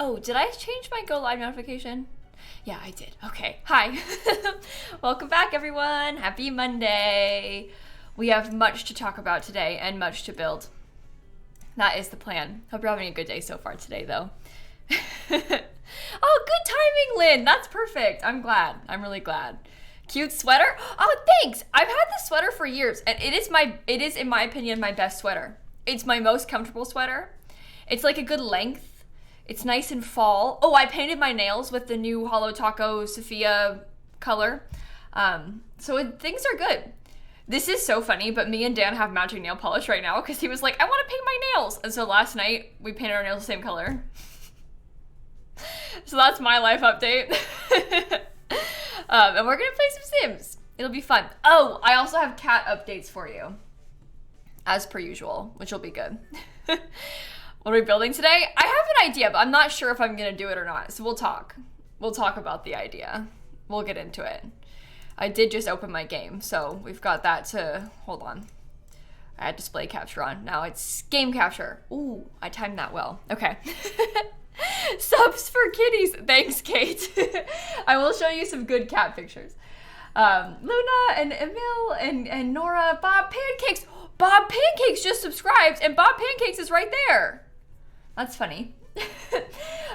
Oh, did I change my go live notification? Yeah, I did. Okay. Hi. Welcome back, everyone. Happy Monday. We have much to talk about today and much to build. That is the plan. Hope you're having a good day so far today, though. Oh, good timing, Lynn. That's perfect. I'm glad. I'm really glad. Cute sweater. Oh, thanks. I've had this sweater for years, and it is, in my opinion, my best sweater. It's my most comfortable sweater. It's like a good length. It's nice and fall. Oh, I painted my nails with the new Holo Taco Sophia color. Things are good. This is so funny, but me and Dan have matching nail polish right now because he was like, I want to paint my nails. And so last night, we painted our nails the same color. So that's my life update. And we're going to play some Sims. It'll be fun. Oh, I also have cat updates for you. As per usual, which will be good. What are we building today? I have an idea, but I'm not sure if I'm going to do it or not. So we'll talk. We'll talk about the idea. We'll get into it. I did just open my game, so we've got that to... Hold on. I had display capture on. Now it's game capture. Ooh, I timed that well. Okay. Subs for kitties. Thanks, Kate. I will show you some good cat pictures. Luna and Emil and Nora. Bob Pancakes. Bob Pancakes just subscribed, and Bob Pancakes is right there. That's funny.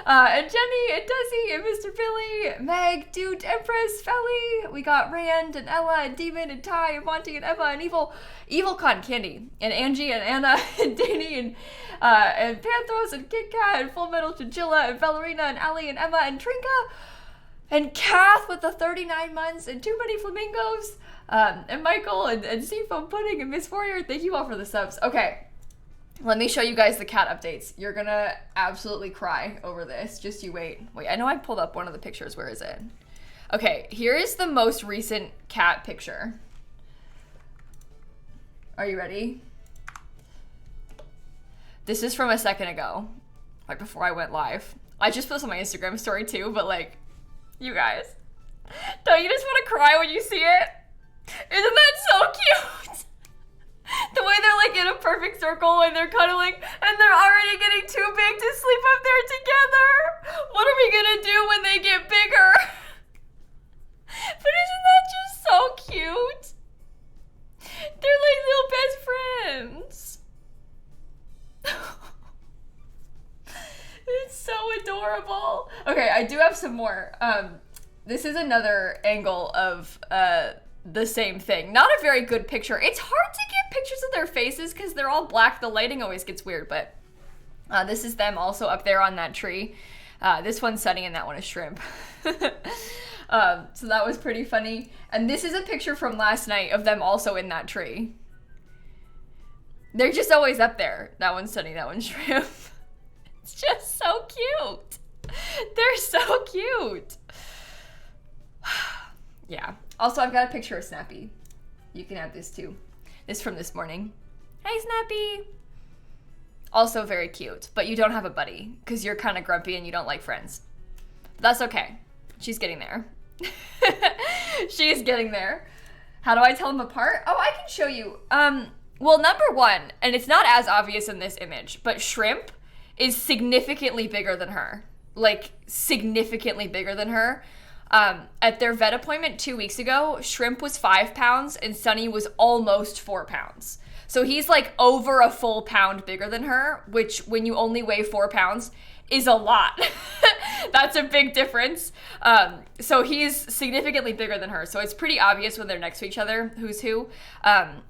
And Jenny and Desi and Mr. Billy, Meg, Dude, Empress, Felly. We got Rand and Ella and Demon and Ty and Monty and Emma and Evil Con Candy and Angie and Anna and Danny and Panthros and Kit Kat and Full Metal Chinchilla and Ballerina and Ali and Emma and Trinka and Kath with the 39 months and Too Many Flamingos and Michael and Seafoam Pudding and Miss Warrior. Thank you all for the subs. Okay. Let me show you guys the cat updates. You're gonna absolutely cry over this. Just you wait. Wait, I know I pulled up one of the pictures. Where is it? Okay, here is the most recent cat picture. Are you ready? This is from a second ago, like before I went live. I just put this on my Instagram story too, but like, you guys, don't you just want to cry when you see it? Isn't that so cute? The way they're like in a perfect circle and they're cuddling and they're already getting too big to sleep up there together. What are we gonna do when they get bigger? But isn't that just so cute? They're like little best friends. It's so adorable. Okay, I do have some more. This is another angle of the same thing. Not a very good picture. It's hard to get pictures of their faces because they're all black. The lighting always gets weird, but this is them also up there on that tree. This one's Sunny and that one is Shrimp. So that was pretty funny. And this is a picture from last night of them also in that tree. They're just always up there. That one's Sunny, that one's Shrimp. It's just so cute. They're so cute. Yeah. Also, I've got a picture of Snappy. You can have this too. This from this morning. Hey, Snappy. Also very cute, but you don't have a buddy because you're kind of grumpy and you don't like friends. But that's okay. She's getting there. She's getting there. How do I tell them apart? Oh, I can show you. Well, number one, and it's not as obvious in this image, but Shrimp is significantly bigger than her. Like, significantly bigger than her. At their vet appointment 2 weeks ago, Shrimp was 5 pounds and Sunny was almost 4 pounds. So he's like over a full pound bigger than her, which when you only weigh 4 pounds is a lot. That's a big difference. So he's significantly bigger than her. So it's pretty obvious when they're next to each other who's who.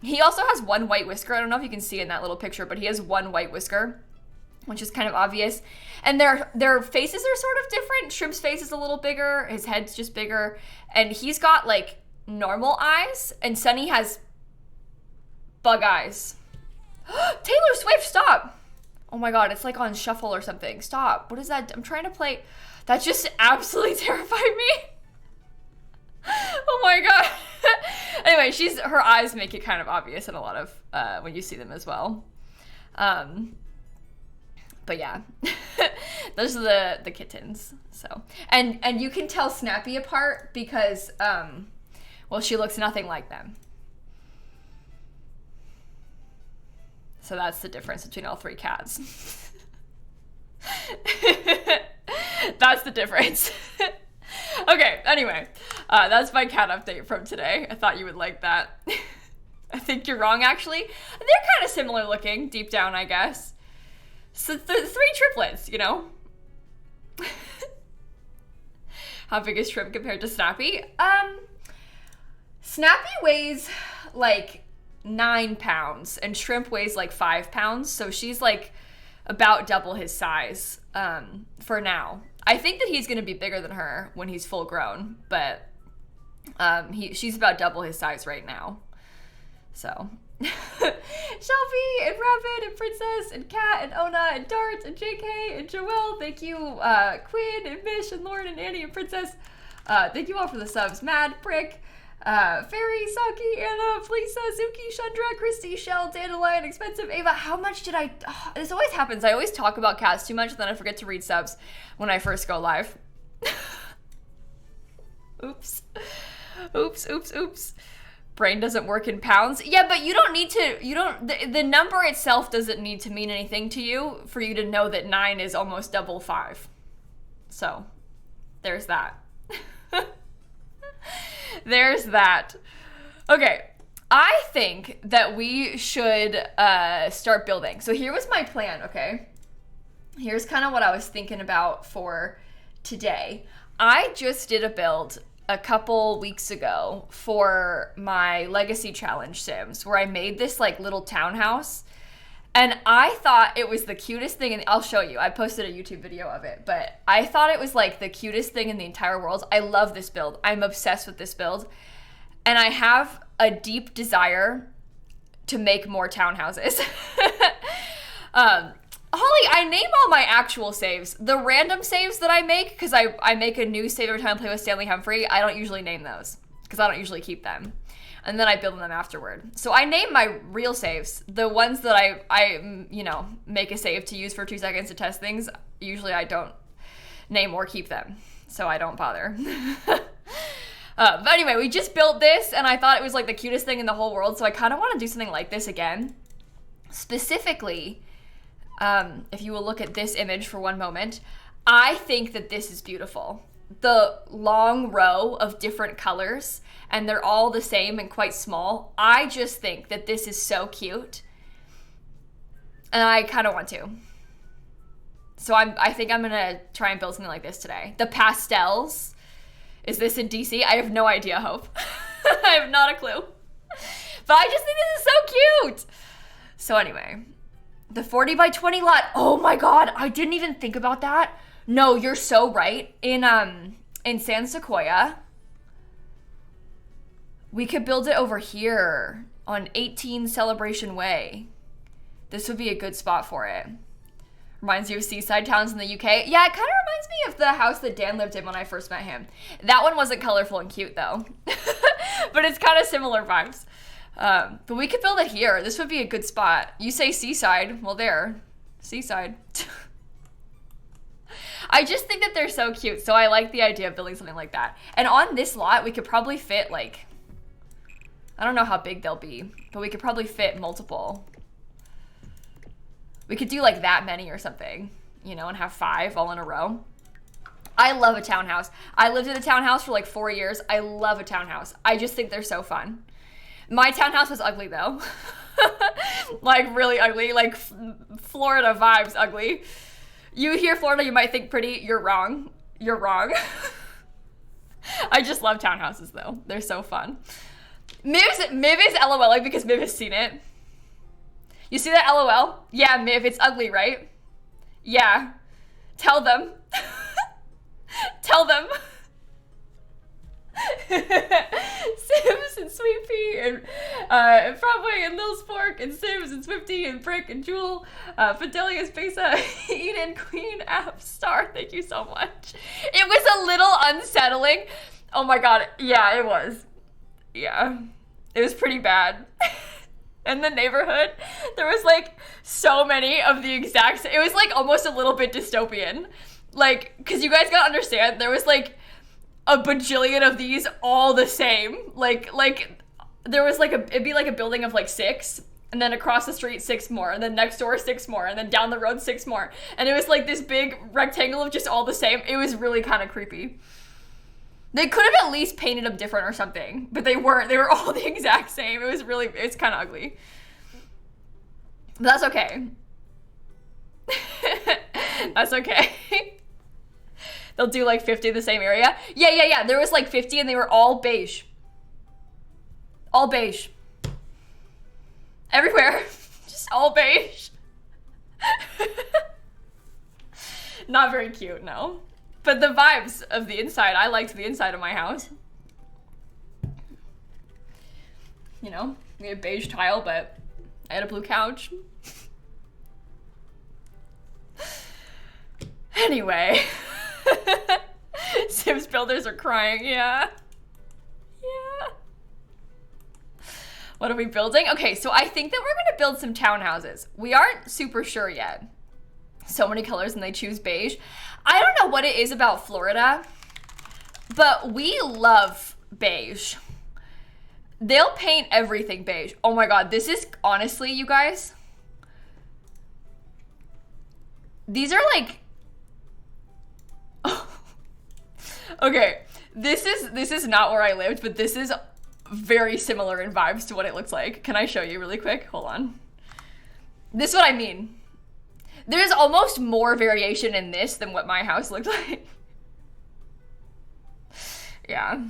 He also has one white whisker. I don't know if you can see in that little picture, but he has one white whisker, which is kind of obvious. And their faces are sort of different. Shrimp's face is a little bigger. His head's just bigger. And he's got like normal eyes. And Sunny has bug eyes. Taylor Swift, stop. Oh my God, it's like on shuffle or something. Stop. What is that? I'm trying to play. That just absolutely terrified me. Oh my God. Anyway, her eyes make it kind of obvious in a lot of, when you see them as well. But yeah, those are the kittens. So, and you can tell Snappy apart because, well, she looks nothing like them. So that's the difference between all three cats. That's the difference. Okay, anyway, that's my cat update from today. I thought you would like that. I think you're wrong, actually. They're kind of similar looking, deep down, I guess. So three triplets, you know? How big is Shrimp compared to Snappy? Snappy weighs like 9 pounds and Shrimp weighs like 5 pounds. So she's like about double his size for now. I think that he's going to be bigger than her when he's full grown, but she's about double his size right now. So Shelby and Rabbit and Princess and Kat and Ona and Dart and JK and Joelle, thank you. Quinn and Mish and Lauren and Annie and Princess, thank you all for the subs. Mad, Prick, Fairy, Saki, Anna, Felisa, Zuki, Chandra, Christy, Shell, Dandelion, Expensive, Ava. How much did I... Oh, this always happens. I always talk about cats too much, and then I forget to read subs when I first go live. Oops. Oops. Brain doesn't work in pounds. Yeah, but you don't need to... The number itself doesn't need to mean anything to you for you to know that 9 is almost double 5. So, there's that. There's that. Okay, I think that we should start building. So here was my plan, okay? Here's kind of what I was thinking about for today. I just did a build a couple weeks ago for my Legacy Challenge Sims where I made this like little townhouse. And I thought it was the cutest thing, and I'll show you. I posted a YouTube video of it, but I thought it was like the cutest thing in the entire world. I love this build. I'm obsessed with this build. And I have a deep desire to make more townhouses. Holly, I name all my actual saves. The random saves that I make, because I make a new save every time I play with Stanley Humphrey, I don't usually name those, because I don't usually keep them. And then I build them afterward. So I name my real saves. The ones that I make a save to use for 2 seconds to test things, usually I don't name or keep them. So I don't bother. But anyway, we just built this, and I thought it was like the cutest thing in the whole world, so I kind of want to do something like this again. Specifically, if you will look at this image for one moment, I think that this is beautiful. The long row of different colors, and they're all the same and quite small. I just think that this is so cute, and I kind of want to. So I think I'm gonna try and build something like this today. The pastels. Is this in DC? I have no idea, Hope. I have not a clue. But I just think this is so cute. So anyway, the 40 by 20 lot. Oh my God, I didn't even think about that. No, you're so right. In San Sequoia, we could build it over here on 18 Celebration Way. This would be a good spot for it. Reminds you of seaside towns in the UK. Yeah, it kind of reminds me of the house that Dan lived in when I first met him. That one wasn't colorful and cute though. But it's kind of similar vibes. But we could build it here. This would be a good spot. You say seaside. Well, there. Seaside. I just think that they're so cute. So I like the idea of building something like that. And on this lot, we could probably fit like... I don't know how big they'll be. But we could probably fit multiple... We could do like that many or something, you know, and have 5 all in a row. I love a townhouse. I lived in a townhouse for like 4 years. I love a townhouse. I just think they're so fun. My townhouse was ugly though. Like really ugly, like Florida vibes ugly. You hear Florida, you might think pretty. You're wrong. You're wrong. I just love townhouses though. They're so fun. Miv is LOLing because Miv has seen it. You see that LOL? Yeah, Miv, it's ugly, right? Yeah. Tell them. Tell them. Sims and Sweet Pea and Probway and Lil Spork and Sims and Swifty and Brick and Jewel, Fidelia Spesa, Eden, Queen, App, Star, thank you so much. It was a little unsettling. Oh my God, yeah, it was. Yeah, it was pretty bad. In the neighborhood, there was like so many of the exact, it was like almost a little bit dystopian. Like, cause you guys gotta understand, there was like a bajillion of these all the same. Like there was like it'd be like a building of like 6, And then across the street, 6 more. And then next door, 6 more. And then down the road, 6 more. And it was like this big rectangle of just all the same. It was really kind of creepy. They could have at least painted them different or something. But they weren't. They were all the exact same. It's kind of ugly. But that's okay. That's okay. They'll do like 50 in the same area. Yeah. There was like 50 and they were all beige. All beige. Everywhere. Just all beige. Not very cute, no. But the vibes of the inside, I liked the inside of my house. You know, we had beige tile, but I had a blue couch. Anyway. Sims builders are crying, yeah. Yeah. What are we building? Okay, so I think that we're gonna build some townhouses. We aren't super sure yet. So many colors and they choose beige. I don't know what it is about Florida, but we love beige. They'll paint everything beige. Oh my God, this is honestly, you guys, these are like, okay, this is not where I lived, but this is very similar in vibes to what it looks like. Can I show you really quick? Hold on. This is what I mean. There's almost more variation in this than what my house looked like. Yeah.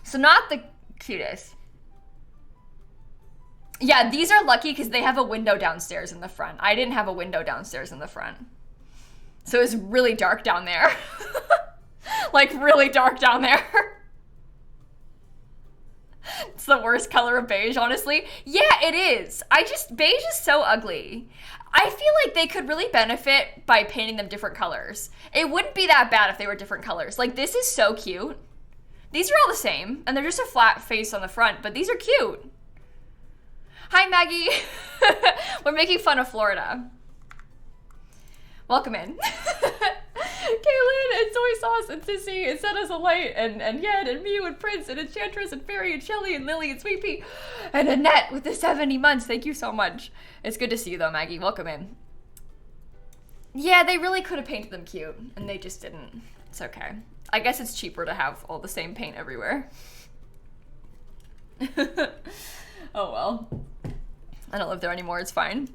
So not the cutest. Yeah, these are lucky because they have a window downstairs in the front. I didn't have a window downstairs in the front. So it was really dark down there. Like really dark down there. It's the worst color of beige, honestly. Yeah, it is. Beige is so ugly. I feel like they could really benefit by painting them different colors. It wouldn't be that bad if they were different colors. Like, this is so cute. These are all the same, and they're just a flat face on the front, but these are cute. Hi, Maggie. We're making fun of Florida. Welcome in. Kaylin and Soy Sauce and Sissy and Set Us a Light and Yed and Mew and Prince and Enchantress and Fairy and Shelly and Lily and Sweet Pea and Annette with the 70 months. Thank you so much. It's good to see you though, Maggie. Welcome in. Yeah, they really could have painted them cute and they just didn't. It's okay. I guess it's cheaper to have all the same paint everywhere. Oh well. I don't live there anymore. It's fine.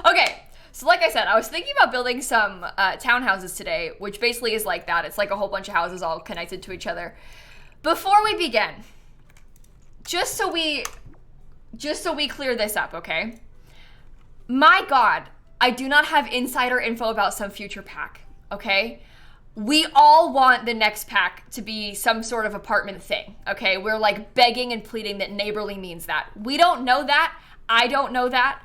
Okay. So like I said, I was thinking about building some townhouses today, which basically is like that. It's like a whole bunch of houses all connected to each other. Before we begin, just so we clear this up, okay? My God, I do not have insider info about some future pack, okay? We all want the next pack to be some sort of apartment thing, okay? We're like begging and pleading that neighborly means that. We don't know that. I don't know that.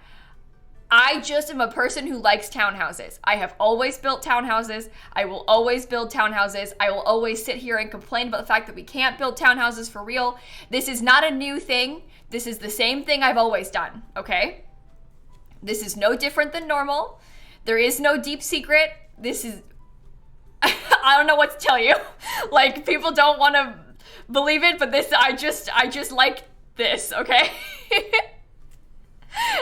I just am a person who likes townhouses. I have always built townhouses. I will always build townhouses. I will always sit here and complain about the fact that we can't build townhouses for real. This is not a new thing. This is the same thing I've always done, okay? This is no different than normal. There is no deep secret. This is, I don't know what to tell you. Like, people don't want to believe it, but this, I just like this, okay?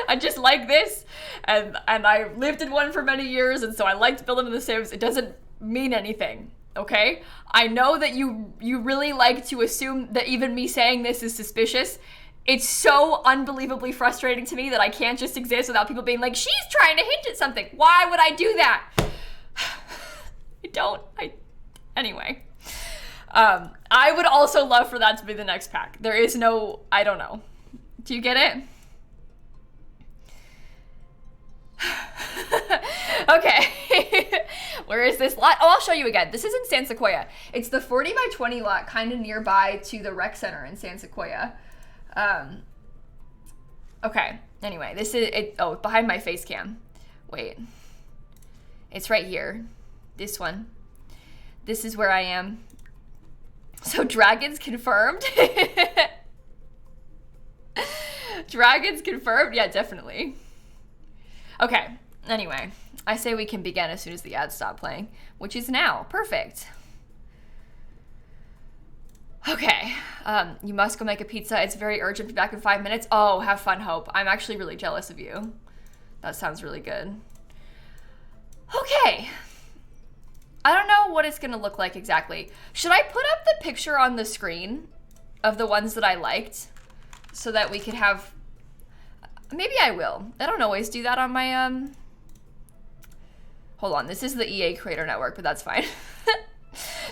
I just like this, and I lived in one for many years, and so I liked building in the Sims. It doesn't mean anything, okay? I know that you really like to assume that even me saying this is suspicious. It's so unbelievably frustrating to me that I can't just exist without people being like, she's trying to hint at something. Why would I do that? Anyway. I would also love for that to be the next pack. There is no, I don't know. Do you get it? Okay. Where is this lot? Oh, I'll show you again. This is in San Sequoia. It's the 40 by 20 lot, kind of nearby to the rec center in San Sequoia. Okay. Anyway, this is it. Oh, behind my face cam. Wait. It's right here. This one. This is where I am. So dragons confirmed. Dragons confirmed. Yeah, definitely. Okay, anyway, I say we can begin as soon as the ads stop playing, which is now. Perfect. Okay, you must go make a pizza. It's very urgent. Be back in 5 minutes. Oh, have fun, Hope. I'm actually really jealous of you. That sounds really good. Okay. I don't know what it's gonna look like exactly. Should I put up the picture on the screen of the ones that I liked so that we could have, maybe I will. I don't always do that on my, hold on, this is the EA Creator Network, but that's fine.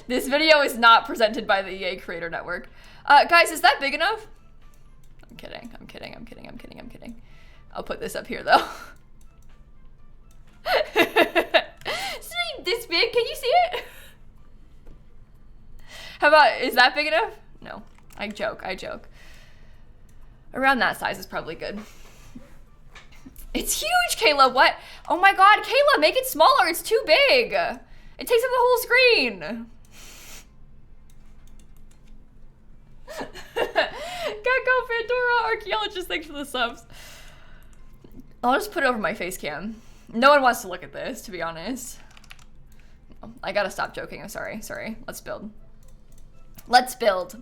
This video is not presented by the EA Creator Network. Guys, is that big enough? I'm kidding, I'm kidding, I'm kidding, I'm kidding, I'm kidding. I'll put this up here though. See, this big, can you see it? How about, is that big enough? No, I joke, I joke. Around that size is probably good. It's huge, Kayla, what? Oh my God, Kayla, make it smaller, it's too big. It takes up the whole screen. Gecko, Pandora, Archaeologist, thanks for the subs. I'll just put it over my face cam. No one wants to look at this, to be honest. I gotta stop joking, I'm sorry, sorry. Let's build. Let's build.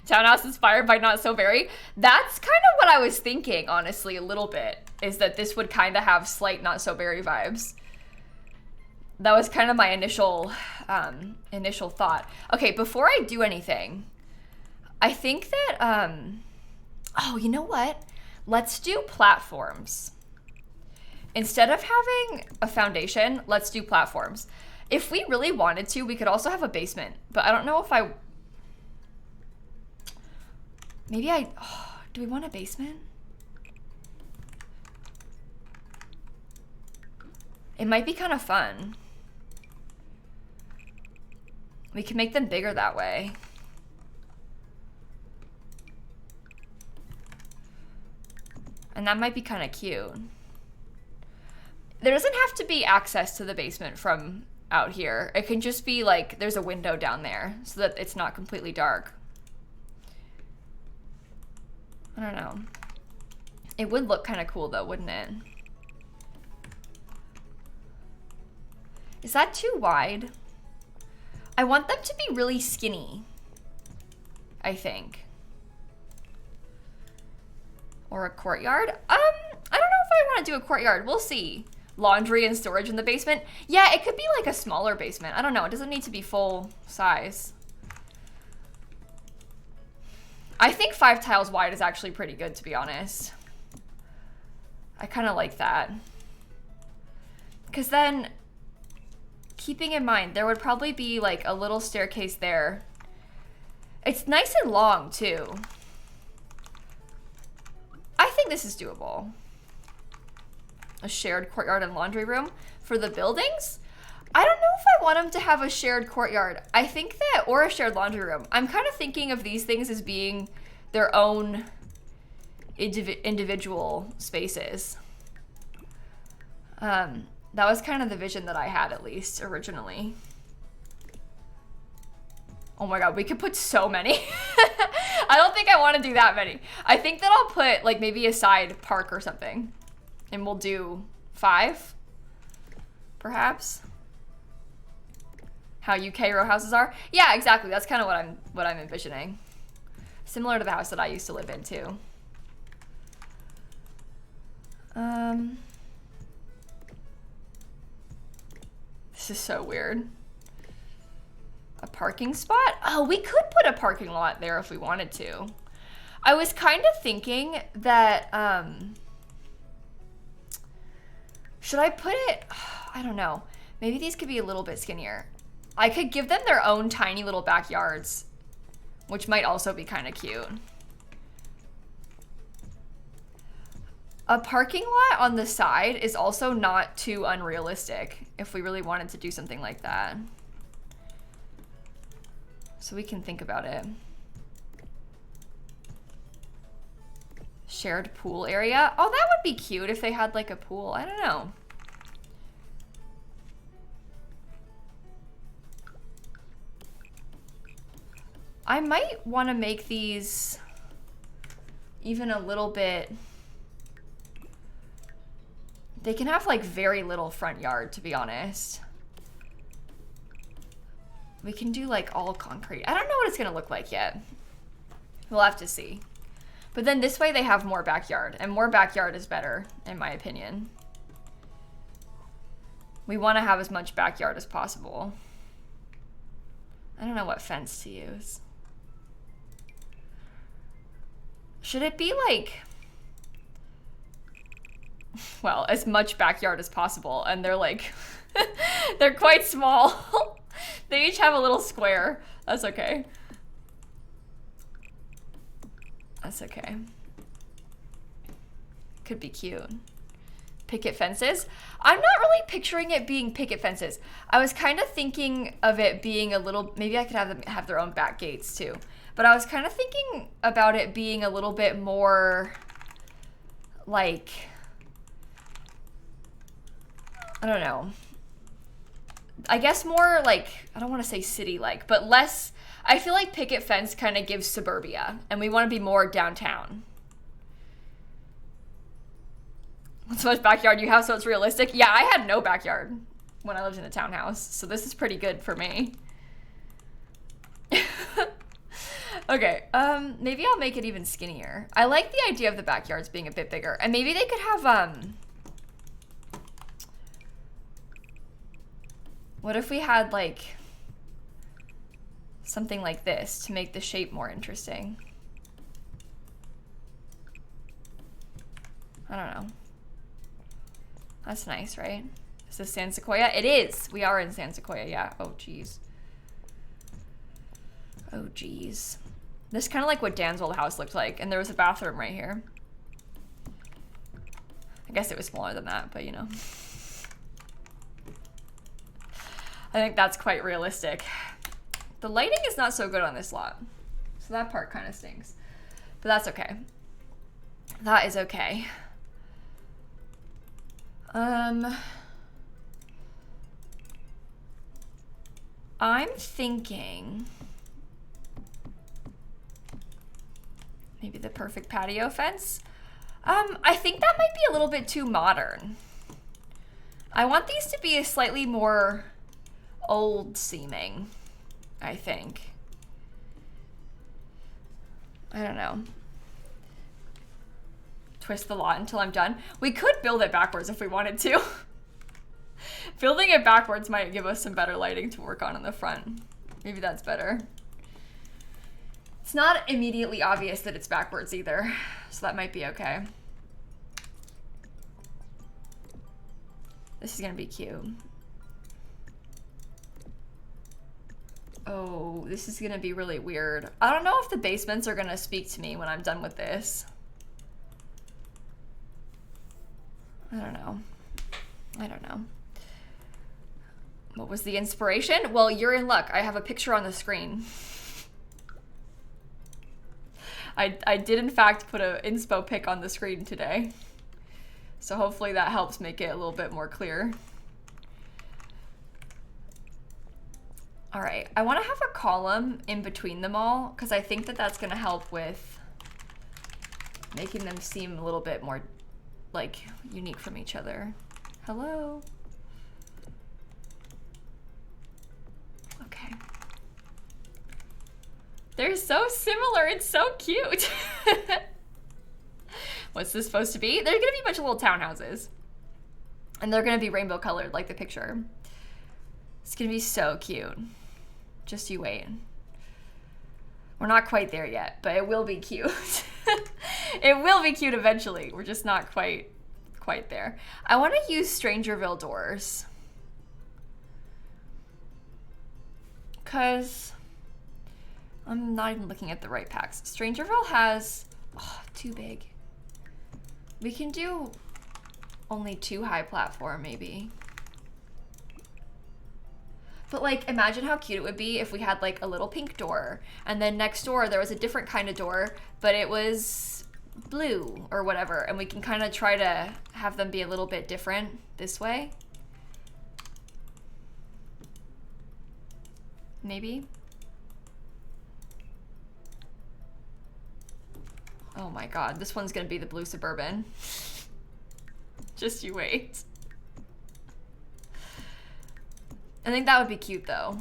Townhouse inspired by Not So Very. That's kind of what I was thinking, honestly, a little bit, is that this would kind of have slight Not So Very vibes. That was kind of my initial thought. Okay, before I do anything, I think that, oh, you know what? Let's do platforms. Instead of having a foundation, let's do platforms. If we really wanted to, we could also have a basement, but I don't know if I, maybe do we want a basement? It might be kind of fun. We can make them bigger that way. And that might be kind of cute. There doesn't have to be access to the basement from out here. It can just be like, there's a window down there so that it's not completely dark. I don't know. It would look kind of cool though, wouldn't it? Is that too wide? I want them to be really skinny, I think. Or a courtyard? I don't know if I want to do a courtyard. We'll see. Laundry and storage in the basement. Yeah, it could be like a smaller basement. I don't know. It doesn't need to be full size. I think 5 tiles wide is actually pretty good, to be honest. I kind of like that. Because then, keeping in mind, there would probably be like a little staircase there. It's nice and long, too. I think this is doable. A shared courtyard and laundry room for the buildings? I don't know if I want them to have a shared courtyard. I think that, or a shared laundry room. I'm kind of thinking of these things as being their own individual spaces. That was kind of the vision that I had, at least, originally. Oh my God, we could put so many. I don't think I want to do that many. I think that I'll put like maybe a side park or something. And we'll do 5, perhaps. How UK row houses are? Yeah, exactly. That's kind of what I'm envisioning. Similar to the house that I used to live in too. This is so weird. A parking spot? Oh, we could put a parking lot there if we wanted to. I was kind of thinking that, should I put it, I don't know. Maybe these could be a little bit skinnier. I could give them their own tiny little backyards, which might also be kind of cute. A parking lot on the side is also not too unrealistic if we really wanted to do something like that. So we can think about it. Shared pool area. Oh, that would be cute if they had like a pool. I don't know. I might want to make these even a little bit They can have like very little front yard, to be honest. We can do like all concrete. I don't know what it's gonna look like yet. We'll have to see. But then this way they have more backyard, and more backyard is better, in my opinion. We want to have as much backyard as possible. I don't know what fence to use. Should it be like, well, as much backyard as possible, and they're like, they're quite small. They each have a little square. That's okay. That's okay. Could be cute. Picket fences. I'm not really picturing it being picket fences. I was kind of thinking of it being a little, maybe I could have them have their own back gates too. But I was kind of thinking about it being a little bit more like, I don't know. I guess more like, I don't want to say city-like, but less, I feel like picket fence kind of gives suburbia, and we want to be more downtown. So much backyard you have, so it's realistic. Yeah, I had no backyard when I lived in the townhouse, so this is pretty good for me. Okay, maybe I'll make it even skinnier. I like the idea of the backyards being a bit bigger, and maybe they could have, what if we had like something like this to make the shape more interesting? I don't know. That's nice, right? Is this San Sequoia? It is. We are in San Sequoia, yeah. Oh, geez. Oh, geez. This is kind of like what Dan's old house looked like, and there was a bathroom right here. I guess it was smaller than that, but you know. I think that's quite realistic. The lighting is not so good on this lot, so that part kind of stinks. But that's okay. That is okay. I'm thinking maybe the perfect patio fence. I think that might be a little bit too modern. I want these to be slightly more old seeming, I think. I don't know. Twist the lot until I'm done. We could build it backwards if we wanted to. Building it backwards might give us some better lighting to work on in the front. Maybe that's better. It's not immediately obvious that it's backwards either, so that might be okay. This is gonna be cute. Oh, this is gonna be really weird. I don't know if the basements are gonna speak to me when I'm done with this. I don't know. I don't know. What was the inspiration? Well, you're in luck. I have a picture on the screen. I did in fact put an inspo pic on the screen today. So hopefully that helps make it a little bit more clear. All right, I want to have a column in between them all because I think that that's going to help with making them seem a little bit more like unique from each other. Hello. Okay. They're so similar, it's so cute. What's this supposed to be? They're gonna be a bunch of little townhouses. And they're gonna be rainbow colored like the picture. It's gonna be so cute. Just you wait. We're not quite there yet, but it will be cute. It will be cute eventually. We're just not quite there. I want to use Strangerville doors. Because I'm not even looking at the right packs. Strangerville has, oh, too big. We can do only 2 high platform maybe. But like, imagine how cute it would be if we had like a little pink door, and then next door there was a different kind of door, but it was blue or whatever, and we can kind of try to have them be a little bit different this way. Maybe. Oh my god, this one's gonna be the blue Suburban. Just you wait. I think that would be cute though.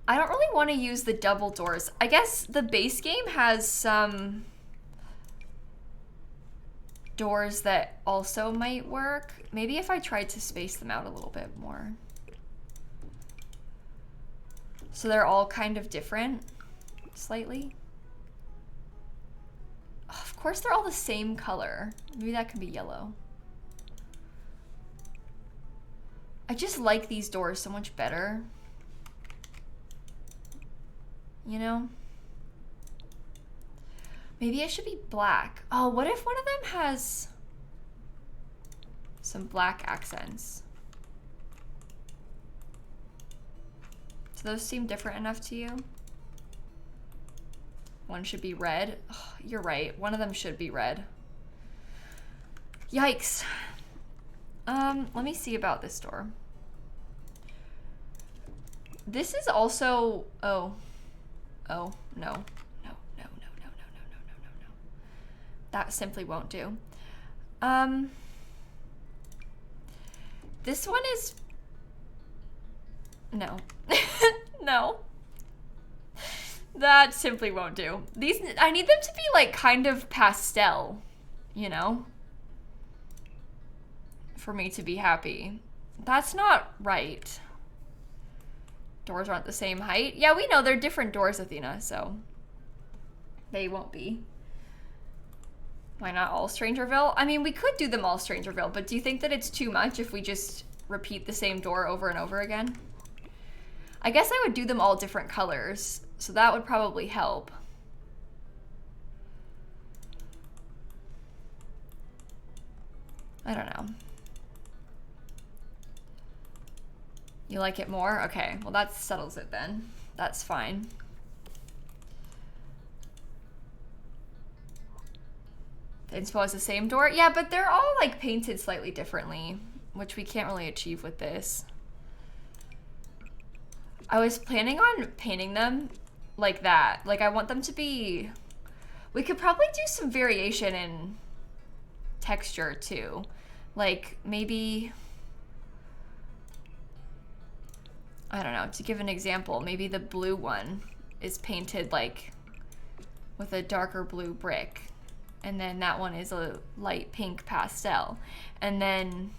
I don't really want to use the double doors. I guess the base game has some doors that also might work. Maybe if I tried to space them out a little bit more. So they're all kind of different, slightly. Oh, of course they're all the same color. Maybe that can be yellow. I just like these doors so much better. You know? Maybe it should be black. Oh, what if one of them has some black accents? Do those seem different enough to you? One should be red. Oh, you're right. One of them should be red. Yikes. Let me see about this door. This is also, oh, no. No. That simply won't do. This one is, no. No. That simply won't do. These, I need them to be like kind of pastel, you know? For me to be happy. That's not right. Doors aren't the same height. Yeah, we know they're different doors, Athena, so they won't be. Why not all Strangerville? I mean, we could do them all Strangerville, but do you think that it's too much if we just repeat the same door over and over again? I guess I would do them all different colors, so that would probably help. I don't know. You like it more? Okay, well that settles it then. That's fine. Inspo is the same door? Yeah, but they're all like painted slightly differently, which we can't really achieve with this. I was planning on painting them like that. Like I want them to be, we could probably do some variation in texture too. Like maybe, I don't know, to give an example, maybe the blue one is painted like with a darker blue brick. And then that one is a light pink pastel. And then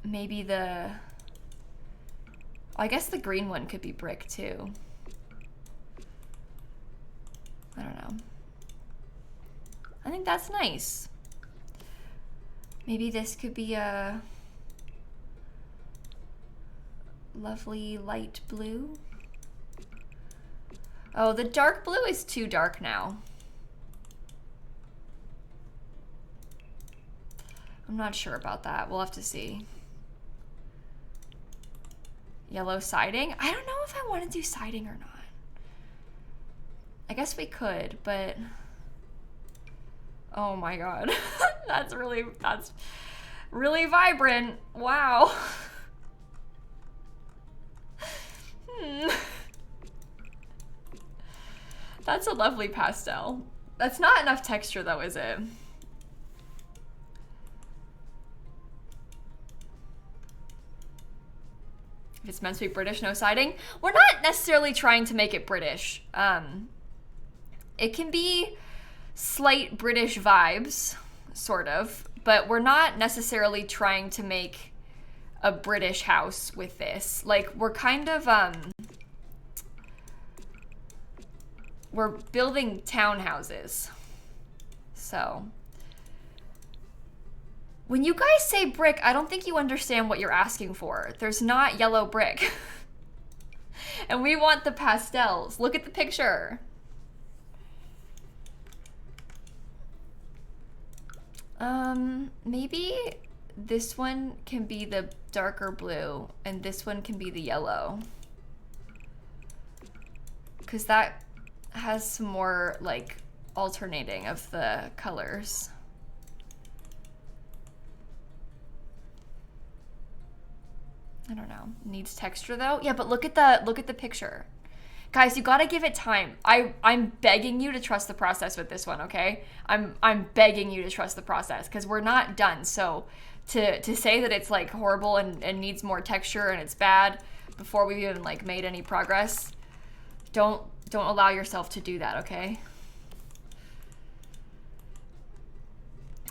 maybe the, I guess the green one could be brick too. I don't know. I think that's nice. Maybe this could be a lovely light blue. Oh, the dark blue is too dark now. I'm not sure about that. We'll have to see. Yellow siding? I don't know if I want to do siding or not. I guess we could, but oh my god. that's really vibrant. Wow. That's a lovely pastel. That's not enough texture though, is it? If it's meant to be British, no siding. We're not necessarily trying to make it British. It can be slight British vibes, sort of, but we're not necessarily trying to make a British house with this. Like, we're kind of, we're building townhouses. So when you guys say brick, I don't think you understand what you're asking for. There's not yellow brick. And we want the pastels. Look at the picture. Maybe this one can be the darker blue and this one can be the yellow. 'Cause that has some more like alternating of the colors. I don't know. Needs texture though. Yeah, but look at the picture. Guys, you gotta give it time. I'm begging you to trust the process with this one, okay? I'm begging you to trust the process because we're not done. So to say that it's like horrible and needs more texture and it's bad before we've even like made any progress, don't allow yourself to do that, okay?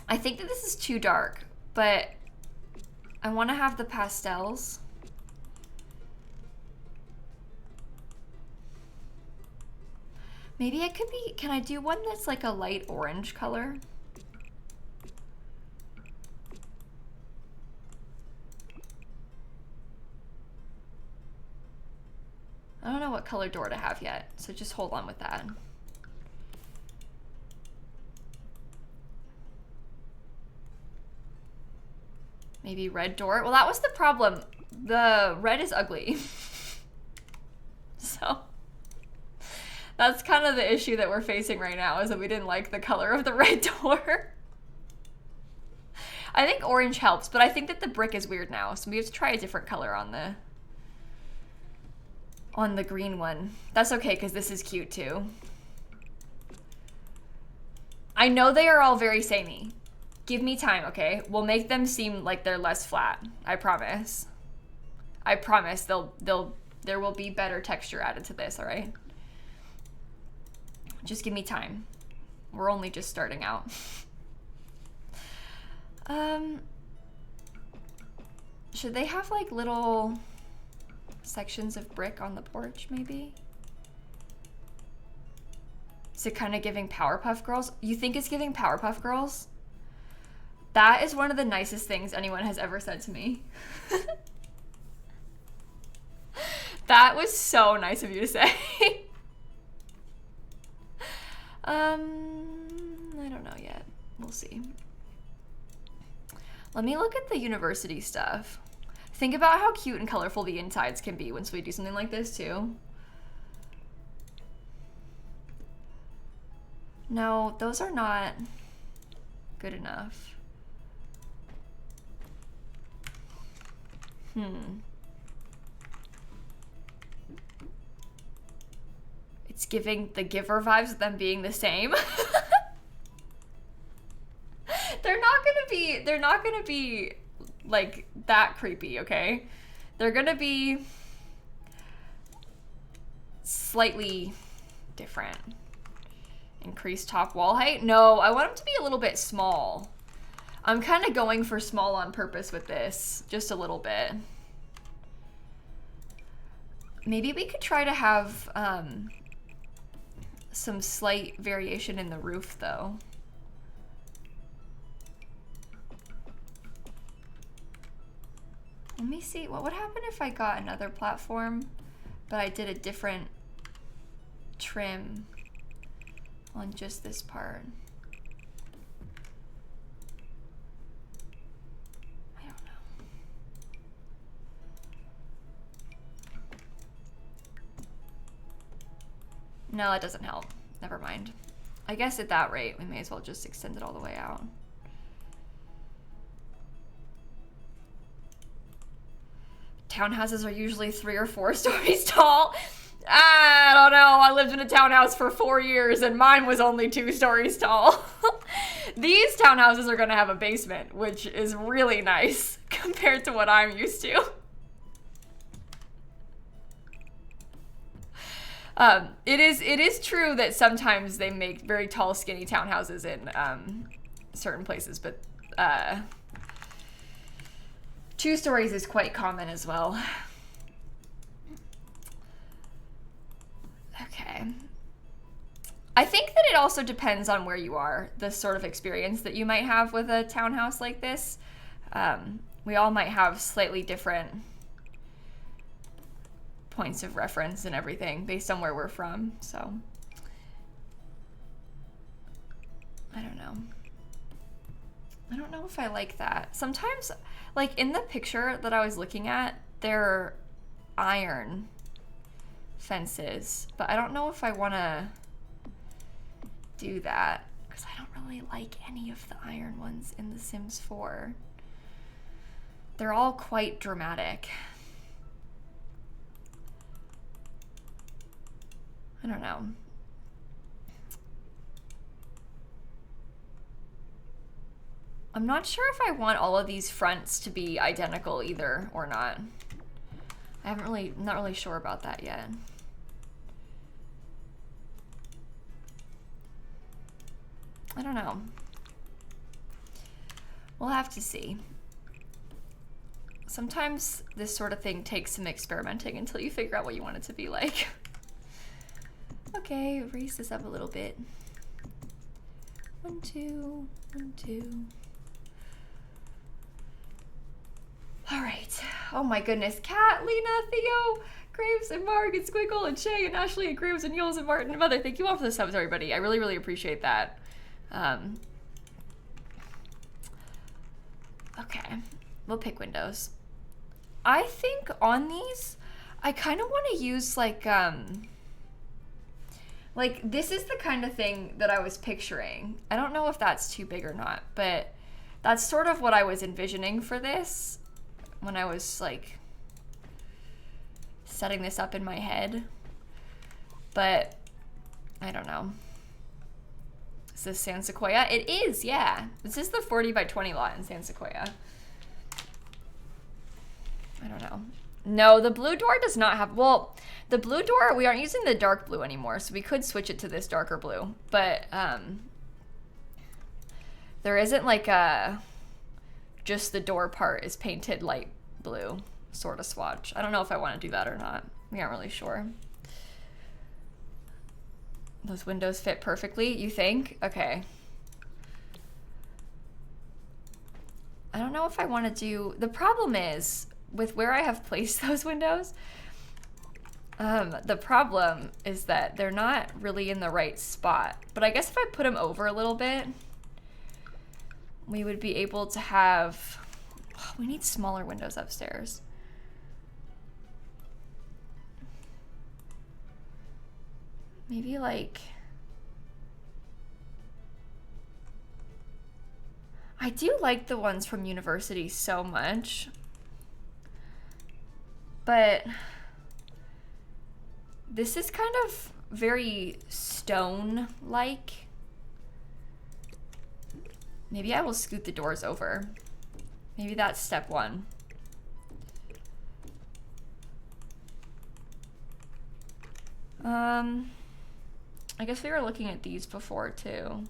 I think that this is too dark, but I want to have the pastels. Maybe it could be, can I do one that's like a light orange color? I don't know what color door to have yet, so just hold on with that. Maybe red door. Well, that was the problem. The red is ugly. So that's kind of the issue that we're facing right now, is that we didn't like the color of the red door. I think orange helps, but I think that the brick is weird now, so we have to try a different color on the green one. That's okay, because this is cute too. I know they are all very samey. Give me time, okay? We'll make them seem like they're less flat. I promise. I promise there will be better texture added to this, all right? Just give me time. We're only just starting out. Should they have like little sections of brick on the porch, maybe? Is it kind of giving Powerpuff Girls? You think it's giving Powerpuff Girls? That is one of the nicest things anyone has ever said to me. That was so nice of you to say. I don't know yet. We'll see. Let me look at the university stuff. Think about how cute and colorful the insides can be once we do something like this too. No, those are not good enough. It's giving the Giver vibes of them being the same. They're not gonna be like that creepy, okay? They're gonna be slightly different. Increase top wall height? No, I want them to be a little bit small. I'm kind of going for small on purpose with this, just a little bit. Maybe we could try to have some slight variation in the roof though. Let me see, what would happen if I got another platform, but I did a different trim on just this part? I don't know. No, that doesn't help. Never mind. I guess at that rate, we may as well just extend it all the way out. Townhouses are usually 3 or 4 stories tall. I don't know. I lived in a townhouse for 4 years and mine was only 2 stories tall. These townhouses are going to have a basement, which is really nice compared to what I'm used to. It is true that sometimes they make very tall, skinny townhouses in certain places, but 2 stories is quite common as well. Okay. I think that it also depends on where you are, the sort of experience that you might have with a townhouse like this. We all might have slightly different points of reference and everything based on where we're from, so I don't know. I don't know if I like that. Sometimes, like in the picture that I was looking at, there are iron fences, but I don't know if I want to do that because I don't really like any of the iron ones in The Sims 4. They're all quite dramatic. I don't know. I'm not sure if I want all of these fronts to be identical either or not. I'm not really sure about that yet. I don't know. We'll have to see. Sometimes this sort of thing takes some experimenting until you figure out what you want it to be like. Okay, raise this up a little bit. 1, 2, 1, 2. All right. Oh my goodness. Kat, Lena, Theo, Graves, and Mark, and Squiggle, and Shay, and Ashley, and Graves, and Yules, and Martin, and Mother. Thank you all for the subs, everybody. I really, really appreciate that. Okay. We'll pick windows. I think on these, I kind of want to use like this is the kind of thing that I was picturing. I don't know if that's too big or not, but that's sort of what I was envisioning for this when I was like setting this up in my head. But I don't know. Is this San Sequoia? It is, yeah. This is the 40 by 20 lot in San Sequoia. I don't know. No, the blue door does not have, well, the blue door, we aren't using the dark blue anymore, so we could switch it to this darker blue. But there isn't like a, just the door part is painted light blue sort of swatch. I don't know if I want to do that or not. We aren't really sure. Those windows fit perfectly, you think? Okay. I don't know if I want to do, the problem is, with where I have placed those windows, the problem is that they're not really in the right spot. But I guess if I put them over a little bit, we would be able to have, oh, we need smaller windows upstairs. Maybe like, I do like the ones from University so much. But this is kind of very stone-like. Maybe I will scoot the doors over. Maybe that's step one. I guess we were looking at these before too.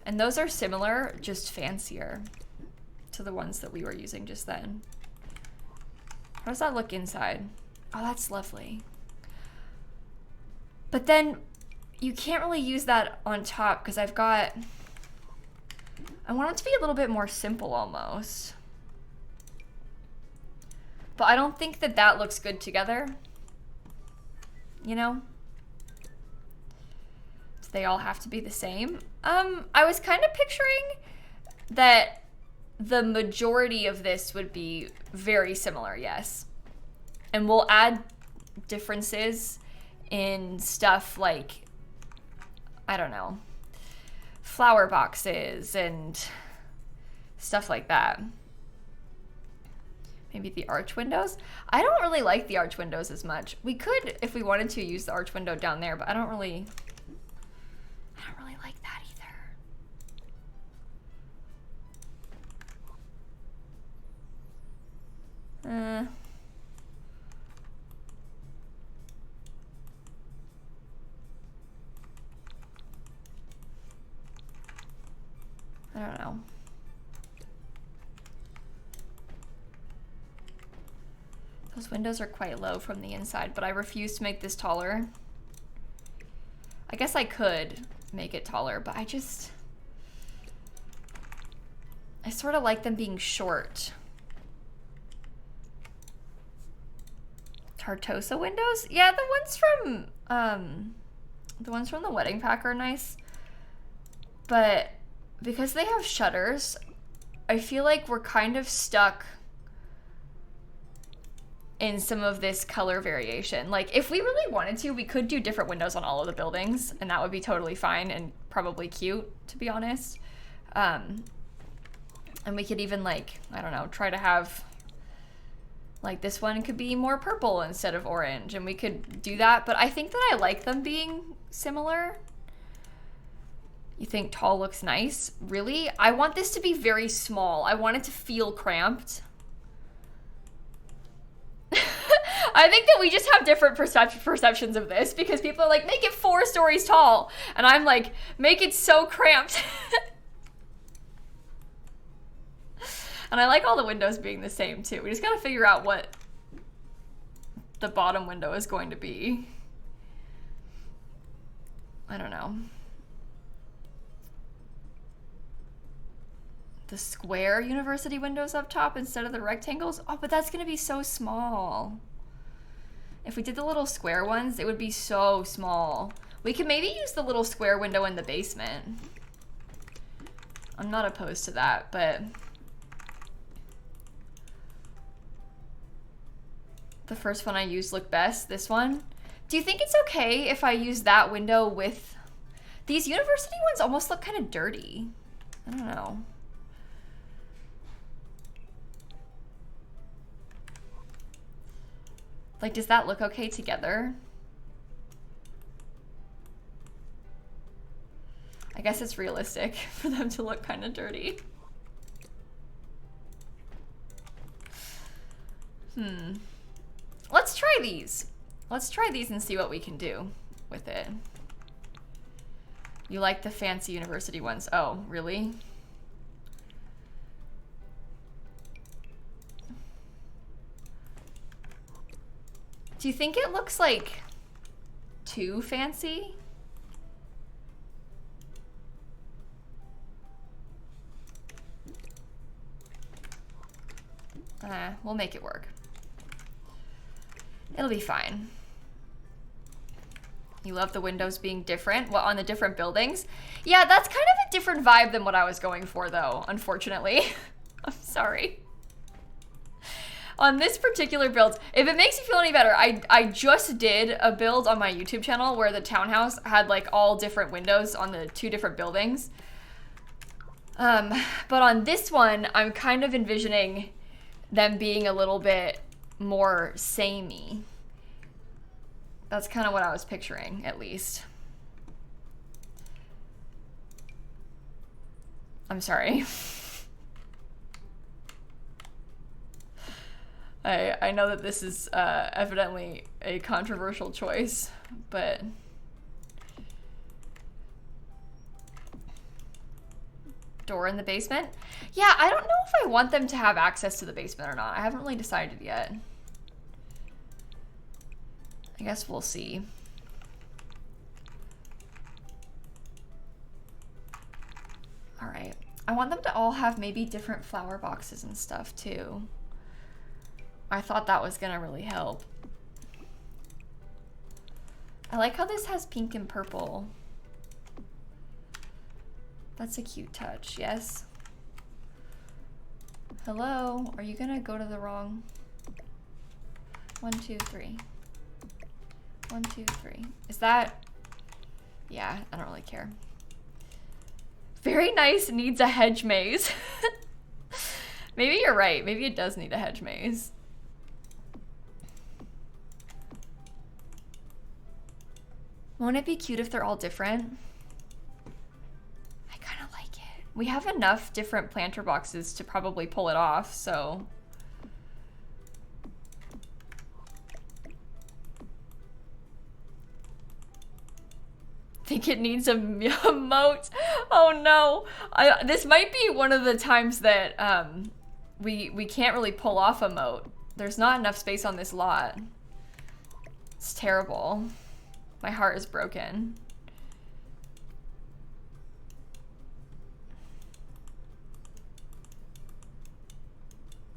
And those are similar, just fancier to the ones that we were using just then. How does that look inside? Oh, that's lovely. But then you can't really use that on top because I want it to be a little bit more simple almost. But I don't think that that looks good together. You know? So they all have to be the same. I was kind of picturing that the majority of this would be very similar, yes. And we'll add differences in stuff like, I don't know, flower boxes and stuff like that. Maybe the arch windows. I don't really like the arch windows as much. We could, if we wanted to, use the arch window down there, but I don't really like that either. I don't know. Those windows are quite low from the inside, but I refuse to make this taller. I guess I could make it taller, but I sort of like them being short. Tartosa windows? Yeah, the ones from the wedding pack are nice. But because they have shutters, I feel like we're kind of stuck in some of this color variation. Like, if we really wanted to, we could do different windows on all of the buildings, and that would be totally fine and probably cute, to be honest. And we could even, like, I don't know, try to have Like this one could be more purple instead of orange, and we could do that, but I think that I like them being similar. You think tall looks nice? Really? I want this to be very small. I want it to feel cramped. I think that we just have different perceptions of this, because people are like, make it 4 stories tall. And I'm like, make it so cramped. And I like all the windows being the same too. We just gotta figure out what the bottom window is going to be. I don't know. The square university windows up top instead of the rectangles? Oh, but that's gonna be so small. If we did the little square ones, it would be so small. We could maybe use the little square window in the basement. I'm not opposed to that, but the first one I used looked best, this one. Do you think it's okay if I use that window with... These university ones almost look kind of dirty. I don't know. Like, does that look okay together? I guess it's realistic for them to look kind of dirty. Let's try these. Let's try these and see what we can do with it. You like the fancy university ones? Oh, really? Do you think it looks like too fancy? We'll make it work. It'll be fine. You love the windows being different? What, on the different buildings? Yeah, that's kind of a different vibe than what I was going for, though, unfortunately. I'm sorry. On this particular build, if it makes you feel any better, I just did a build on my YouTube channel where the townhouse had like all different windows on the 2 different buildings. But on this one, I'm kind of envisioning them being a little bit more samey. That's kind of what I was picturing, at least. I'm sorry. I know that this is evidently a controversial choice, but door in the basement? Yeah, I don't know if I want them to have access to the basement or not. I haven't really decided yet. I guess we'll see. All right. I want them to all have maybe different flower boxes and stuff too. I thought that was gonna really help. I like how this has pink and purple. That's a cute touch, yes? Hello, are you gonna go to the wrong? 1, 2, 3. 1, 2, 3. Is that? Yeah, I don't really care. Very nice, needs a hedge maze. Maybe you're right, maybe it does need a hedge maze. Won't it be cute if they're all different? I kind of like it. We have enough different planter boxes to probably pull it off, so. Think it needs a moat. Oh no. This might be one of the times that we can't really pull off a moat. There's not enough space on this lot. It's terrible. My heart is broken.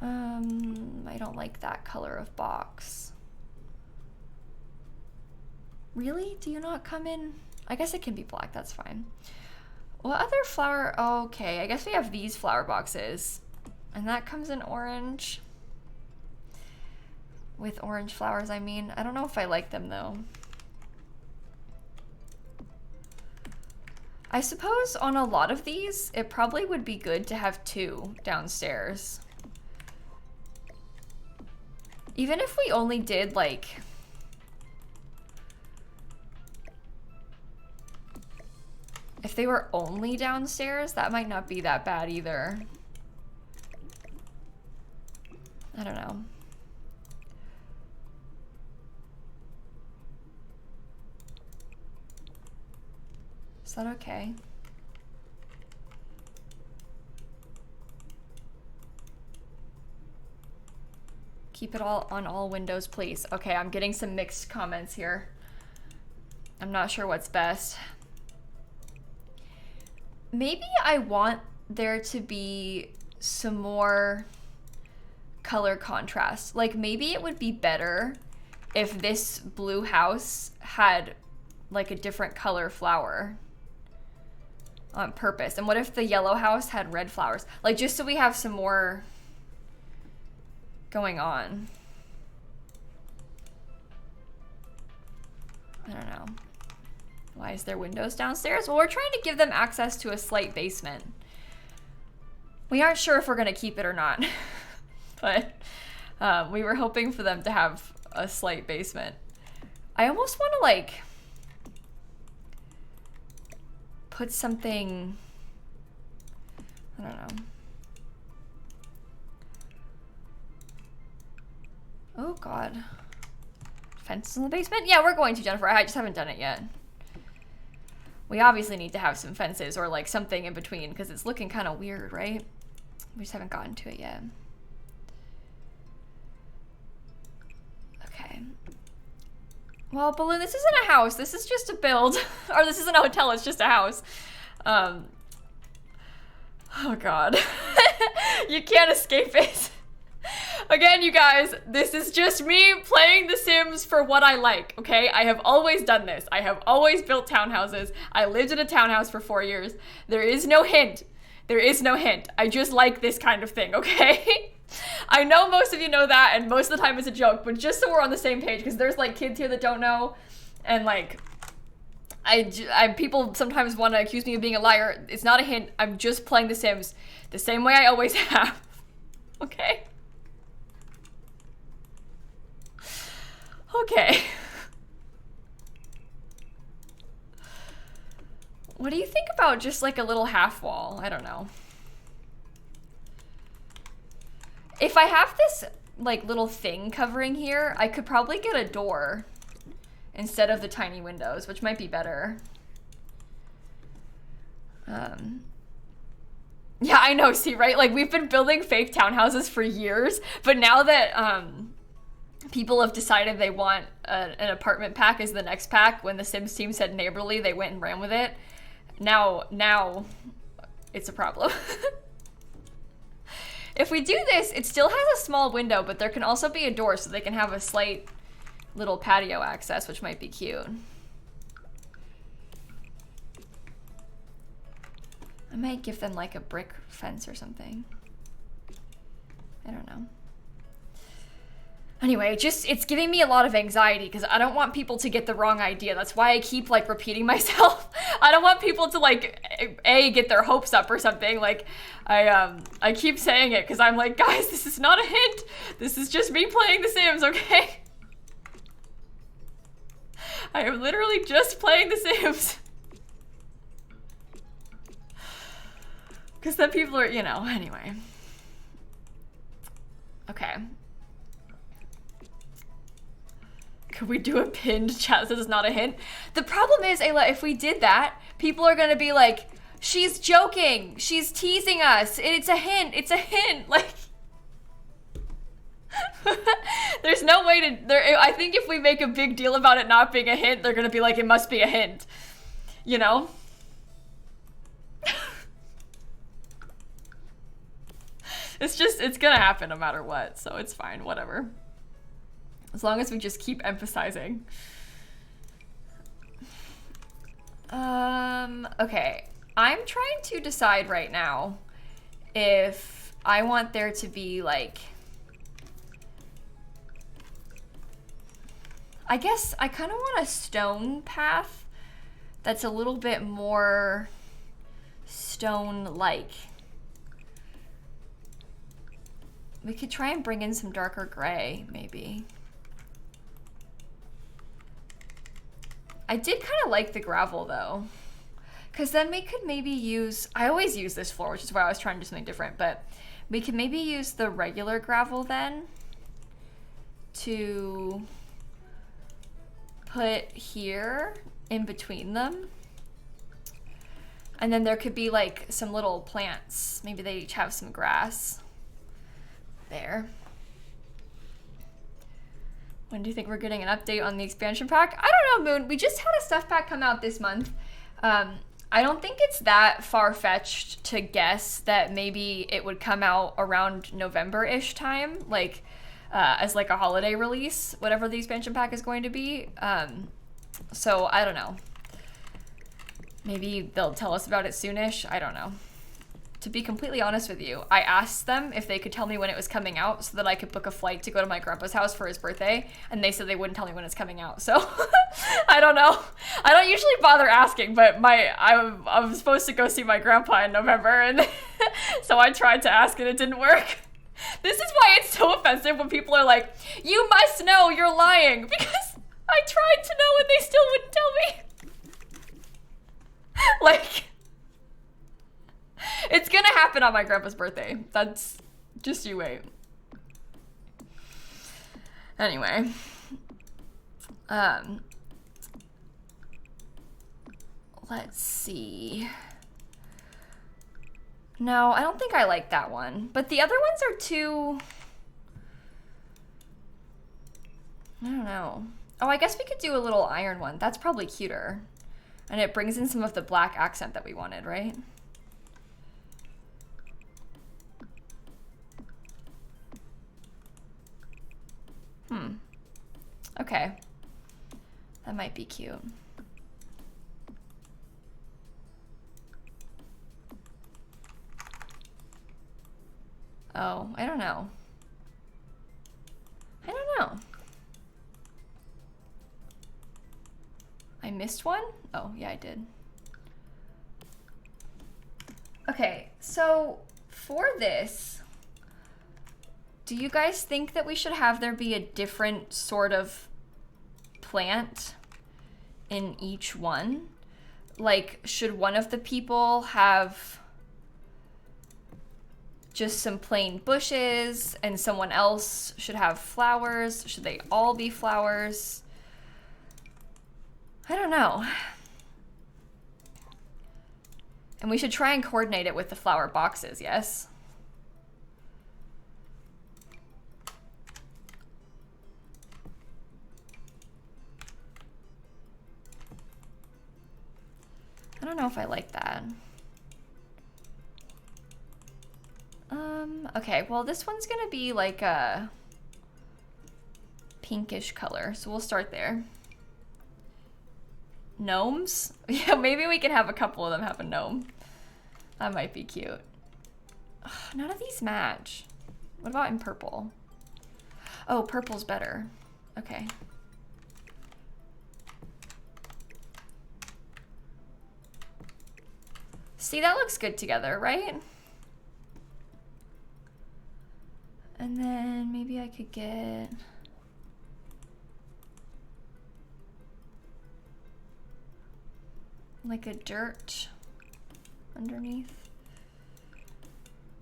I don't like that color of box. Really? Do you not come in? I guess it can be black, that's fine. What other flower? Okay, I guess we have these flower boxes. And that comes in orange. With orange flowers, I mean. I don't know if I like them though. I suppose on a lot of these, it probably would be good to have 2 downstairs. Even if we only did like... If they were only downstairs, that might not be that bad either. I don't know. Is that okay? Keep it all on all windows, please. Okay, I'm getting some mixed comments here. I'm not sure what's best. Maybe I want there to be some more color contrast. Like maybe it would be better if this blue house had like a different color flower on purpose. And what if the yellow house had red flowers? Like just so we have some more going on. I don't know. Why is there windows downstairs? Well, we're trying to give them access to a slight basement. We aren't sure if we're gonna keep it or not, but we were hoping for them to have a slight basement. I almost want to like put something, I don't know. Oh God. Fences in the basement? Yeah, we're going to, Jennifer. I just haven't done it yet. We obviously need to have some fences or like something in between because it's looking kind of weird, right? We just haven't gotten to it yet. Okay. Well, Balloon, this isn't a house. This is just a build. Or this isn't a hotel, it's just a house. Oh God. You can't escape it. Again, you guys, this is just me playing The Sims for what I like, okay? I have always done this. I have always built townhouses. I lived in a townhouse for 4 years. There is no hint. There is no hint. I just like this kind of thing, okay? I know most of you know that, and most of the time it's a joke, but just so we're on the same page, because there's like kids here that don't know, and like, people sometimes want to accuse me of being a liar. It's not a hint. I'm just playing The Sims the same way I always have, okay? Okay. What do you think about just like a little half wall? I don't know. If I have this like little thing covering here, I could probably get a door instead of the tiny windows, which might be better. Yeah, I know, see, right? Like we've been building fake townhouses for years, but now that people have decided they want an apartment pack as the next pack, when the Sims team said neighborly, they went and ran with it. Now it's a problem. If we do this, it still has a small window, but there can also be a door so they can have a slight little patio access, which might be cute. I might give them like a brick fence or something. I don't know. Anyway, it's giving me a lot of anxiety because I don't want people to get the wrong idea. That's why I keep like repeating myself. I don't want people to like get their hopes up or something. Like I keep saying it because I'm like, guys, this is not a hint. This is just me playing The Sims, okay? I am literally just playing The Sims. Because then people are, you know, anyway. Okay. Could we do a pinned chat? This is not a hint. The problem is, Ayla, if we did that, people are gonna be like, she's joking. She's teasing us. It's a hint. It's a hint. Like, there's no way to, I think if we make a big deal about it not being a hint, they're gonna be like, it must be a hint. You know? It's gonna happen no matter what, so it's fine, whatever. As long as we just keep emphasizing. Okay. I'm trying to decide right now if I want there to be like, I guess I kind of want a stone path that's a little bit more stone-like. We could try and bring in some darker gray, maybe. I did kind of like the gravel though, because then we could maybe use, I always use this floor, which is why I was trying to do something different, but we could maybe use the regular gravel then to put here in between them. And then there could be like some little plants. Maybe they each have some grass there. When do you think we're getting an update on the expansion pack? I don't know, Moon. We just had a stuff pack come out this month. I don't think it's that far-fetched to guess that maybe it would come out around November-ish time, like as like a holiday release, whatever the expansion pack is going to be. So I don't know. Maybe they'll tell us about it soonish. I don't know. To be completely honest with you, I asked them if they could tell me when it was coming out so that I could book a flight to go to my grandpa's house for his birthday, and they said they wouldn't tell me when it's coming out. So I don't know. I don't usually bother asking, but I was supposed to go see my grandpa in November, and so I tried to ask and it didn't work. This is why it's so offensive when people are like, "You must know, you're lying," because I tried to know and they still wouldn't tell me. Like, it's gonna happen on my grandpa's birthday. That's just, you wait. Anyway. Let's see. No, I don't think I like that one. But the other ones are too... I don't know. Oh, I guess we could do a little iron one. That's probably cuter. And it brings in some of the black accent that we wanted, right? Okay. That might be cute. Oh, I don't know. I don't know. I missed one? Oh, yeah, I did. Okay, so for this, do you guys think that we should have there be a different sort of plant in each one? Like, should one of the people have just some plain bushes and someone else should have flowers? Should they all be flowers? I don't know. And we should try and coordinate it with the flower boxes, yes? I don't know if I like that. Okay, well this one's gonna be like a pinkish color, so we'll start there. Gnomes? Yeah, maybe we can have a couple of them have a gnome. That might be cute. Ugh, none of these match. What about in purple? Oh, purple's better. Okay. See, that looks good together, right? And then maybe I could get... like a dirt underneath.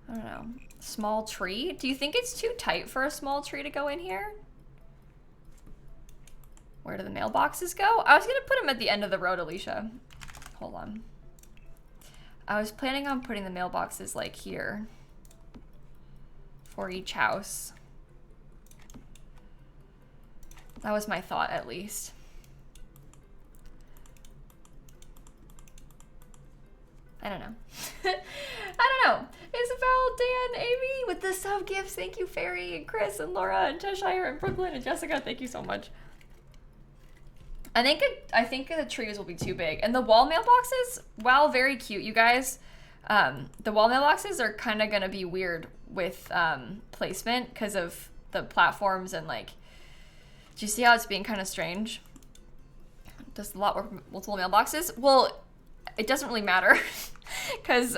I don't know. Small tree? Do you think it's too tight for a small tree to go in here? Where do the mailboxes go? I was gonna put them at the end of the road, Alicia. Hold on. I was planning on putting the mailboxes like here for each house. That was my thought, at least. I don't know. I don't know. Isabel, Dan, Amy with the sub gifts. Thank you, Fairy and Chris and Laura and Cheshire and Brooklyn and Jessica. Thank you so much. I think the trees will be too big. And the wall mailboxes, while very cute, you guys, the wall mailboxes are kind of going to be weird with placement because of the platforms and like, do you see how it's being kind of strange? Does a lot work with multiple mailboxes? Well, it doesn't really matter because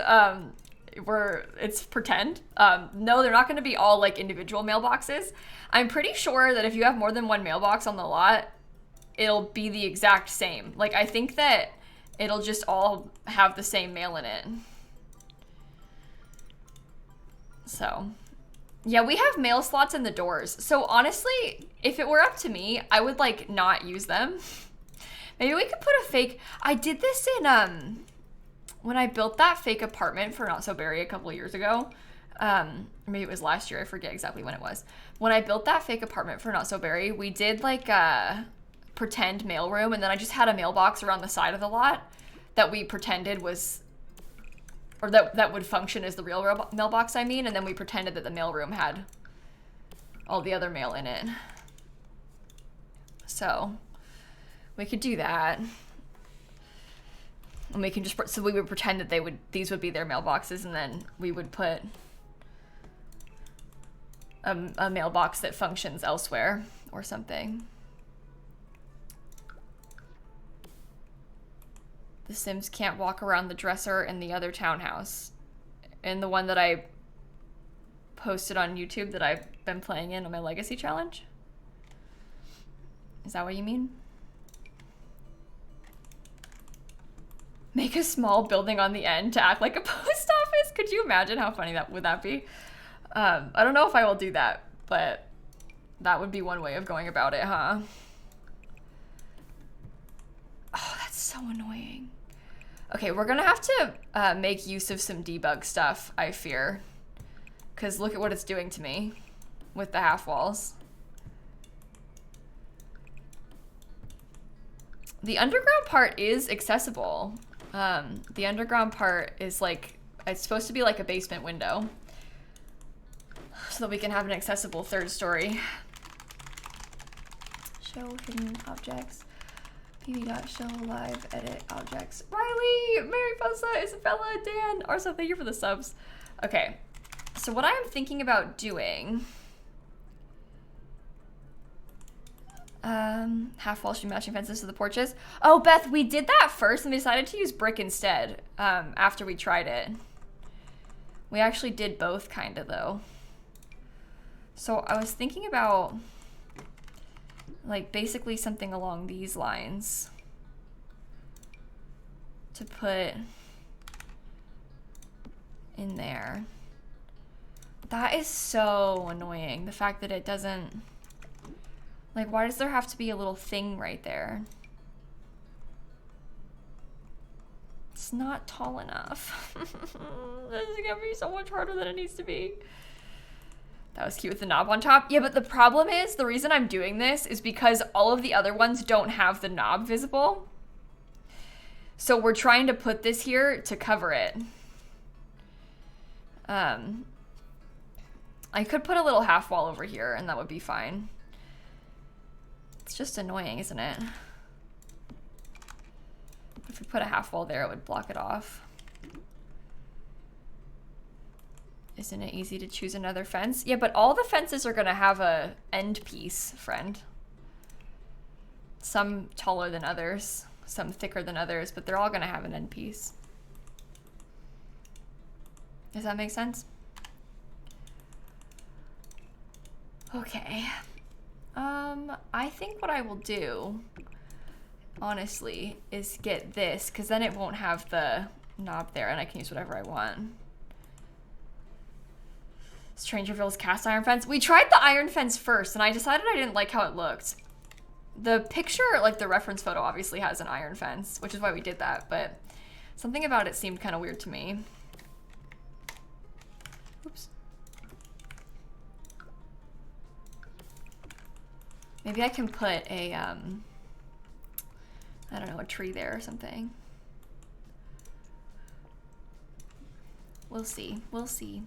it's pretend. No, they're not going to be all like individual mailboxes. I'm pretty sure that if you have more than one mailbox on the lot, it'll be the exact same. Like, I think that it'll just all have the same mail in it. So, yeah, we have mail slots in the doors. So honestly, if it were up to me, I would like not use them. Maybe we could put a fake, I did this in, when I built that fake apartment for Not So Berry a couple of years ago. Maybe it was last year, I forget exactly when it was. When I built that fake apartment for Not So Berry, we did like a pretend mailroom, and then I just had a mailbox around the side of the lot that we pretended was, or that would function as the real mailbox, I mean, and then we pretended that the mailroom had all the other mail in it. So we could do that. And we can just, so we would pretend that these would be their mailboxes, and then we would put a mailbox that functions elsewhere or something. The Sims can't walk around the dresser in the other townhouse. In the one that I posted on YouTube that I've been playing in on my Legacy Challenge? Is that what you mean? Make a small building on the end to act like a post office? Could you imagine how funny would that be? I don't know if I will do that, but that would be one way of going about it, huh? Oh, that's so annoying. Okay, we're gonna have to make use of some debug stuff, I fear. Because look at what it's doing to me with the half walls. The underground part is accessible. The underground part is like, it's supposed to be like a basement window, so that we can have an accessible third story. Show hidden objects. pv.show live edit objects. Riley, Mariposa, Isabella, Dan, Arso, thank you for the subs. Okay, so what I am thinking about doing, half wall should matching fences to the porches. Oh, Beth, we did that first and we decided to use brick instead, after we tried it. We actually did both kind of though. So I was thinking about like basically something along these lines to put in there. That is so annoying. The fact that it doesn't, like, why does there have to be a little thing right there? It's not tall enough. This is gonna be so much harder than it needs to be. That was cute with the knob on top. Yeah, but the problem is, the reason I'm doing this is because all of the other ones don't have the knob visible. So we're trying to put this here to cover it. I could put a little half wall over here and that would be fine. It's just annoying, isn't it? If we put a half wall there, it would block it off. Isn't it easy to choose another fence? Yeah, but all the fences are gonna have a end piece, friend. Some taller than others, some thicker than others, but they're all gonna have an end piece. Does that make sense? Okay. I think what I will do, honestly, is get this, because then it won't have the knob there and I can use whatever I want. Strangerville's cast iron fence. We tried the iron fence first and I decided I didn't like how it looked. The picture, like the reference photo, obviously has an iron fence, which is why we did that, but something about it seemed kind of weird to me. Oops. Maybe I can put a, I don't know, a tree there or something. We'll see. We'll see.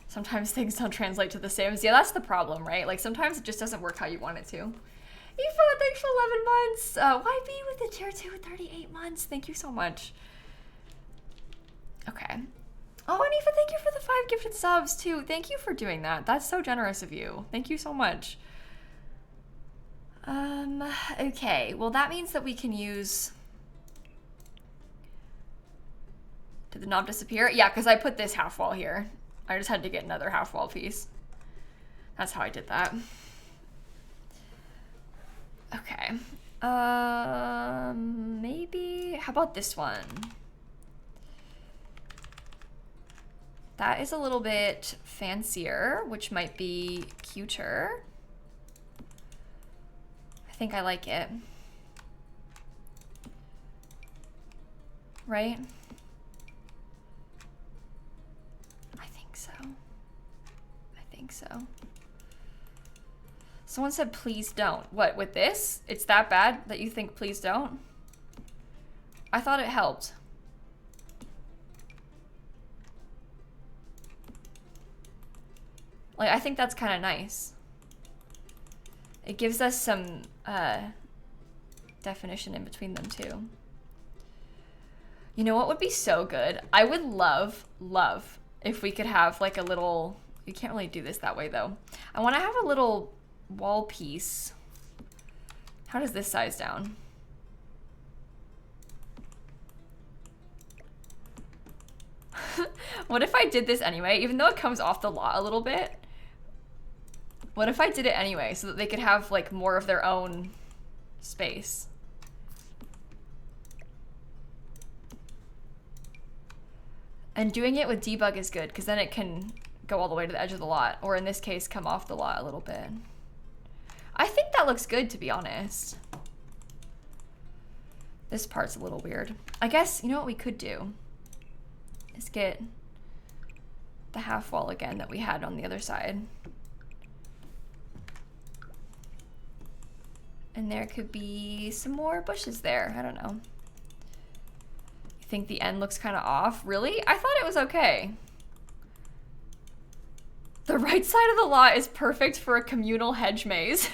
Sometimes things don't translate to the Sims. Yeah, that's the problem, right? Like, sometimes it just doesn't work how you want it to. Aoife, thanks for 11 months. YB with the tier 2 with 38 months. Thank you so much. Okay. Oh, and Aoife, thank you for the 5 gifted subs, too. Thank you for doing that. That's so generous of you. Thank you so much. Okay. Well, that means that we can use Did the knob disappear? Yeah, because I put this half wall here. I just had to get another half wall piece. That's how I did that. Okay. Maybe, how about this one? That is a little bit fancier, which might be cuter. I think I like it. Right? I think so. I think so. Someone said, please don't. What, with this? It's that bad that you think please don't? I thought it helped. Like, I think that's kind of nice. It gives us some definition in between them too. You know what would be so good? I would love if we could have like a little, you can't really do this that way though. I want to have a little wall piece. How does this size down? What if I did this anyway, even though it comes off the lot a little bit? What if I did it anyway so that they could have like more of their own space? And doing it with debug is good because then it can go all the way to the edge of the lot, or in this case, come off the lot a little bit. I think that looks good, to be honest. This part's a little weird. I guess, you know what we could do is get the half wall again that we had on the other side. And there could be some more bushes there. I don't know. You think the end looks kind of off? Really? I thought it was okay. The right side of the lot is perfect for a communal hedge maze.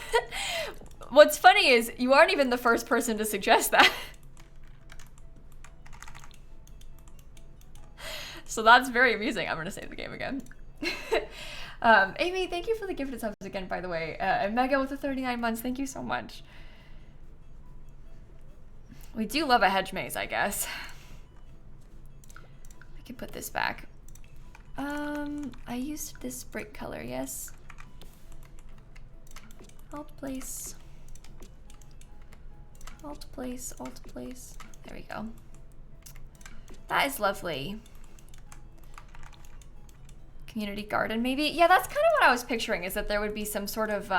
What's funny is you aren't even the first person to suggest that. So that's very amusing. I'm gonna save the game again. Amy, thank you for the gifted subs again, by the way. And Mega with the 39 months, thank you so much. We do love a hedge maze, I guess. I can put this back. I used this brick color, yes. Alt place. Alt place, alt place. There we go. That is lovely. Community garden, maybe? Yeah, that's kind of what I was picturing, is that there would be some sort of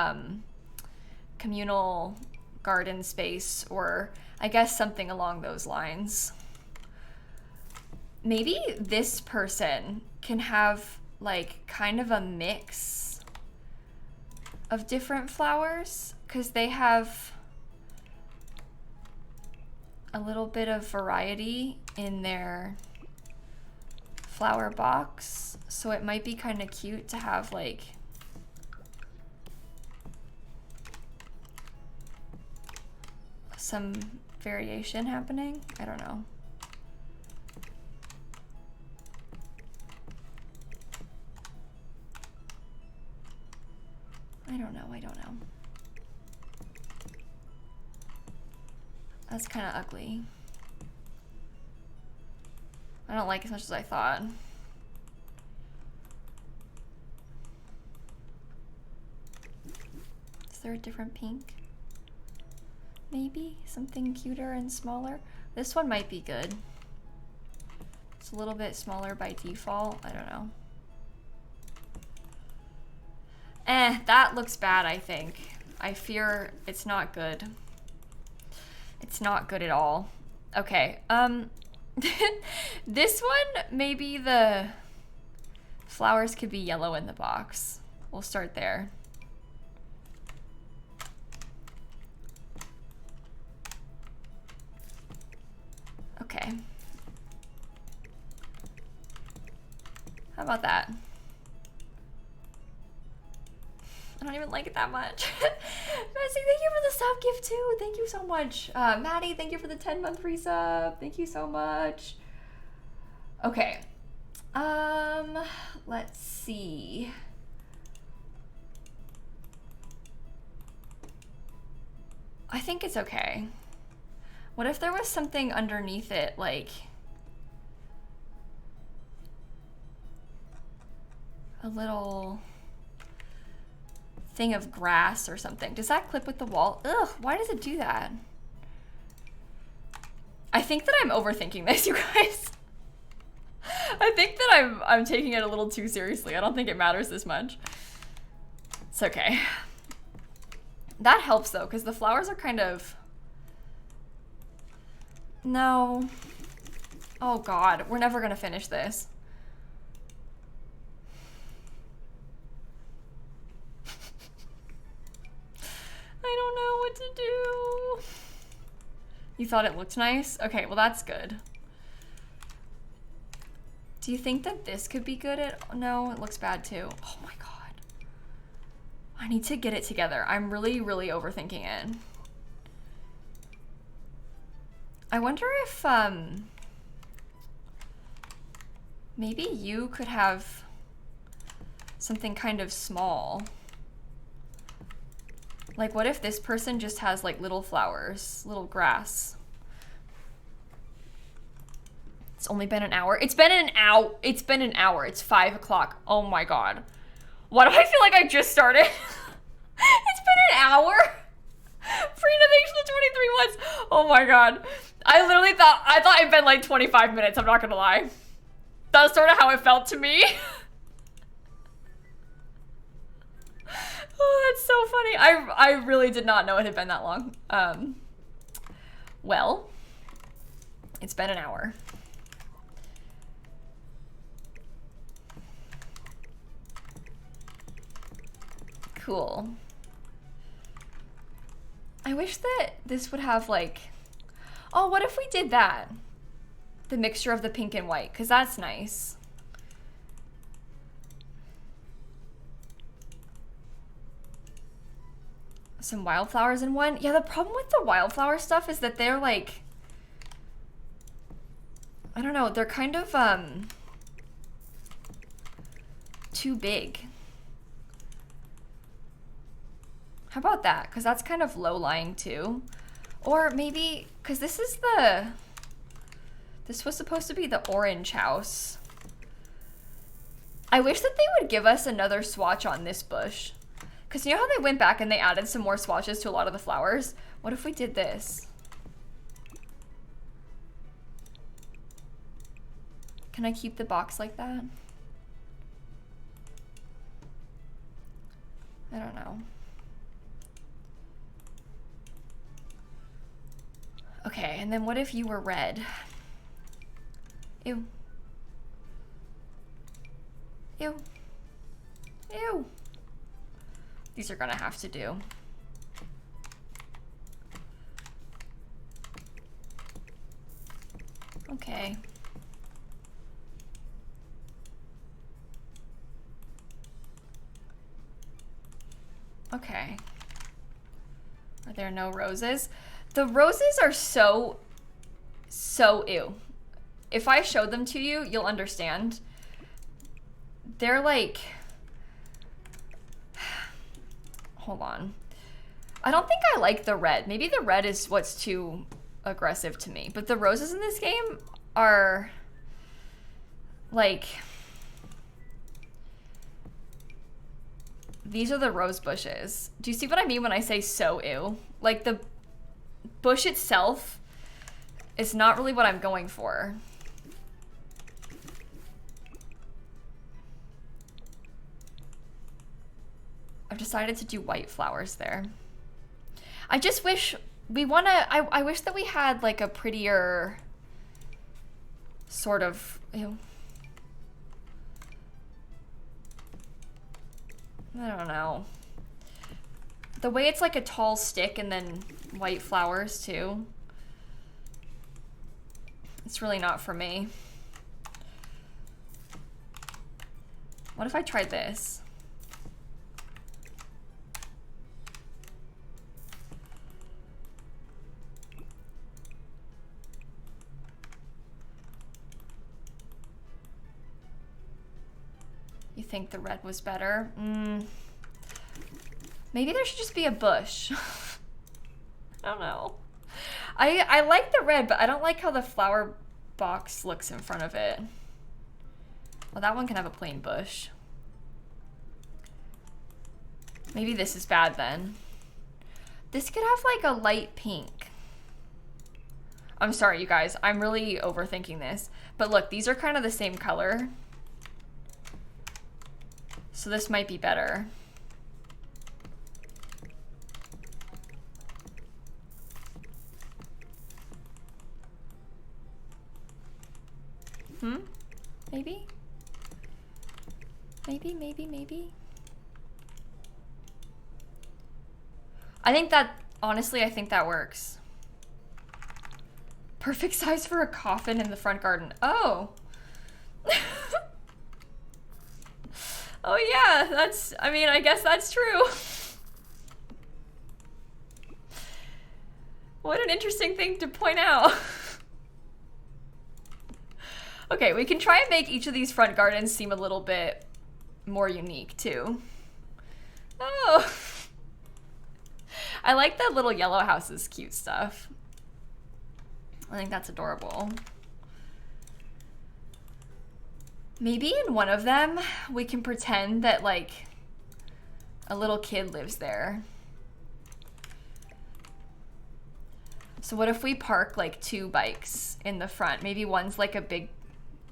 communal garden space, or I guess something along those lines. Maybe this person can have like kind of a mix of different flowers, because they have a little bit of variety in their flower box, so it might be kind of cute to have like some variation happening. I don't know. I don't know. That's kind of ugly. I don't like it as much as I thought. Is there a different pink? Maybe something cuter and smaller. This one might be good. It's a little bit smaller by default. I don't know. That looks bad, I think. I fear it's not good. It's not good at all. Okay, this one, maybe the flowers could be yellow in the box. We'll start there. Okay. How about that? I don't even like it that much. Messi, thank you for the sub gift too. Thank you so much. Maddie, thank you for the 10-month resub. Thank you so much. Okay. Let's see. I think it's okay. What if there was something underneath it, like a little thing of grass or something. Does that clip with the wall? Ugh, why does it do that? I think that I'm overthinking this, you guys. I think that I'm taking it a little too seriously. I don't think it matters this much. It's okay. That helps though, because the flowers are kind of... No. Oh God, we're never gonna finish this. I don't know what to do. You thought it looked nice? Okay, well that's good. Do you think that this could be good at... No, it looks bad too. Oh my God. I need to get it together. I'm really, really overthinking it. I wonder if, maybe you could have something kind of small. Like, what if this person just has like little flowers, little grass? It's only been an hour. It's been an hour. It's been an hour. It's 5 o'clock. Oh my God. Why do I feel like I just started? It's been an hour. Renovation of 23 months. Oh my God. I literally thought it'd been like 25 minutes. I'm not gonna lie. That's sort of how it felt to me. Oh, that's so funny. I really did not know it had been that long. Well, it's been an hour. Cool. I wish that this would have like, oh, what if we did that? The mixture of the pink and white, because that's nice. Some wildflowers in one. Yeah, the problem with the wildflower stuff is that they're like, I don't know, they're kind of too big. How about that? Because that's kind of low lying too. Or maybe, because this was supposed to be the orange house. I wish that they would give us another swatch on this bush. Because you know how they went back and they added some more swatches to a lot of the flowers? What if we did this? Can I keep the box like that? I don't know. Okay, and then what if you were red? Ew. Ew. Ew. These are gonna have to do. Okay. Okay. Are there no roses? The roses are so ew. If I showed them to you, you'll understand. They're like, hold on. I don't think I like the red. Maybe the red is what's too aggressive to me. But the roses in this game are like, these are the rose bushes. Do you see what I mean when I say so ew? Like the bush itself is not really what I'm going for. I've decided to do white flowers there. I just wish I wish that we had like a prettier sort of, ew. I don't know. The way it's like a tall stick and then white flowers too. It's really not for me. What if I tried this? You think the red was better? Maybe there should just be a bush. I don't know. I like the red, but I don't like how the flower box looks in front of it. Well, that one can have a plain bush. Maybe this is bad then. This could have like a light pink. I'm sorry, you guys. I'm really overthinking this. But look, these are kind of the same color. So this might be better. Maybe? Maybe? I think that, honestly, I think that works. Perfect size for a coffin in the front garden. Oh. Oh yeah, that's, I mean, I guess that's true. What an interesting thing to point out. Okay, we can try and make each of these front gardens seem a little bit more unique too. Oh. I like that little yellow house's cute stuff. I think that's adorable. Maybe in one of them, we can pretend that like a little kid lives there. So what if we park like 2 bikes in the front? Maybe one's like a big,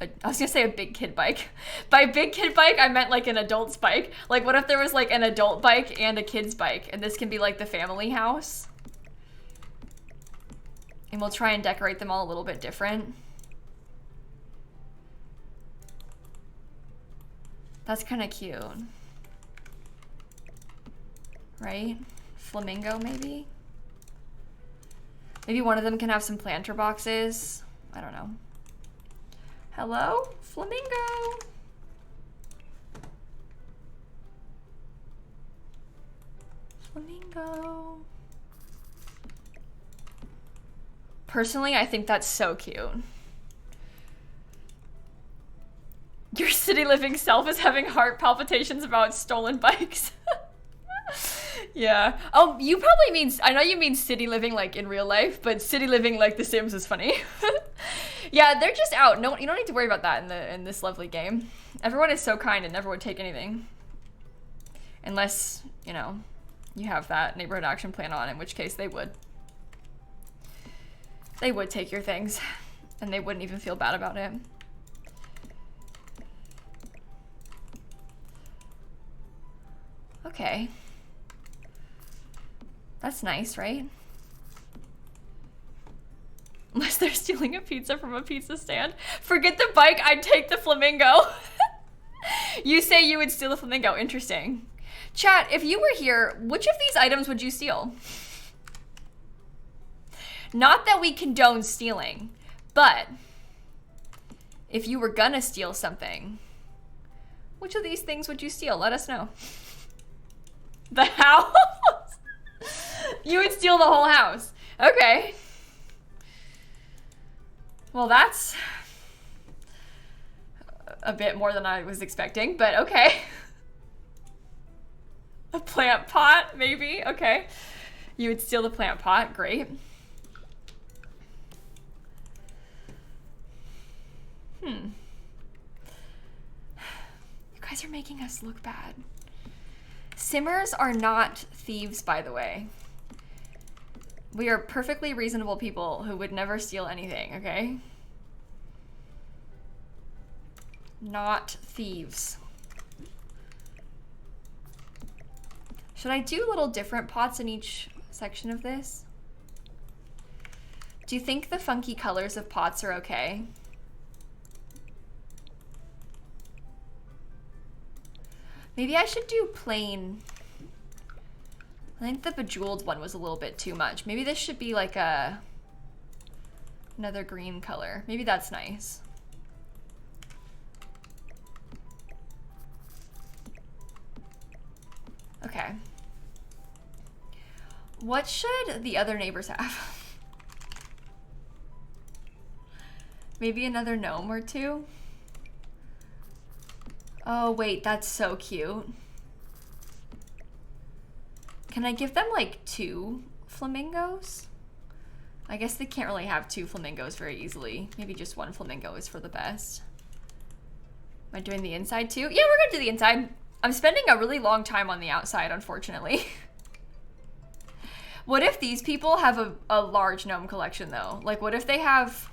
I was gonna say a big kid bike. By big kid bike, I meant like an adult's bike. Like what if there was like an adult bike and a kid's bike? And this can be like the family house. And we'll try and decorate them all a little bit different. That's kind of cute. Right? Flamingo, maybe? Maybe one of them can have some planter boxes. I don't know. Hello? Flamingo! Flamingo. Personally, I think that's so cute. Your city living self is having heart palpitations about stolen bikes. Yeah. Oh, you probably mean, I know you mean city living like in real life, but city living like The Sims is funny. Yeah, they're just out. No, you don't need to worry about that in this lovely game. Everyone is so kind and never would take anything. Unless, you know, you have that neighborhood action plan on, in which case they would. They would take your things, and they wouldn't even feel bad about it. Okay. That's nice, right? Unless they're stealing a pizza from a pizza stand. Forget the bike, I'd take the flamingo. You say you would steal the flamingo. Interesting. Chat, if you were here, which of these items would you steal? Not that we condone stealing, but if you were gonna steal something, which of these things would you steal? Let us know. The house? You would steal the whole house. Okay. Well, that's a bit more than I was expecting, but okay. A plant pot, maybe? Okay. You would steal the plant pot. Great. You guys are making us look bad. Simmers are not thieves, by the way. We are perfectly reasonable people who would never steal anything, okay? Not thieves. Should I do little different pots in each section of this? Do you think the funky colors of pots are okay? Maybe I should do plain. I think the bejeweled one was a little bit too much. Maybe this should be like another green color. Maybe that's nice. Okay. What should the other neighbors have? Maybe another gnome or two? Oh wait, that's so cute. Can I give them like 2 flamingos? I guess they can't really have 2 flamingos very easily. Maybe just 1 flamingo is for the best. Am I doing the inside too? Yeah, we're gonna do the inside. I'm spending a really long time on the outside, unfortunately. What if these people have a large gnome collection, though? Like, what if they have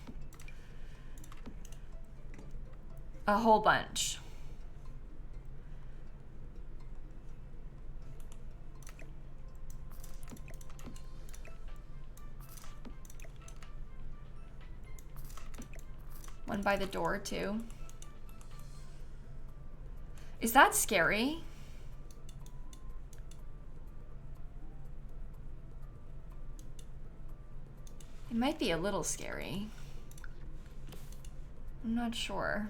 a whole bunch? One by the door, too. Is that scary? It might be a little scary. I'm not sure.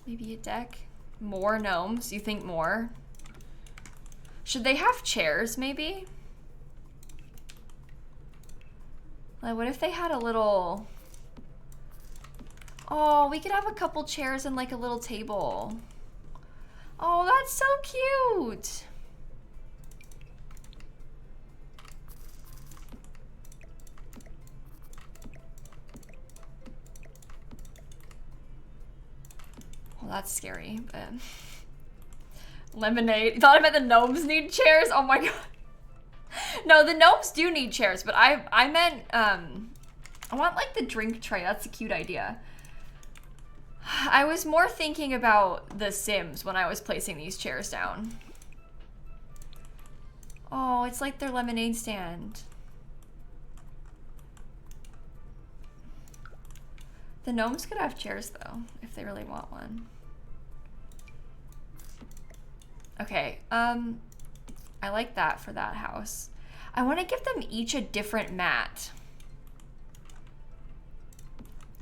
Maybe a deck? More gnomes? You think more? Should they have chairs, maybe? Like, what if they had a little... Oh, we could have a couple chairs and like a little table. Oh, that's so cute. Well, that's scary, but... Lemonade. You thought I meant the gnomes need chairs? Oh my god. No, the gnomes do need chairs, but I meant, I want like the drink tray. That's a cute idea. I was more thinking about the Sims when I was placing these chairs down. Oh, it's like their lemonade stand. The gnomes could have chairs though, if they really want one. Okay, I like that for that house. I want to give them each a different mat.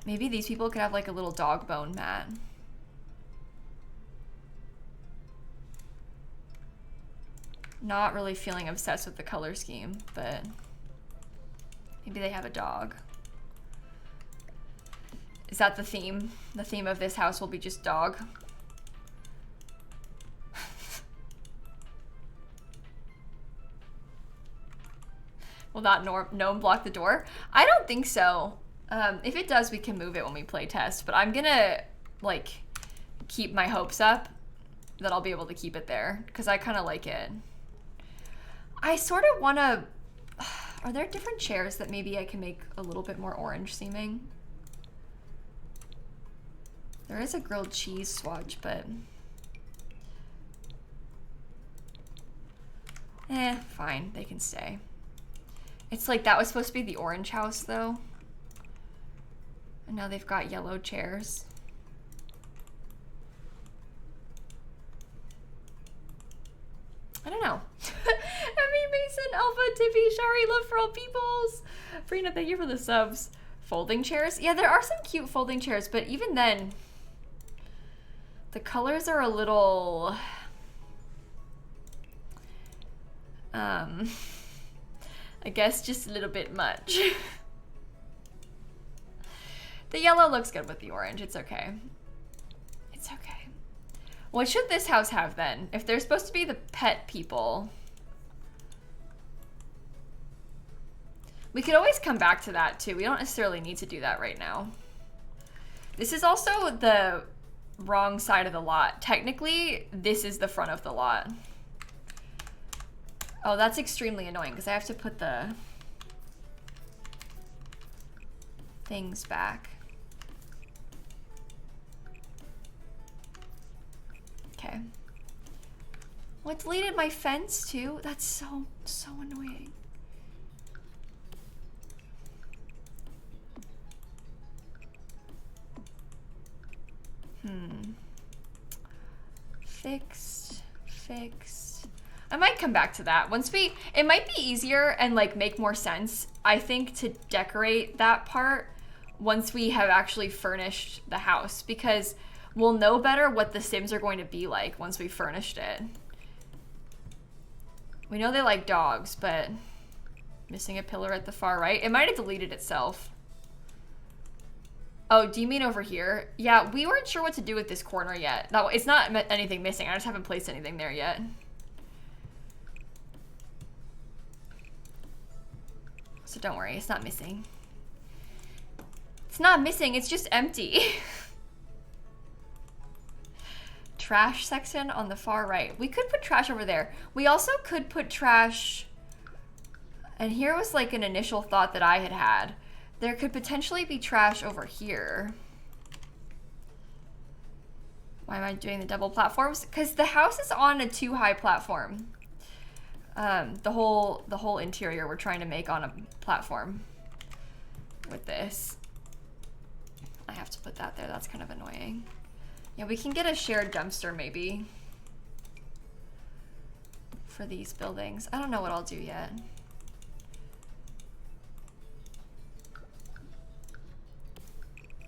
Maybe these people could have like a little dog bone mat. Not really feeling obsessed with the color scheme, but maybe they have a dog. Is that the theme? The theme of this house will be just dog. Will that gnome block the door? I don't think so. If it does, we can move it when we play test, but I'm gonna like keep my hopes up that I'll be able to keep it there because I kind of like it. I sort of want to... Are there different chairs that maybe I can make a little bit more orange seeming? There is a grilled cheese swatch, but... fine, they can stay. It's like that was supposed to be the orange house though. And now they've got yellow chairs. I don't know. Emmy, Mason, Alpha, Tiffy, Shari, love for all peoples. Frina, thank you for the subs. Folding chairs? Yeah, there are some cute folding chairs, but even then, the colors are a little... I guess just a little bit much. The yellow looks good with the orange. It's okay. It's okay. What should this house have then? If they're supposed to be the pet people. We could always come back to that too. We don't necessarily need to do that right now. This is also the wrong side of the lot. Technically, this is the front of the lot. Oh, that's extremely annoying because I have to put the things back. Okay. Well, it deleted my fence too. That's so annoying. Fixed. I might come back to that once it might be easier and like make more sense, I think, to decorate that part once we have actually furnished the house, because we'll know better what the Sims are going to be like once we furnished it. We know they like dogs, but missing a pillar at the far right. It might have deleted itself. Oh, do you mean over here? Yeah, we weren't sure what to do with this corner yet. No, it's not anything missing. I just haven't placed anything there yet. So don't worry, it's not missing. It's not missing, it's just empty. Trash section on the far right. We could put trash over there. We also could put trash, and here was like an initial thought that I had. There could potentially be trash over here. Why am I doing the double platforms? Because the house is on a too high platform. The whole interior we're trying to make on a platform with this. I have to put that there, that's kind of annoying. Yeah, we can get a shared dumpster maybe for these buildings. I don't know what I'll do yet.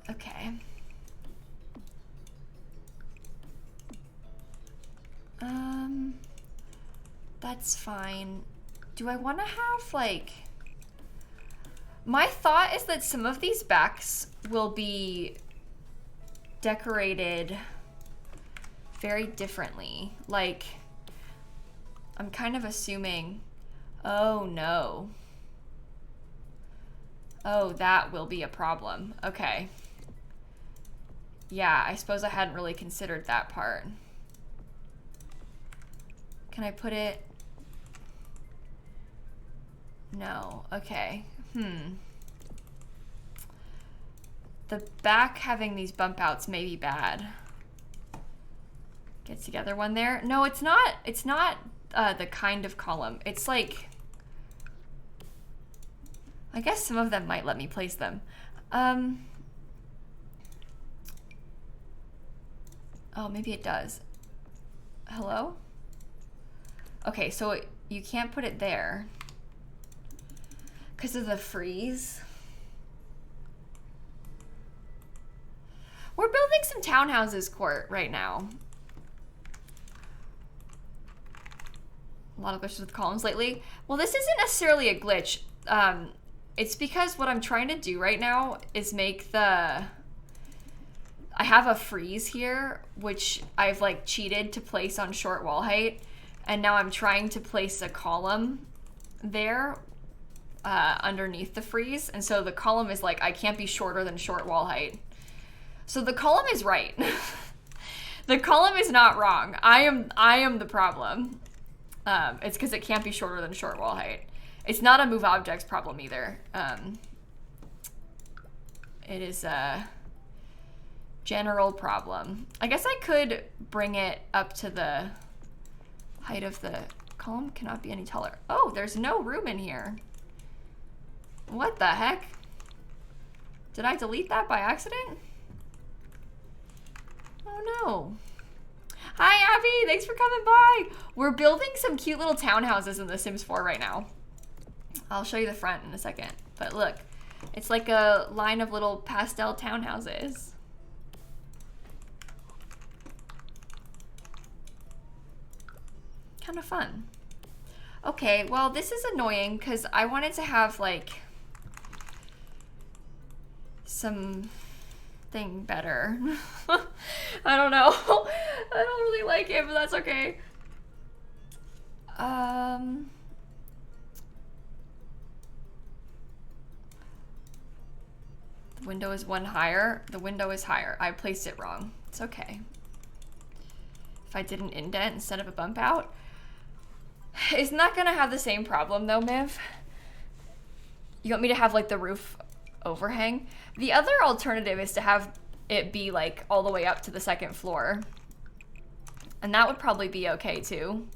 Okay. That's fine. Do I want to have like... My thought is that some of these backs will be decorated very differently. Like, I'm kind of assuming, oh no. Oh, that will be a problem. Okay. Yeah, I suppose I hadn't really considered that part. Can I put it? No, okay. The back having these bump outs may be bad. Get together one there. No, it's not the kind of column. It's like, I guess some of them might let me place them. Oh, maybe it does. Hello? Okay, so you can't put it there because of the freeze. We're building some townhouses court right now. A lot of glitches with columns lately. Well, this isn't necessarily a glitch. It's because what I'm trying to do right now is make the... I have a freeze here, which I've like cheated to place on short wall height. And now I'm trying to place a column there underneath the freeze. And so the column is like, I can't be shorter than short wall height. So the column is right. The column is not wrong. I am the problem. It's because it can't be shorter than short wall height. It's not a move objects problem either. It is a general problem. I guess I could bring it up to the height of the column. Cannot be any taller. Oh, there's no room in here. What the heck? Did I delete that by accident? Oh no. Hi Abby, thanks for coming by. We're building some cute little townhouses in The Sims 4 right now. I'll show you the front in a second. But look, it's like a line of little pastel townhouses. Kind of fun. Okay, well this is annoying because I wanted to have like something better. I don't know. I don't really like it, but that's okay. The window is one higher. The window is higher. I placed it wrong. It's okay. If I did an indent instead of a bump out. Isn't that gonna have the same problem though, Miv? You want me to have like the roof overhang? The other alternative is to have it be like all the way up to the second floor. And that would probably be okay too.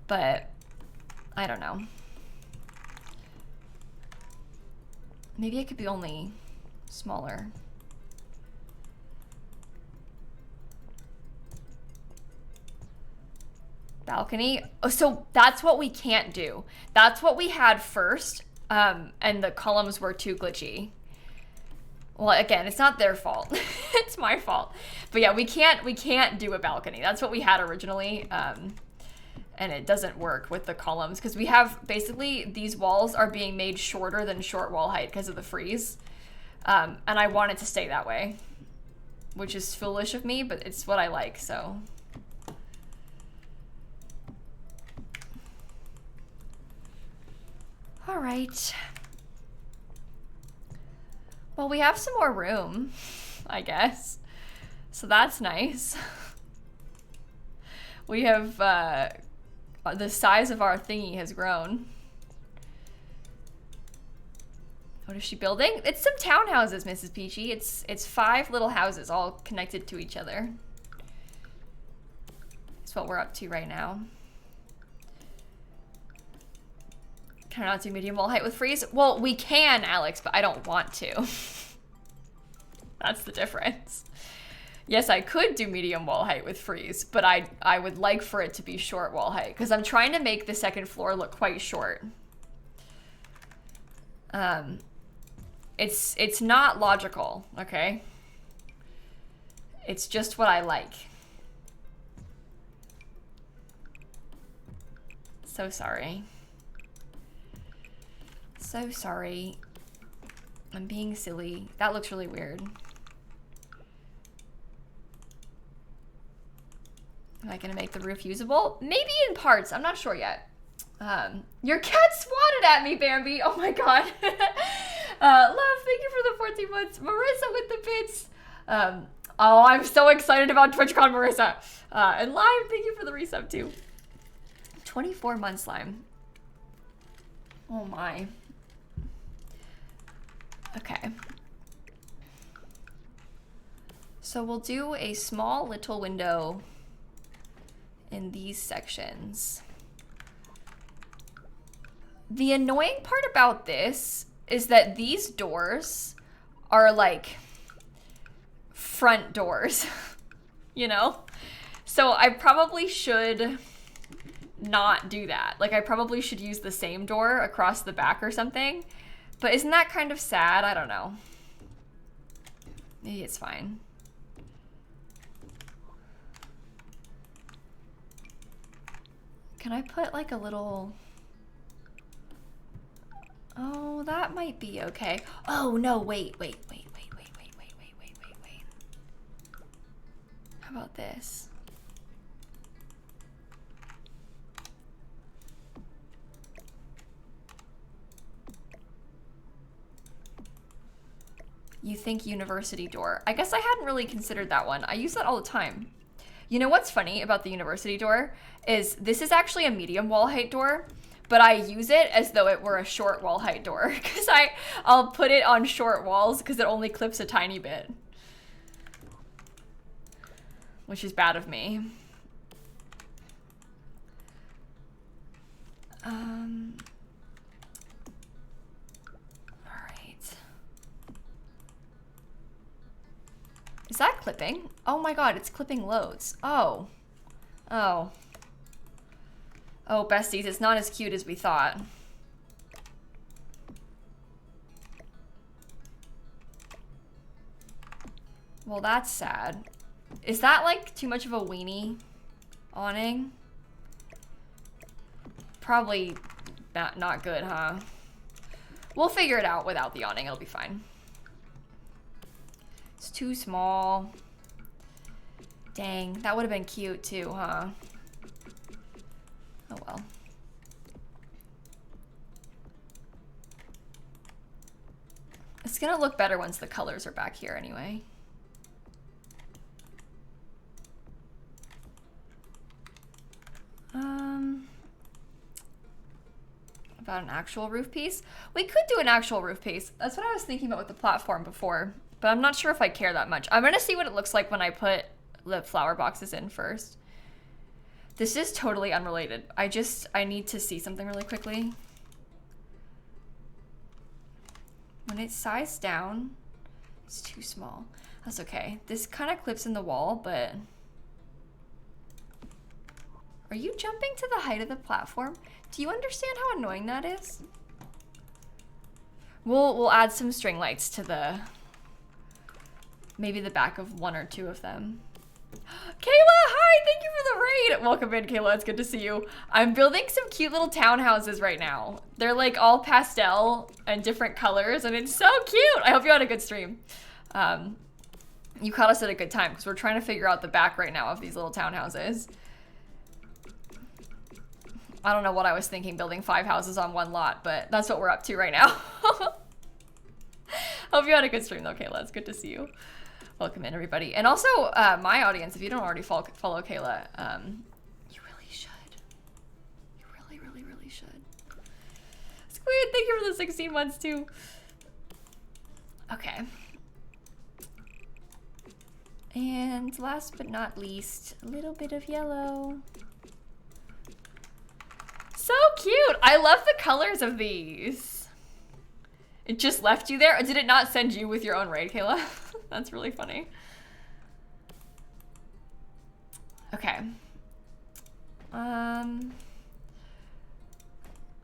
But I don't know. Maybe it could be only smaller. Balcony. Oh, so that's what we can't do. That's what we had first, and the columns were too glitchy. Well, again, it's not their fault. It's my fault. But yeah, we can't do a balcony. That's what we had originally, and it doesn't work with the columns because we have basically these walls are being made shorter than short wall height because of the freeze, and I want it to stay that way, which is foolish of me, but it's what I like. So. All right. Well, we have some more room, I guess. So that's nice. We have, the size of our thingy has grown. What is she building? It's some townhouses, Mrs. Peachy. It's 5 little houses all connected to each other. That's what we're up to right now. Can I not do medium wall height with freeze? Well, we can, Alex, but I don't want to. That's the difference. Yes, I could do medium wall height with freeze, but I would like for it to be short wall height because I'm trying to make the second floor look quite short. It's not logical, okay? It's just what I like. So sorry. So sorry. I'm being silly. That looks really weird. Am I gonna make the roof usable? Maybe in parts, I'm not sure yet. Your cat swatted at me, Bambi. Oh my god. Love, thank you for the 14 months. Marissa with the bits. Oh, I'm so excited about TwitchCon, Marissa. And Lime, thank you for the resub too. 24 months, Lime. Oh my. Okay. So we'll do a small little window in these sections. The annoying part about this is that these doors are like front doors, you know? So I probably should not do that. Like I probably should use the same door across the back or something. But isn't that kind of sad? I don't know. Maybe it's fine. Can I put like a little... Oh, that might be okay. Oh, no, wait. How about this? You think university door. I guess I hadn't really considered that one. I use that all the time. You know what's funny about the university door is this is actually a medium wall height door, but I use it as though it were a short wall height door because I'll put it on short walls because it only clips a tiny bit, which is bad of me. Is that clipping? Oh my god, it's clipping loads. Oh. Oh. Oh, besties, it's not as cute as we thought. Well, that's sad. Is that like too much of a weenie awning? Probably not good, huh? We'll figure it out without the awning, it'll be fine. It's too small. Dang, that would have been cute too, huh? Oh well. It's gonna look better once the colors are back here anyway. About an actual roof piece? We could do an actual roof piece. That's what I was thinking about with the platform before, but I'm not sure if I care that much. I'm gonna see what it looks like when I put the flower boxes in first. This is totally unrelated. I need to see something really quickly. When it's sized down, it's too small. That's okay. This kind of clips in the wall, but... Are you jumping to the height of the platform? Do you understand how annoying that is? We'll add some string lights to the... Maybe the back of one or two of them. Kayla, hi, thank you for the raid. Welcome in, Kayla, it's good to see you. I'm building some cute little townhouses right now. They're like all pastel and different colors, and it's so cute. I hope you had a good stream. You caught us at a good time because we're trying to figure out the back right now of these little townhouses. I don't know what I was thinking building 5 houses on one lot, but that's what we're up to right now. Hope you had a good stream though, Kayla. It's good to see you. Welcome in, everybody. And also, my audience, if you don't already follow Kayla, you really should. You really, really, really should. Squid, thank you for the 16 months too. Okay. And last but not least, a little bit of yellow. So cute. I love the colors of these. It just left you there? Or did it not send you with your own raid, Kayla? That's really funny. Okay. I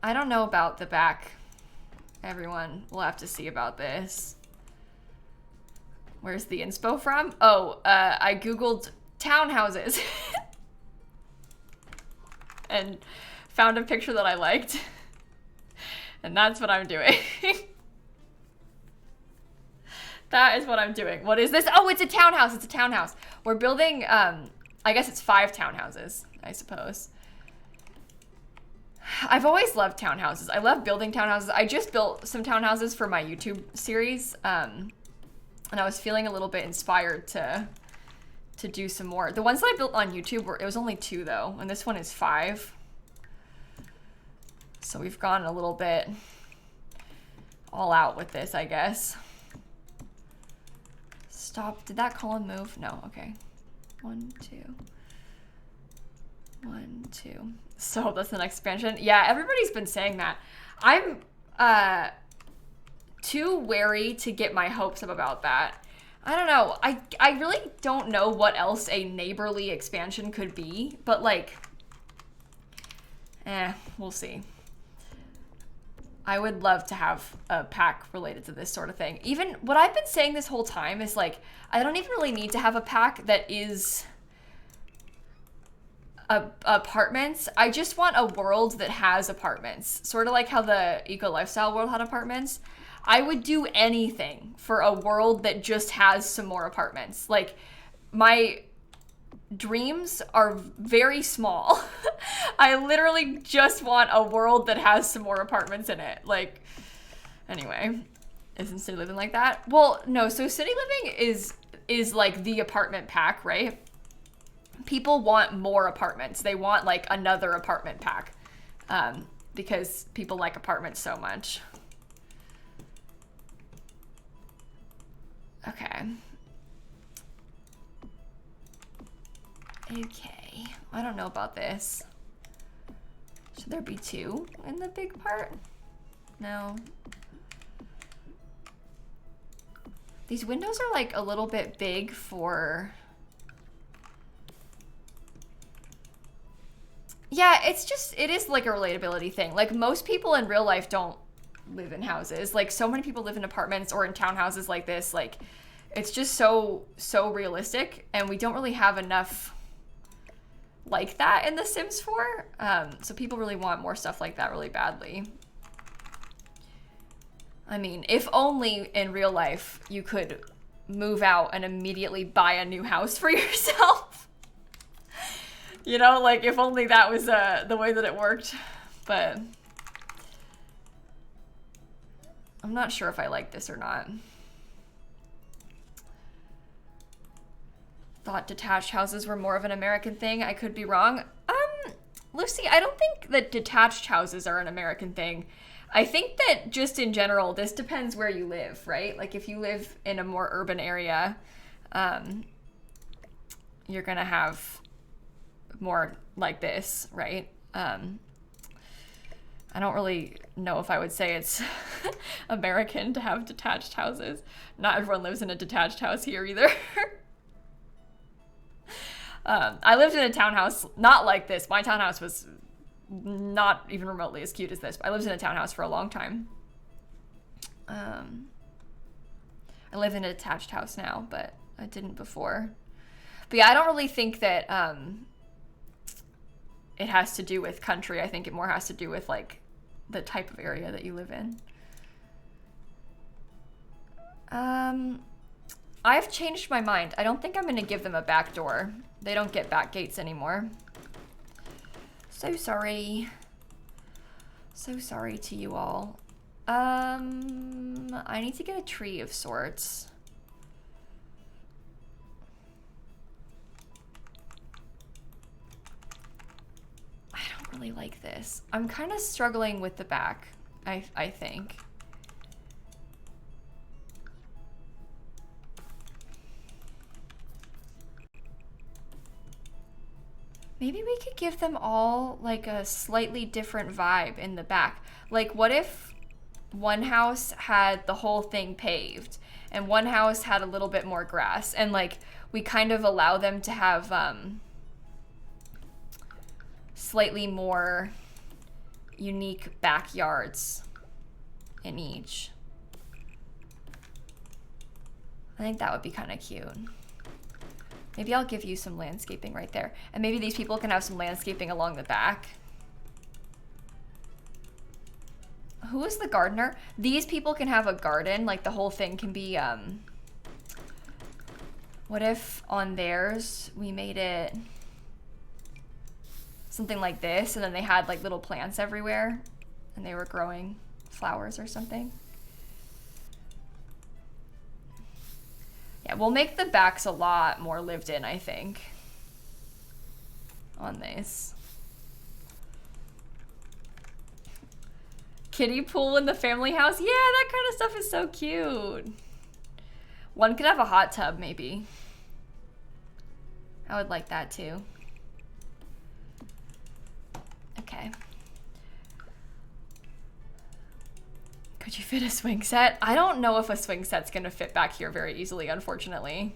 don't know about the back. Everyone will have to see about this. Where's the inspo from? Oh, I Googled townhouses and found a picture that I liked. And that's what I'm doing. That is what I'm doing. What is this? Oh, it's a townhouse. It's a townhouse. We're building, I guess it's 5 townhouses, I suppose. I've always loved townhouses. I love building townhouses. I just built some townhouses for my YouTube series. And I was feeling a little bit inspired to do some more. The ones that I built on YouTube it was only 2 though. And this one is 5. So we've gone a little bit all out with this, I guess. Stop. Did that column move? No. Okay. 1, 2. 1, 2. So that's the next expansion. Yeah, everybody's been saying that. I'm too wary to get my hopes up about that. I don't know. I really don't know what else a neighborly expansion could be, but like, we'll see. I would love to have a pack related to this sort of thing. Even what I've been saying this whole time is like, I don't even really need to have a pack that is apartments. I just want a world that has apartments. Sort of like how the Eco Lifestyle world had apartments. I would do anything for a world that just has some more apartments. Like, my dreams are very small. I literally just want a world that has some more apartments in it. Like, anyway, isn't city living like that? Well, no, so city living is like the apartment pack, right? People want more apartments. They want like another apartment pack because people like apartments so much. Okay. Okay, I don't know about this. Should there be 2 in the big part? No. These windows are like a little bit big for... Yeah, it is like a relatability thing. Like, most people in real life don't live in houses. Like, so many people live in apartments or in townhouses like this. Like, it's just so realistic, and we don't really have enough like that in The Sims 4. So people really want more stuff like that really badly. I mean, if only in real life you could move out and immediately buy a new house for yourself. You know, like, if only that was the way that it worked. But I'm not sure if I like this or not. Thought detached houses were more of an American thing. I could be wrong. Lucy, I don't think that detached houses are an American thing. I think that just in general, this depends where you live, right? Like, if you live in a more urban area, you're gonna have more like this, right? I don't really know if I would say it's American to have detached houses. Not everyone lives in a detached house here either. I lived in a townhouse, not like this. My townhouse was not even remotely as cute as this. But I lived in a townhouse for a long time. I live in a detached house now, but I didn't before. But yeah, I don't really think that it has to do with country. I think it more has to do with like the type of area that you live in. I've changed my mind. I don't think I'm gonna give them a back door. They don't get back gates anymore. So sorry. So sorry to you all. I need to get a tree of sorts. I don't really like this. I'm kind of struggling with the back, I think. Maybe we could give them all like a slightly different vibe in the back. Like, what if one house had the whole thing paved and one house had a little bit more grass, and like we kind of allow them to have slightly more unique backyards in each. I think that would be kind of cute. Maybe I'll give you some landscaping right there. And maybe these people can have some landscaping along the back. Who is the gardener? These people can have a garden. Like the whole thing can be, what if on theirs we made it something like this, and then they had like little plants everywhere and they were growing flowers or something? Yeah, we'll make the backs a lot more lived in, I think, on this. Kiddie pool in the family house? Yeah, that kind of stuff is so cute. One could have a hot tub, maybe. I would like that too. Okay. Could you fit a swing set? I don't know if a swing set's gonna fit back here very easily, unfortunately.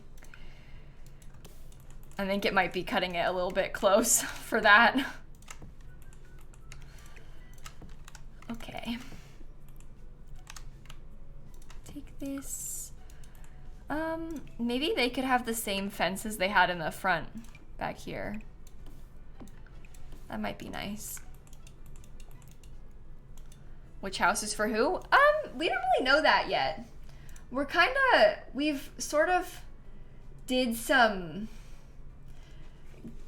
I think it might be cutting it a little bit close for that. Okay. Take this. Maybe they could have the same fences they had in the front back here. That might be nice. Which house is for who? We don't really know that yet. We've sort of did some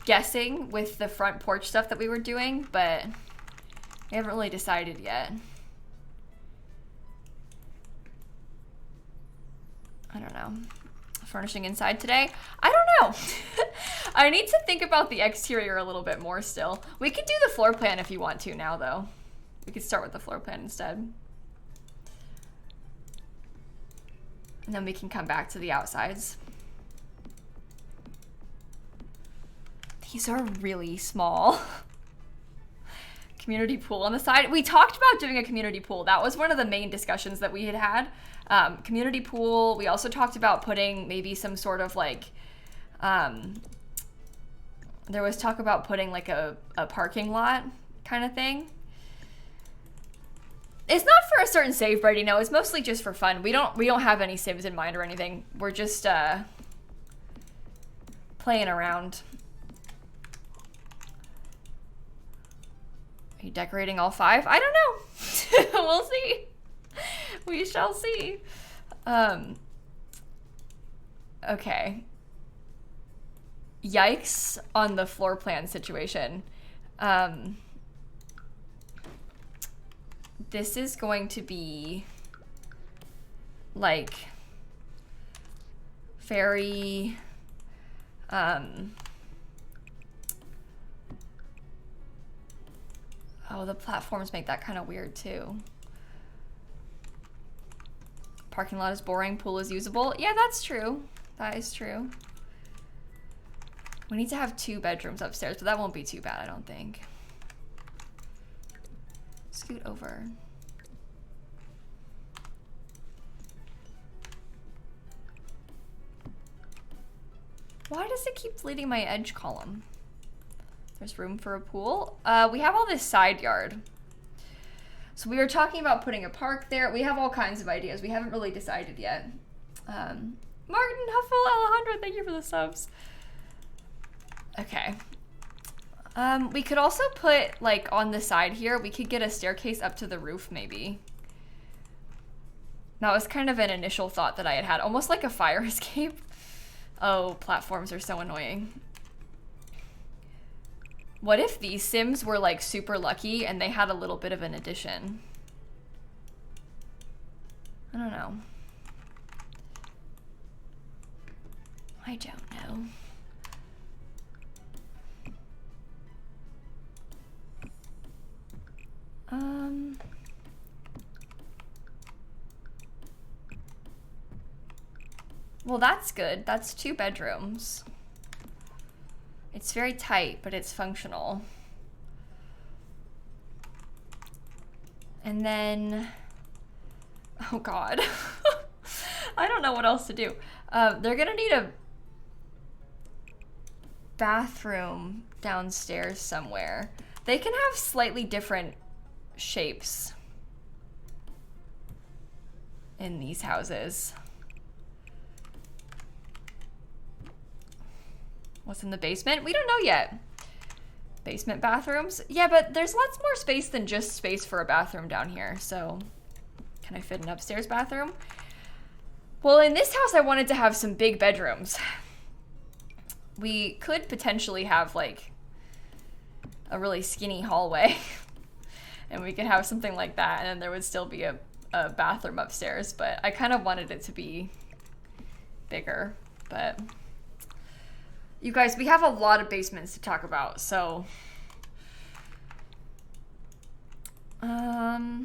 guessing with the front porch stuff that we were doing, but we haven't really decided yet. I don't know. Furnishing inside today? I don't know. I need to think about the exterior a little bit more still. We could do the floor plan if you want to now, though. We could start with the floor plan instead. And then we can come back to the outsides. These are really small. Community pool on the side. We talked about doing a community pool. That was one of the main discussions that we had had. Community pool. We also talked about putting maybe some sort of like, there was talk about putting like a parking lot kind of thing. It's not for a certain save, Brady. No, it's mostly just for fun. We don't have any Sims in mind or anything. We're just playing around. Are you decorating all 5? I don't know. We'll see. We shall see. Okay. Yikes on the floor plan situation. This is going to be like very oh, the platforms make that kind of weird too. Parking lot is boring, pool is usable. Yeah, that's true. That is true. We need to have 2 bedrooms upstairs, but that won't be too bad, I don't think. Scoot over. Why does it keep deleting my edge column? There's room for a pool. We have all this side yard. So we were talking about putting a park there. We have all kinds of ideas. We haven't really decided yet. Martin, Huffle, Alejandro, thank you for the subs. Okay. We could also put, like, on the side here, we could get a staircase up to the roof, maybe. That was kind of an initial thought that I had, almost like a fire escape. Oh, platforms are so annoying. What if these Sims were, like, super lucky and they had a little bit of an addition? I don't know. I don't know. Well, that's good. That's 2 bedrooms. It's very tight, but it's functional. And then, oh God, I don't know what else to do. They're gonna need a bathroom downstairs somewhere. They can have slightly different shapes in these houses. What's in the basement? We don't know yet. Basement bathrooms? Yeah, but there's lots more space than just space for a bathroom down here. So can I fit an upstairs bathroom? Well, in this house, I wanted to have some big bedrooms. We could potentially have like a really skinny hallway and we could have something like that. And then there would still be a bathroom upstairs, but I kind of wanted it to be bigger, but you guys, we have a lot of basements to talk about, so how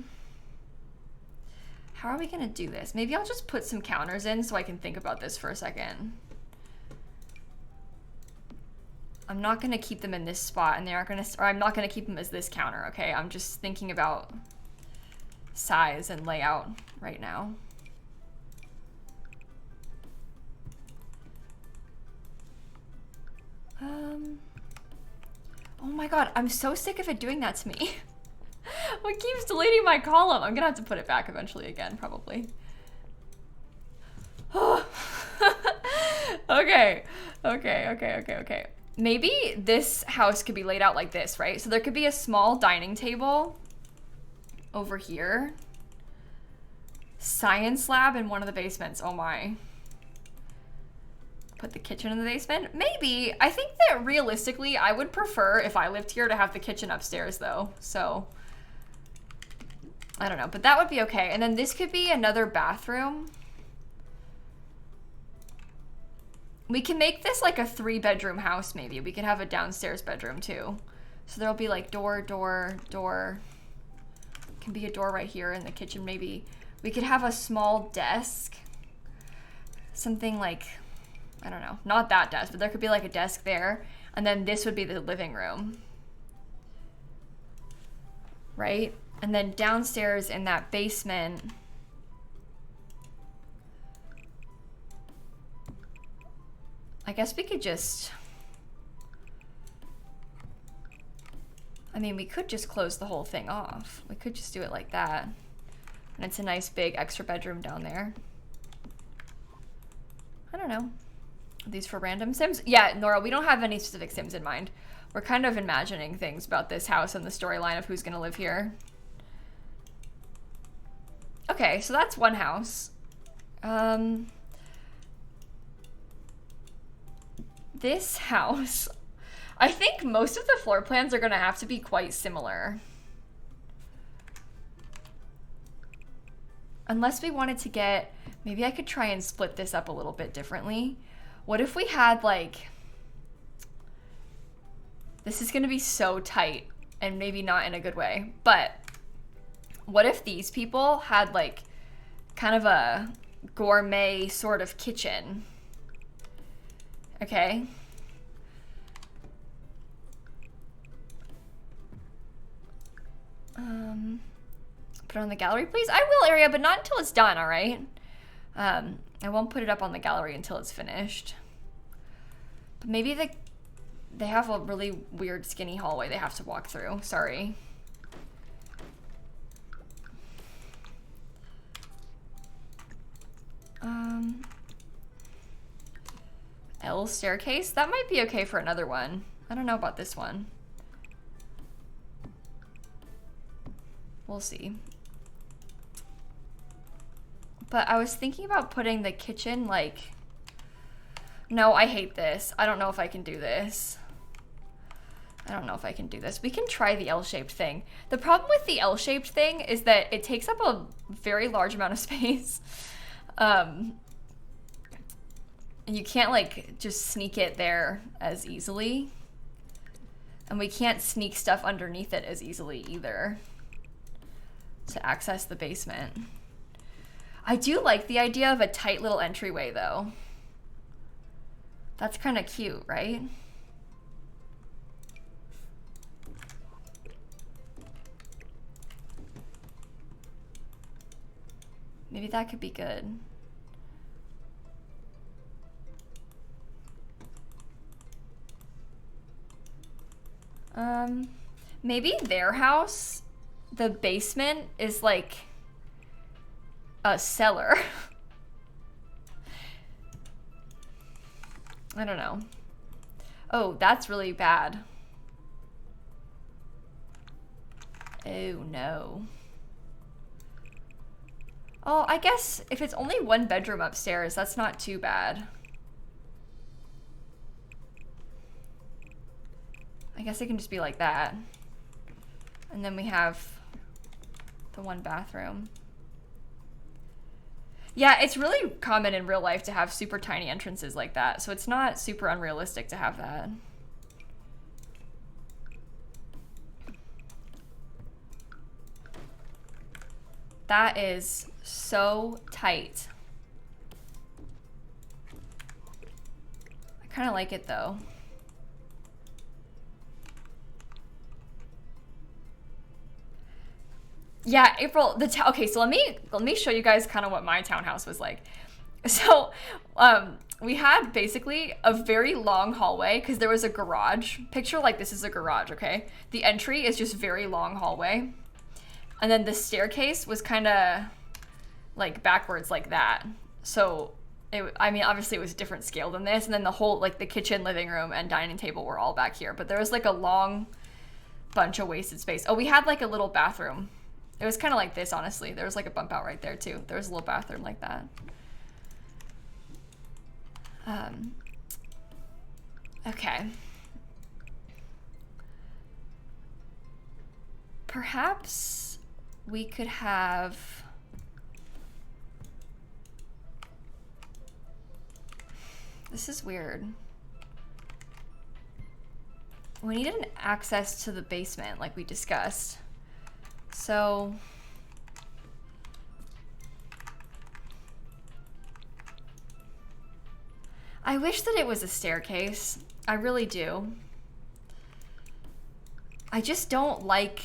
are we gonna do this? Maybe I'll just put some counters in so I can think about this for a second. I'm not gonna keep them in this spot, and they aren't gonna, or I'm not gonna keep them as this counter, okay? I'm just thinking about size and layout right now. Oh my God, I'm so sick of it doing that to me. What keeps deleting my column? I'm gonna have to put it back eventually again, probably. Okay. Maybe this house could be laid out like this, right? So there could be a small dining table over here. Science lab in one of the basements. Oh my. Put the kitchen in the basement? Maybe. I think that realistically, I would prefer if I lived here to have the kitchen upstairs though. So, I don't know, but that would be okay. And then this could be another bathroom. We can make this like a 3-bedroom house maybe. We could have a downstairs bedroom too. So there'll be like door. Can be a door right here in the kitchen maybe. We could have a small desk. Something like, I don't know, not that desk, but there could be like a desk there. And then this would be the living room. Right? And then downstairs in that basement, I guess we could just, I mean, we could just close the whole thing off. We could just do it like that. And it's a nice big extra bedroom down there. I don't know. Are these for random Sims? Yeah, Nora, we don't have any specific Sims in mind. We're kind of imagining things about this house and the storyline of who's gonna live here. Okay, so that's one house. This house, I think most of the floor plans are gonna have to be quite similar. Unless we wanted to get, maybe I could try and split this up a little bit differently. What if we had like, this is gonna be so tight and maybe not in a good way, but what if these people had like kind of a gourmet sort of kitchen? Okay. Put it on the gallery, please. I will, Area, but not until it's done, all right? I won't put it up on the gallery until it's finished. But maybe they have a really weird skinny hallway they have to walk through. Sorry. L staircase? That might be okay for another one. I don't know about this one. We'll see. But I was thinking about putting the kitchen like, no, I hate this. I don't know if I can do this. I don't know if I can do this. We can try the L-shaped thing. The problem with the L-shaped thing is that it takes up a very large amount of space. And you can't like just sneak it there as easily. And we can't sneak stuff underneath it as easily either to access the basement. I do like the idea of a tight little entryway though. That's kind of cute, right? Maybe that could be good. Maybe their house, the basement is like a cellar. I don't know. Oh, that's really bad. Oh no. Oh, I guess if it's only one bedroom upstairs, that's not too bad. I guess it can just be like that. And then we have the one bathroom. Yeah, it's really common in real life to have super tiny entrances like that, so it's not super unrealistic to have that. That is so tight. I kind of like it though. Yeah, April, okay, so let me show you guys kind of what my townhouse was like. So, we had basically a very long hallway because there was a garage. Picture like this is a garage, okay? The entry is just very long hallway. And then the staircase was kind of like backwards like that. So, I mean, obviously it was a different scale than this. And then the whole, like the kitchen, living room, and dining table were all back here. But there was like a long bunch of wasted space. Oh, we had like a little bathroom. It was kind of like this, honestly. There was like a bump out right there too. There was a little bathroom like that. Okay. Perhaps we could have... This is weird. We needed an access to the basement like we discussed. So I wish that it was a staircase. I really do. I just don't like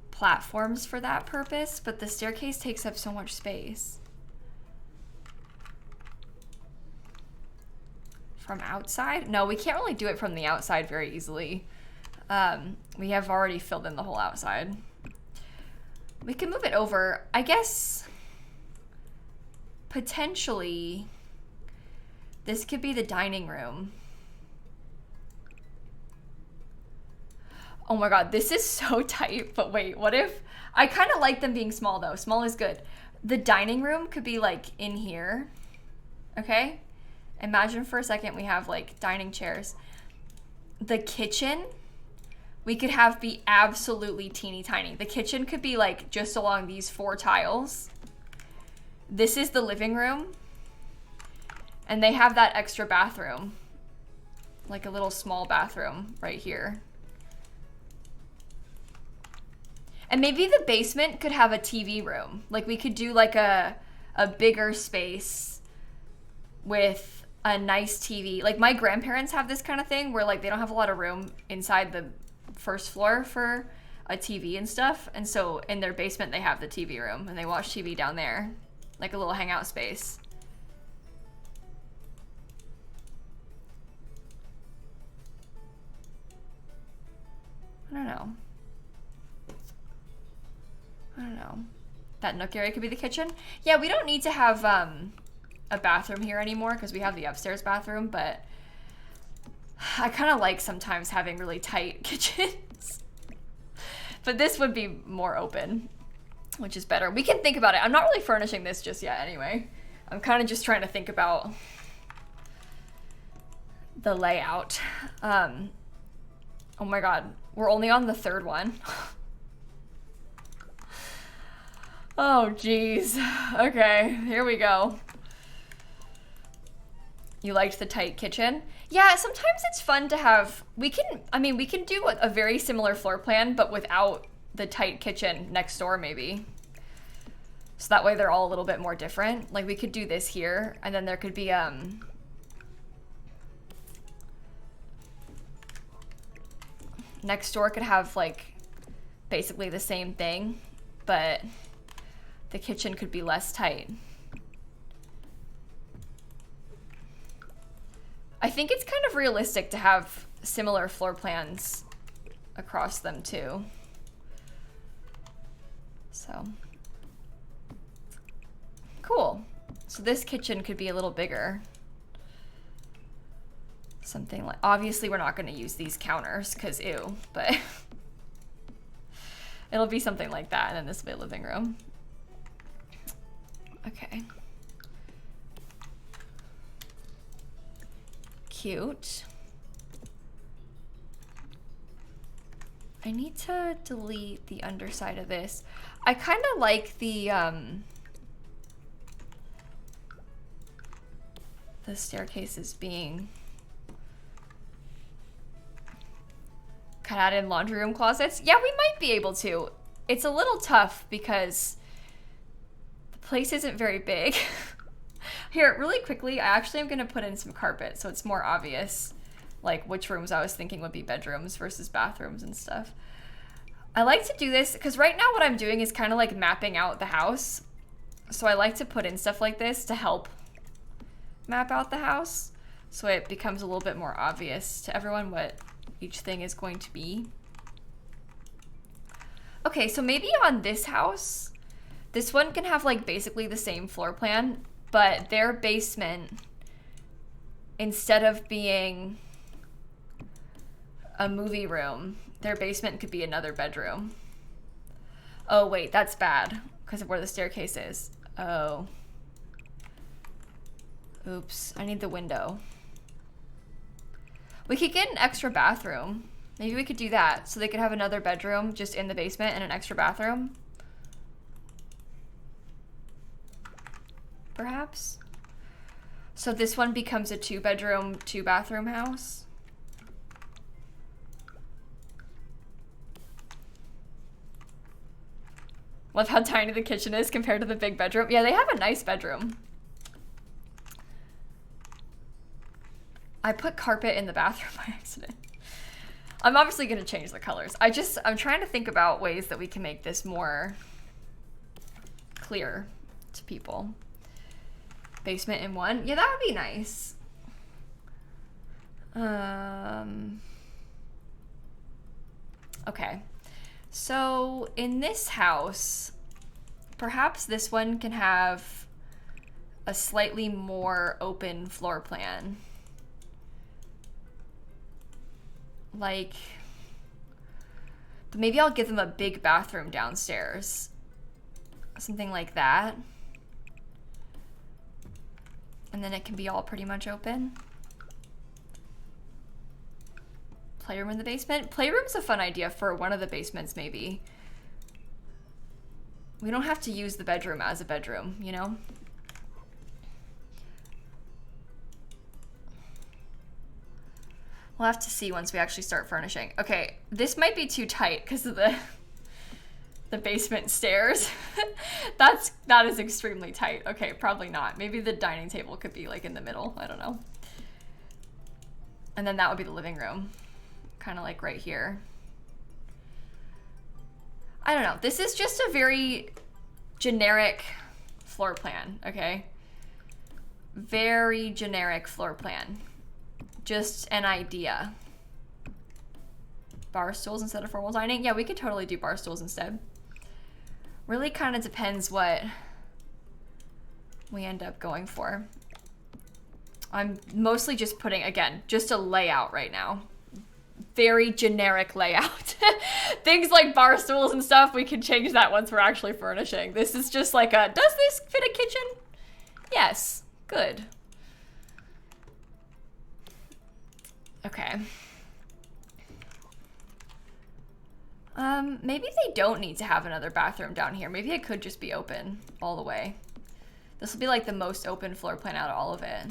platforms for that purpose, but the staircase takes up so much space. From outside? No, we can't really do it from the outside very easily. We have already filled in the whole outside. We can move it over. I guess potentially this could be the dining room. Oh my god, this is so tight, but wait, what if... I kind of like them being small though. Small is good. The dining room could be like in here, okay? Imagine for a second we have like dining chairs. The kitchen, we could have be absolutely teeny tiny. The kitchen could be like just along these 4 tiles. This is the living room. And they have that extra bathroom. Like a little small bathroom right here. And maybe the basement could have a TV room. Like we could do like a bigger space with a nice TV. Like my grandparents have this kind of thing where like they don't have a lot of room inside the first floor for a TV and stuff. And so in their basement they have the TV room and they watch TV down there. Like a little hangout space. I don't know. That nook area could be the kitchen. Yeah, we don't need to have a bathroom here anymore because we have the upstairs bathroom, but I kind of like sometimes having really tight kitchens. But this would be more open, which is better. We can think about it. I'm not really furnishing this just yet anyway. I'm kind of just trying to think about the layout. Oh my god, we're only on the third one. Oh geez. Okay, here we go. You liked the tight kitchen? Yeah, sometimes it's fun to have, we can do a very similar floor plan, but without the tight kitchen next door maybe. So that way they're all a little bit more different. Like we could do this here, and then there could be, next door could have like basically the same thing, but the kitchen could be less tight. I think it's kind of realistic to have similar floor plans across them too. So, cool. So this kitchen could be a little bigger. Something like, obviously we're not going to use these counters because ew, but it'll be something like that, and then this will be a living room. Okay. Cute. I need to delete the underside of this. I kind of like the staircases being cut out in laundry room closets. Yeah, we might be able to. It's a little tough because the place isn't very big. Here, really quickly, I actually am going to put in some carpet so it's more obvious like which rooms I was thinking would be bedrooms versus bathrooms and stuff. I like to do this because right now what I'm doing is kind of like mapping out the house. So I like to put in stuff like this to help map out the house so it becomes a little bit more obvious to everyone what each thing is going to be. Okay, so maybe on this house, this one can have like basically the same floor plan, but their basement, instead of being a movie room, their basement could be another bedroom. Oh wait, that's bad because of where the staircase is. Oh. Oops, I need the window. We could get an extra bathroom. Maybe we could do that so they could have another bedroom just in the basement and an extra bathroom. Perhaps. So this one becomes a 2-bedroom, 2-bathroom house. Love how tiny the kitchen is compared to the big bedroom. Yeah, they have a nice bedroom. I put carpet in the bathroom by accident. I'm obviously gonna change the colors. I'm trying to think about ways that we can make this more clear to people. Basement in one. Yeah, that would be nice. Okay. So in this house, perhaps this one can have a slightly more open floor plan. Like, but maybe I'll give them a big bathroom downstairs. Something like that. And then it can be all pretty much open. Playroom in the basement. Playroom's a fun idea for one of the basements, maybe. We don't have to use the bedroom as a bedroom, you know? We'll have to see once we actually start furnishing. Okay, this might be too tight because of the basement stairs. That is extremely tight. Okay, probably not. Maybe the dining table could be like in the middle. I don't know. And then that would be the living room. Kind of like right here. I don't know. This is just a very generic floor plan, okay? Very generic floor plan. Just an idea. Bar stools instead of formal dining? Yeah, we could totally do bar stools instead. Really kind of depends what we end up going for. I'm mostly just putting, again, just a layout right now. Very generic layout. Things like bar stools and stuff, we can change that once we're actually furnishing. This is just like a, does this fit a kitchen? Yes, good. Okay. Maybe they don't need to have another bathroom down here. Maybe it could just be open all the way. This will be like the most open floor plan out of all of it.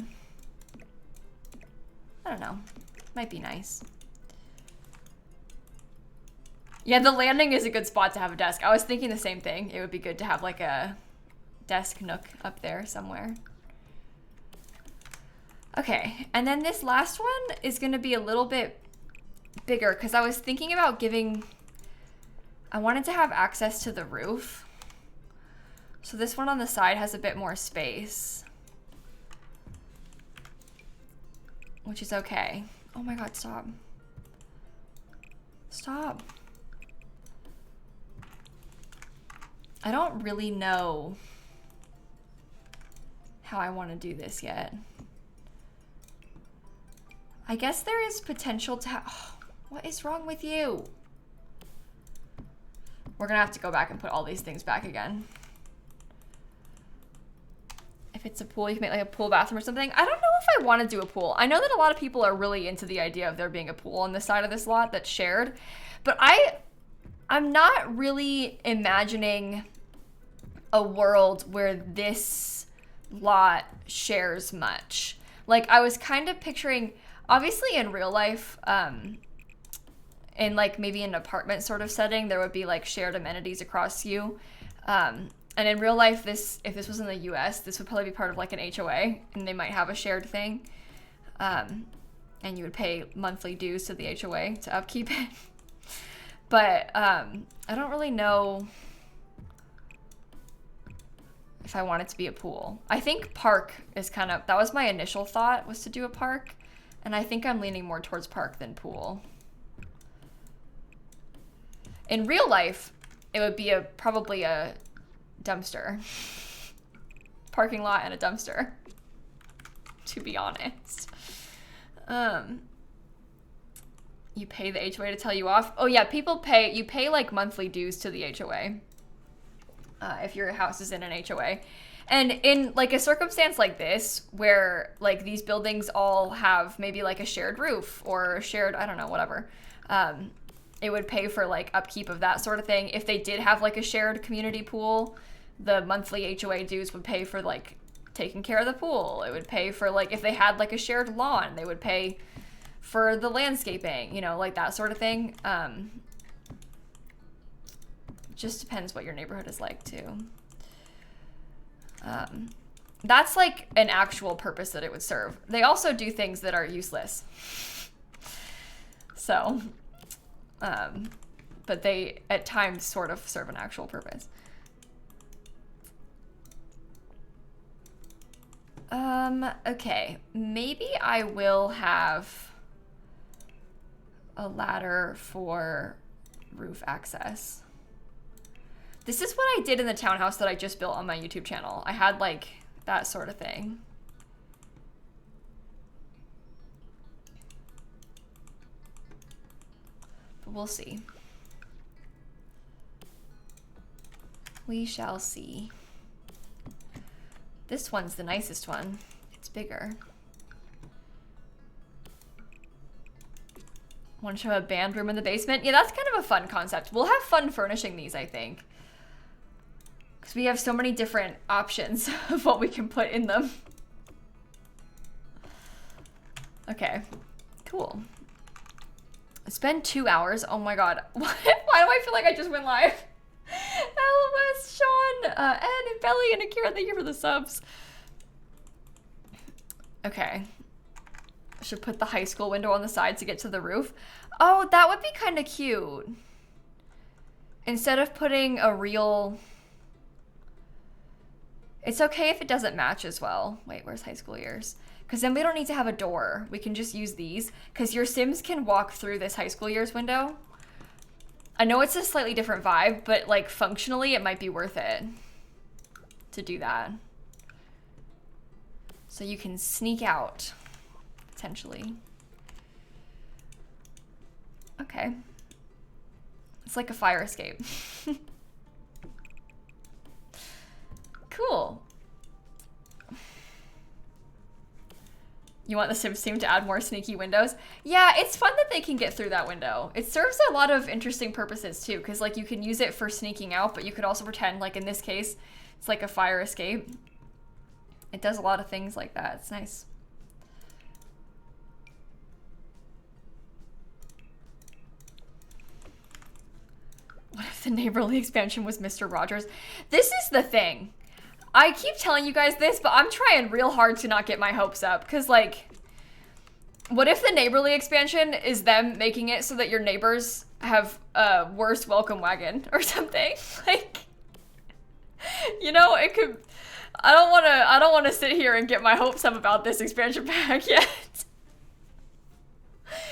I don't know. Might be nice. Yeah, the landing is a good spot to have a desk. I was thinking the same thing. It would be good to have like a desk nook up there somewhere. Okay, and then this last one is gonna be a little bit bigger because I was thinking about giving, I wanted to have access to the roof. So this one on the side has a bit more space, which is okay. Oh my God, stop. Stop. I don't really know how I want to do this yet. I guess there is potential to have, oh, what is wrong with you? We're gonna have to go back and put all these things back again. If it's a pool, you can make like a pool bathroom or something. I don't know if I want to do a pool. I know that a lot of people are really into the idea of there being a pool on the side of this lot that's shared, but I'm not really imagining a world where this lot shares much. Like I was kind of picturing, obviously in real life, in like maybe an apartment sort of setting, there would be like shared amenities across you. And in real life, if this was in the US, this would probably be part of like an HOA and they might have a shared thing. And you would pay monthly dues to the HOA to upkeep it. But I don't really know if I want it to be a pool. I think park is kind of, that was my initial thought, was to do a park. And I think I'm leaning more towards park than pool. In real life, it would be probably a dumpster. Parking lot and a dumpster, to be honest. You pay the HOA to tell you off. Oh yeah, you pay like monthly dues to the HOA. If your house is in an HOA. And in like a circumstance like this, where like these buildings all have maybe like a shared roof or a shared, I don't know, whatever. It would pay for like upkeep of that sort of thing. If they did have like a shared community pool, the monthly HOA dues would pay for like taking care of the pool. It would pay for like, if they had like a shared lawn, they would pay for the landscaping, you know, like that sort of thing. Just depends what your neighborhood is like too. That's like an actual purpose that it would serve. They also do things that are useless. So, but they at times sort of serve an actual purpose. Okay, maybe I will have a ladder for roof access. This is what I did in the townhouse that I just built on my YouTube channel. I had like that sort of thing. But we'll see. We shall see. This one's the nicest one. It's bigger. Want to show a band room in the basement? Yeah, that's kind of a fun concept. We'll have fun furnishing these, I think. Because we have so many different options of what we can put in them. Okay, cool. It's been 2 hours. Oh my God. Why do I feel like I just went live? LOS, Sean, Ed, and Belly, and Akira, thank you for the subs. Okay. I should put the high school window on the side to get to the roof. Oh, that would be kind of cute. Instead of putting a real... It's okay if it doesn't match as well. Wait, where's high school years? Because then we don't need to have a door. We can just use these. Because your Sims can walk through this high school years window. I know it's a slightly different vibe, but like functionally it might be worth it to do that. So you can sneak out, potentially. Okay. It's like a fire escape. Cool. You want the Sims team to add more sneaky windows? Yeah, it's fun that they can get through that window. It serves a lot of interesting purposes too, because like you can use it for sneaking out, but you could also pretend, like in this case, it's like a fire escape. It does a lot of things like that. It's nice. What if the neighborly expansion was Mr. Rogers? This is the thing. I keep telling you guys this, but I'm trying real hard to not get my hopes up. Because, like, what if the neighborly expansion is them making it so that your neighbors have a worse welcome wagon or something? Like, you know, it could... I don't want to sit here and get my hopes up about this expansion pack yet.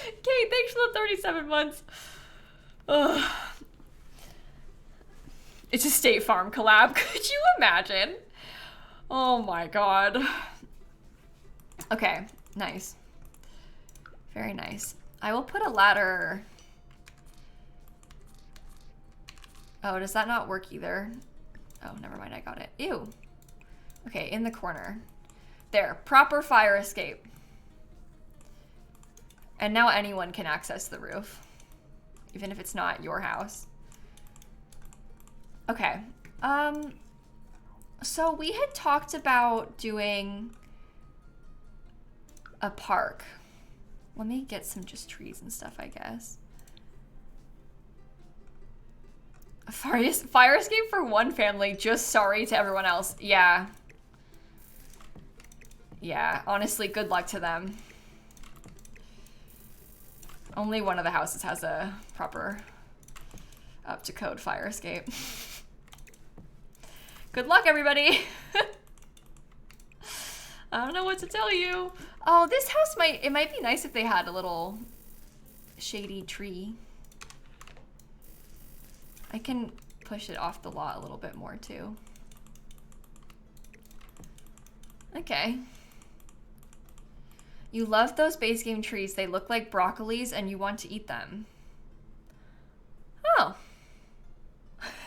Kate, thanks for the 37 months. Ugh. It's a State Farm collab. Could you imagine? Oh my god. Okay, nice. Very nice. I will put a ladder. Oh, does that not work either? Oh, never mind, I got it. Ew. Okay, in the corner. There, proper fire escape. And now anyone can access the roof. Even if it's not your house. Okay, so we had talked about doing a park. Let me get some just trees and stuff, I guess. A fire escape for one family, just sorry to everyone else. Yeah. Yeah, honestly, good luck to them. Only one of the houses has a proper up-to-code fire escape. Good luck, everybody. I don't know what to tell you. Oh, this house it might be nice if they had a little shady tree. I can push it off the lot a little bit more too. Okay. You love those base game trees. They look like broccolis and you want to eat them. Oh.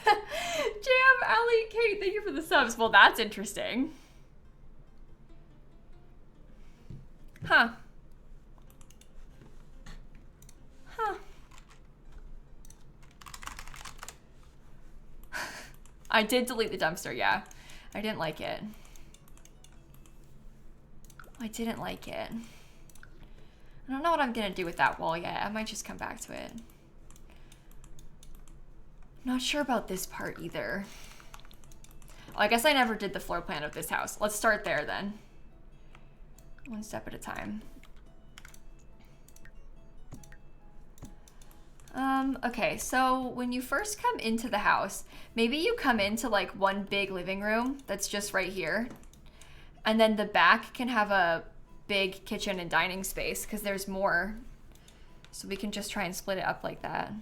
Jam, Ali, Kate, thank you for the subs. Well, that's interesting. Huh. Huh. I did delete the dumpster, yeah. I didn't like it. I didn't like it. I don't know what I'm gonna do with that wall yet. I might just come back to it. Not sure about this part either. Well, I guess I never did the floor plan of this house. Let's start there then. One step at a time. Okay, so when you first come into the house, maybe you come into like one big living room that's just right here. And then the back can have a big kitchen and dining space because there's more. So we can just try and split it up like that.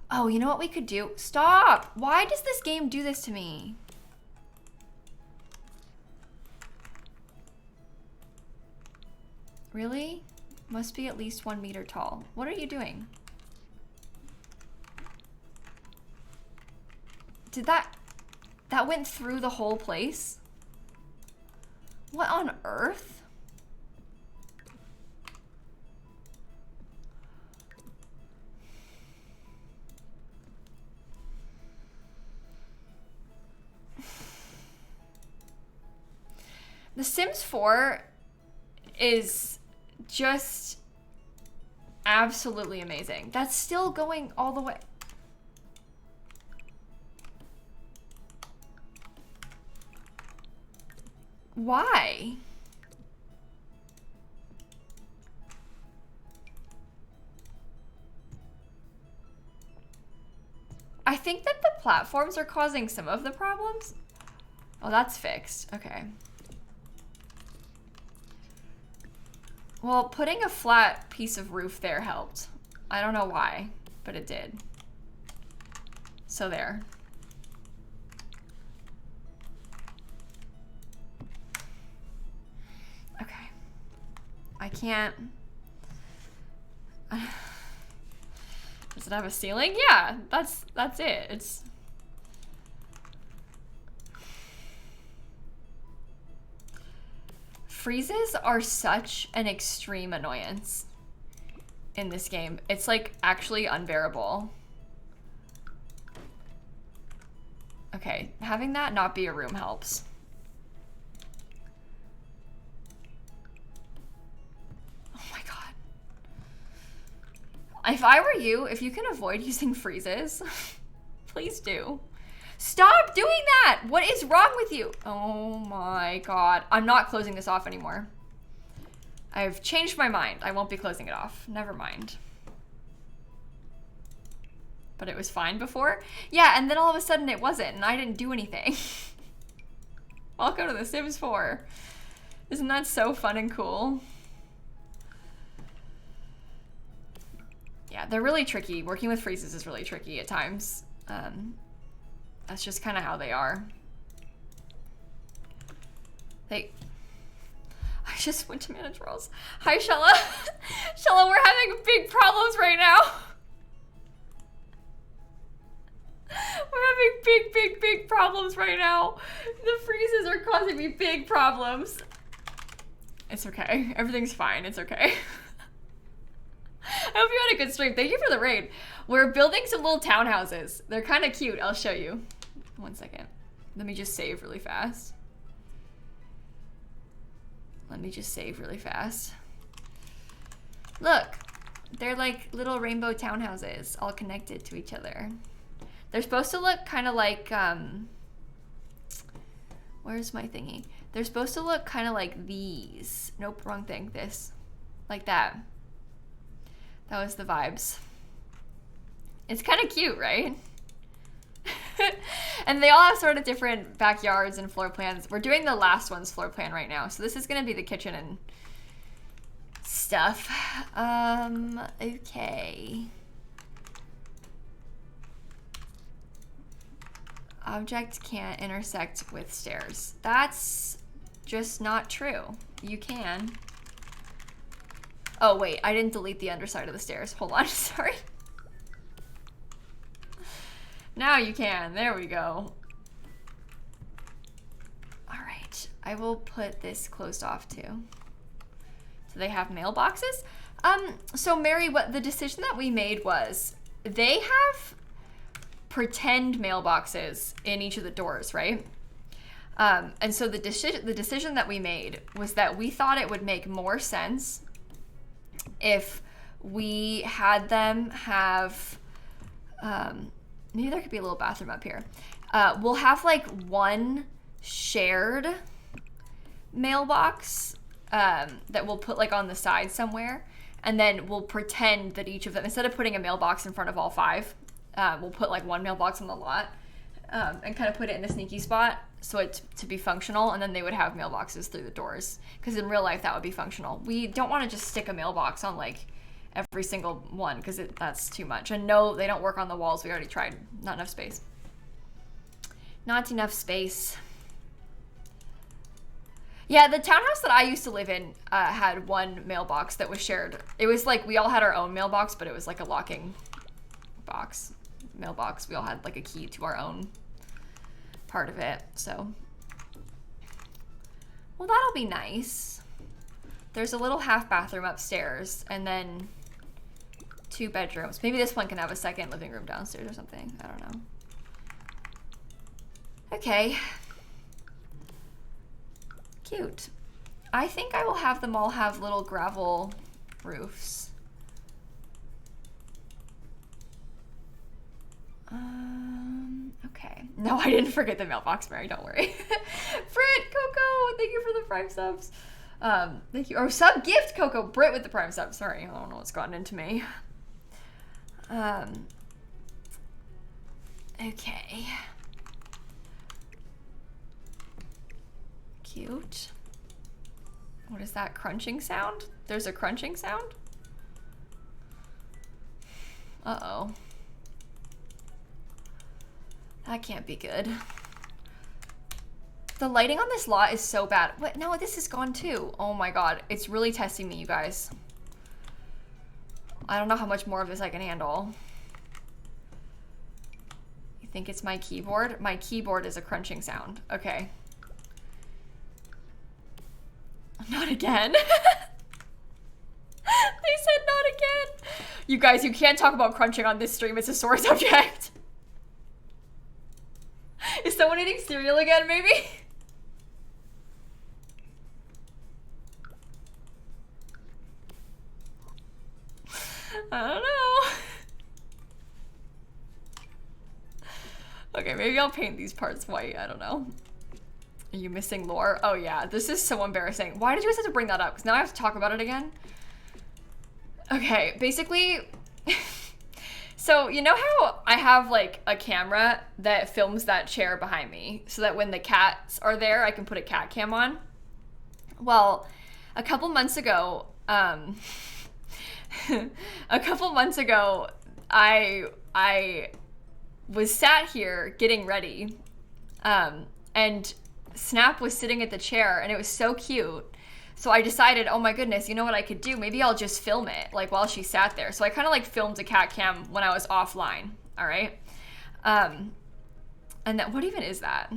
Oh, you know what we could do? Stop! Why does this game do this to me? Really? Must be at least 1 meter tall. What are you doing? Did that went through the whole place? What on earth? The Sims 4 is just absolutely amazing. That's still going all the way. Why? I think that the platforms are causing some of the problems. Oh, that's fixed. Okay. Well, putting a flat piece of roof there helped. I don't know why, but it did. So there. Okay. I can't... Does it have a ceiling? Yeah, that's it. It's... Freezes are such an extreme annoyance in this game. It's like actually unbearable. Okay, having that not be a room helps. Oh my god. If I were you, if you can avoid using freezes, please do. Stop doing that! What is wrong with you? Oh my god. I'm not closing this off anymore. I've changed my mind. I won't be closing it off. Never mind. But it was fine before? Yeah, and then all of a sudden it wasn't, and I didn't do anything. Welcome to The Sims 4. Isn't that so fun and cool? Yeah, they're really tricky. Working with freezes is really tricky at times. That's just kind of how they are. I just went to manage roles. Hi, Shella. Shella, we're having big problems right now. We're having big problems right now. The freezes are causing me big problems. It's okay. Everything's fine. It's okay. I hope you had a good stream. Thank you for the raid. We're building some little townhouses. They're kind of cute. I'll show you. 1 second. Let me just save really fast. Look. They're like little rainbow townhouses all connected to each other. They're supposed to look kind of like, where's my thingy? They're supposed to look kind of like these. Nope, wrong thing. This. Like that. That was the vibes. It's kind of cute, right? And they all have sort of different backyards and floor plans. We're doing the last one's floor plan right now. So this is going to be the kitchen and stuff. Okay. Object can't intersect with stairs. That's just not true. You can. Oh, wait. I didn't delete the underside of the stairs. Hold on. Sorry. Now you can. There we go. All right. I will put this closed off too. So they have mailboxes? So Mary, what the decision that we made was they have pretend mailboxes in each of the doors, right? And so the decision that we made was that we thought it would make more sense if we had them have, maybe there could be a little bathroom up here. We'll have like one shared mailbox that we'll put like on the side somewhere. And then we'll pretend that each of them, instead of putting a mailbox in front of all 5, we'll put like one mailbox on the lot and kind of put it in a sneaky spot so it to be functional, and then they would have mailboxes through the doors, because in real life that would be functional. We don't want to just stick a mailbox on like every single one, because that's too much. And no, they don't work on the walls. We already tried. Not enough space. Not enough space. Yeah, the townhouse that I used to live in had one mailbox that was shared. It was like we all had our own mailbox, but it was like a locking mailbox. We all had like a key to our own part of it. So, well, that'll be nice. There's a little half bathroom upstairs, and then 2 bedrooms. Maybe this one can have a second living room downstairs or something. I don't know. Okay. Cute. I think I will have them all have little gravel roofs. Okay. No, I didn't forget the mailbox, Mary. Don't worry. Brit, Coco, thank you for the Prime subs. Thank you. Or sub gift, Coco. Brit with the Prime subs. Sorry, I don't know what's gotten into me. Okay. Cute. What is that crunching sound? There's a crunching sound? Uh-oh. That can't be good. The lighting on this lot is so bad. What? No, this is gone too. Oh my god. It's really testing me, you guys. I don't know how much more of this I can handle. You think it's my keyboard? My keyboard is a crunching sound. Okay. Not again. They said not again. You guys, you can't talk about crunching on this stream. It's a sore subject. Is someone eating cereal again, maybe? I don't know. Okay, maybe I'll paint these parts white. I don't know. Are you missing lore? Oh yeah, this is so embarrassing. Why did you guys have to bring that up? Because now I have to talk about it again. Okay, basically, so you know how I have like a camera that films that chair behind me so that when the cats are there, I can put a cat cam on? Well, a couple months ago, I was sat here getting ready, and Snap was sitting at the chair, and it was so cute. So I decided, oh my goodness, you know what I could do? Maybe I'll just film it, like while she sat there. So I kind of like filmed a cat cam when I was offline, all right? And that, what even is that?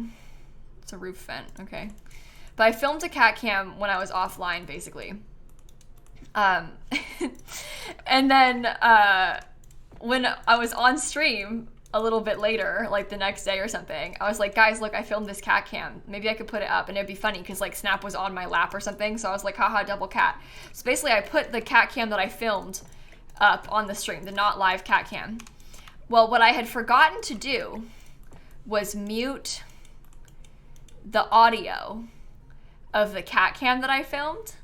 It's a roof vent, okay. But I filmed a cat cam when I was offline, basically. And then when I was on stream a little bit later, like the next day or something, I was like, guys, look, I filmed this cat cam. Maybe I could put it up and it'd be funny because like Snap was on my lap or something. So I was like, haha, double cat. So basically I put the cat cam that I filmed up on the stream, the not live cat cam. Well, what I had forgotten to do was mute the audio of the cat cam that I filmed.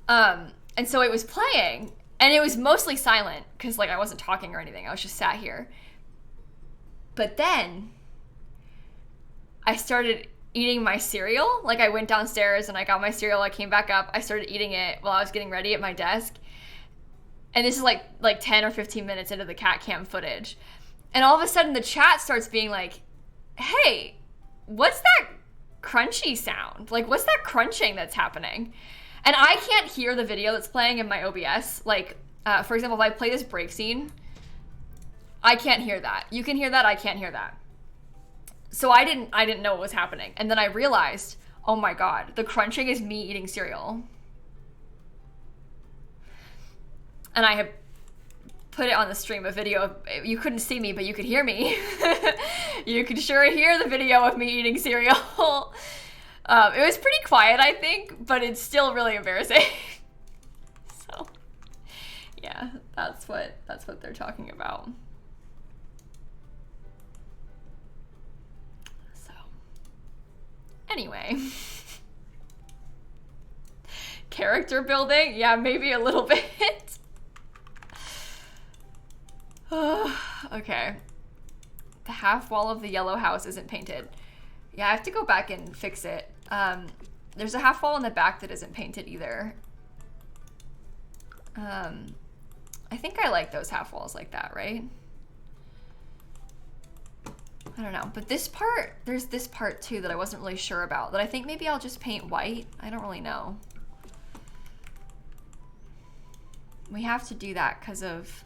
And so it was playing, and it was mostly silent because like I wasn't talking or anything. I was just sat here. But then I started eating my cereal. Like I went downstairs and I got my cereal. I came back up. I started eating it while I was getting ready at my desk. And this is like 10 or 15 minutes into the cat cam footage. And all of a sudden the chat starts being like, hey, what's that crunchy sound? Like, what's that crunching that's happening? And I can't hear the video that's playing in my OBS. Like, for example, if I play this break scene, I can't hear that. You can hear that, I can't hear that. So I didn't know what was happening. And then I realized, oh my God, the crunching is me eating cereal. And I had put it on the stream, a video of, you couldn't see me, but you could hear me. You could sure hear the video of me eating cereal. It was pretty quiet, I think, but it's still really embarrassing. So, yeah, that's what they're talking about. So, anyway. Character building? Yeah, maybe a little bit. Okay. The half wall of the yellow house isn't painted. Yeah, I have to go back and fix it. There's a half wall in the back that isn't painted either. I think I like those half walls like that, right? I don't know. But this part, there's this part too that I wasn't really sure about, that I think maybe I'll just paint white. I don't really know. We have to do that because of...